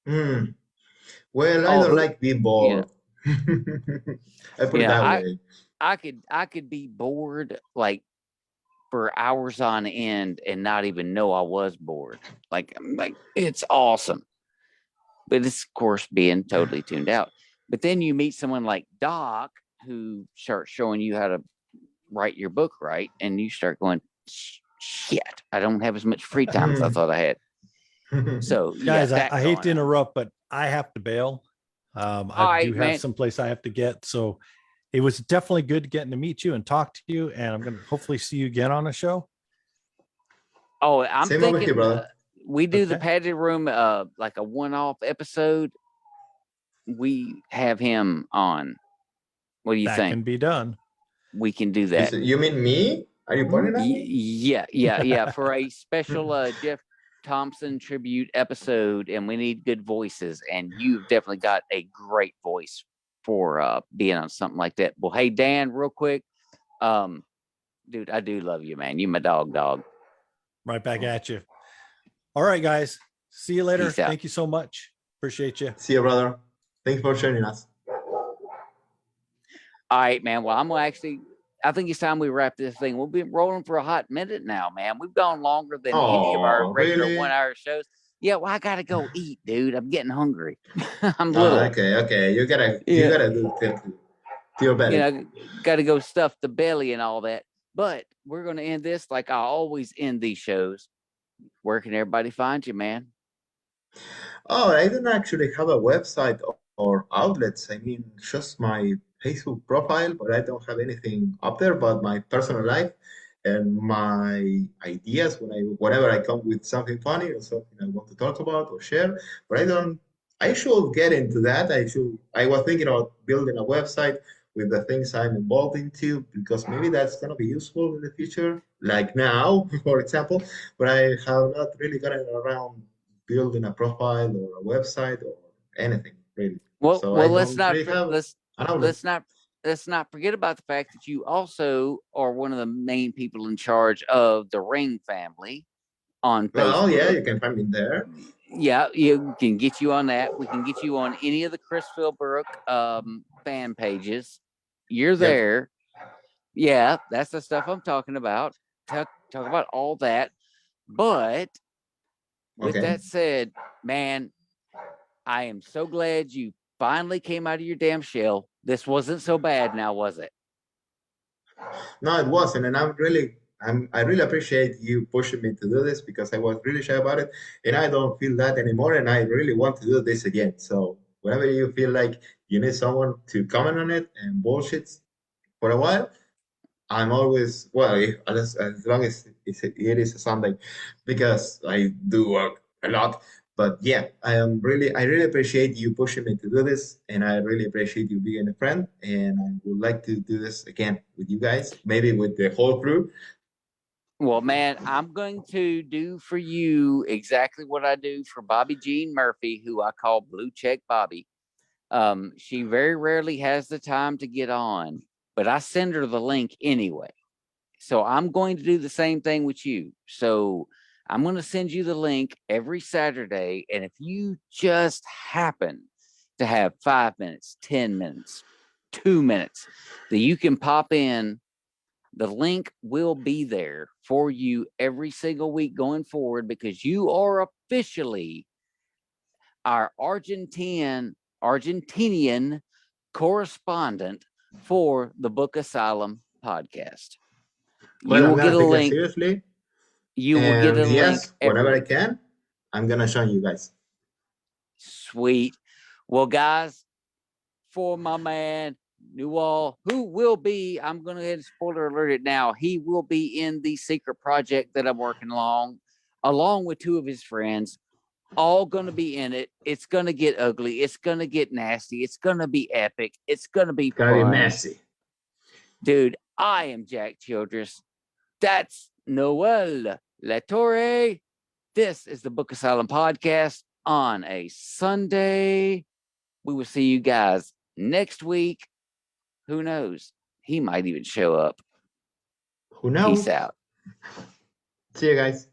Well, I don't like being bored. I put it that way. I could be bored like for hours on end and not even know I was bored. Like it's awesome. But it's of course being totally tuned out. But then you meet someone like Doc who starts showing you how to write your book right, and you start going, shit, I don't have as much free time as I thought I had. So guys, yeah, I hate to interrupt, but I have to bail. I do have someplace I have to get. So it was definitely good getting to meet you and talk to you. And I'm going to hopefully see you again on the show. Oh, I'm Same over here, thinking brother. we do the padded room, like a one-off episode. We have him on. What do you think? That can be done. We can do that. You mean me? Are you pointing at me? Yeah. For a special Jeff Thompson tribute episode, and we need good voices, and you've definitely got a great voice for being on something like that. Well, hey Dan, real quick, dude, I do love you, man. You my dog. Right back at you. All right, guys. See you later. Peace out. Thank you so much. Appreciate you. See you, brother. Thanks for joining us. All right, man. Well, I think it's time we wrap this thing. We've been rolling for a hot minute now, man. We've gone longer than any of our regular really? 1 hour shows. Yeah, well, I gotta go eat, dude. I'm getting hungry. I'm little. Okay. You gotta do to your belly. You know, gotta go stuff the belly and all that. But we're gonna end this like I always end these shows. Where can everybody find you, man? Oh, I don't actually have a website or outlets. I mean, just my Facebook profile, but I don't have anything up there but my personal life and my ideas whenever I come with something funny or something I want to talk about or share. But I should get into that. I was thinking about building a website with the things I'm involved into because maybe that's gonna be useful in the future, like now, for example. But I have not really gotten around building a profile or a website or anything really. Well, So let's not forget about the fact that you also are one of the main people in charge of the Ring family on Facebook. Oh yeah, you can find me there. Yeah, you can get you on that. We can get you on any of the Chris Philbrook fan pages. You're there. Yep. Yeah, that's the stuff I'm talking about. Talk about all that. But with that said, man, I am so glad you finally came out of your damn shell. This wasn't so bad now, was it? No, it wasn't. And I really appreciate you pushing me to do this because I was really shy about it. And I don't feel that anymore. And I really want to do this again. So whenever you feel like you need someone to comment on it and bullshit for a while, I'm always well as long as it is a Sunday, because I do work a lot. But yeah, I really appreciate you pushing me to do this, and I really appreciate you being a friend. And I would like to do this again with you guys, maybe with the whole crew. Well, man, I'm going to do for you exactly what I do for Bobby Jean Murphy, who I call Blue Check Bobby. She very rarely has the time to get on, but I send her the link anyway. So I'm going to do the same thing with you. So I'm going to send you the link every Saturday. And if you just happen to have 5 minutes, 10 minutes, 2 minutes that you can pop in, the link will be there for you every single week going forward, because you are officially our Argentinian correspondent for the Book Asylum podcast. Well, You I'm will get gonna a take that link. seriously, You will get and a link yes, every whenever I week. can, I'm gonna show you guys. Sweet. Well, guys, for my man Newall, who will be, I'm going to go ahead and spoiler alert it now. He will be in the secret project that I'm working along with two of his friends, all going to be in it. It's going to get ugly. It's going to get nasty. It's going to be epic. It's going to be It's gonna be fun. messy. Dude, I am Jack Childress. That's Noel Latorre. This is the Book Asylum podcast on a Sunday. We will see you guys next week. Who knows? He might even show up. Who Peace knows? out. See you guys.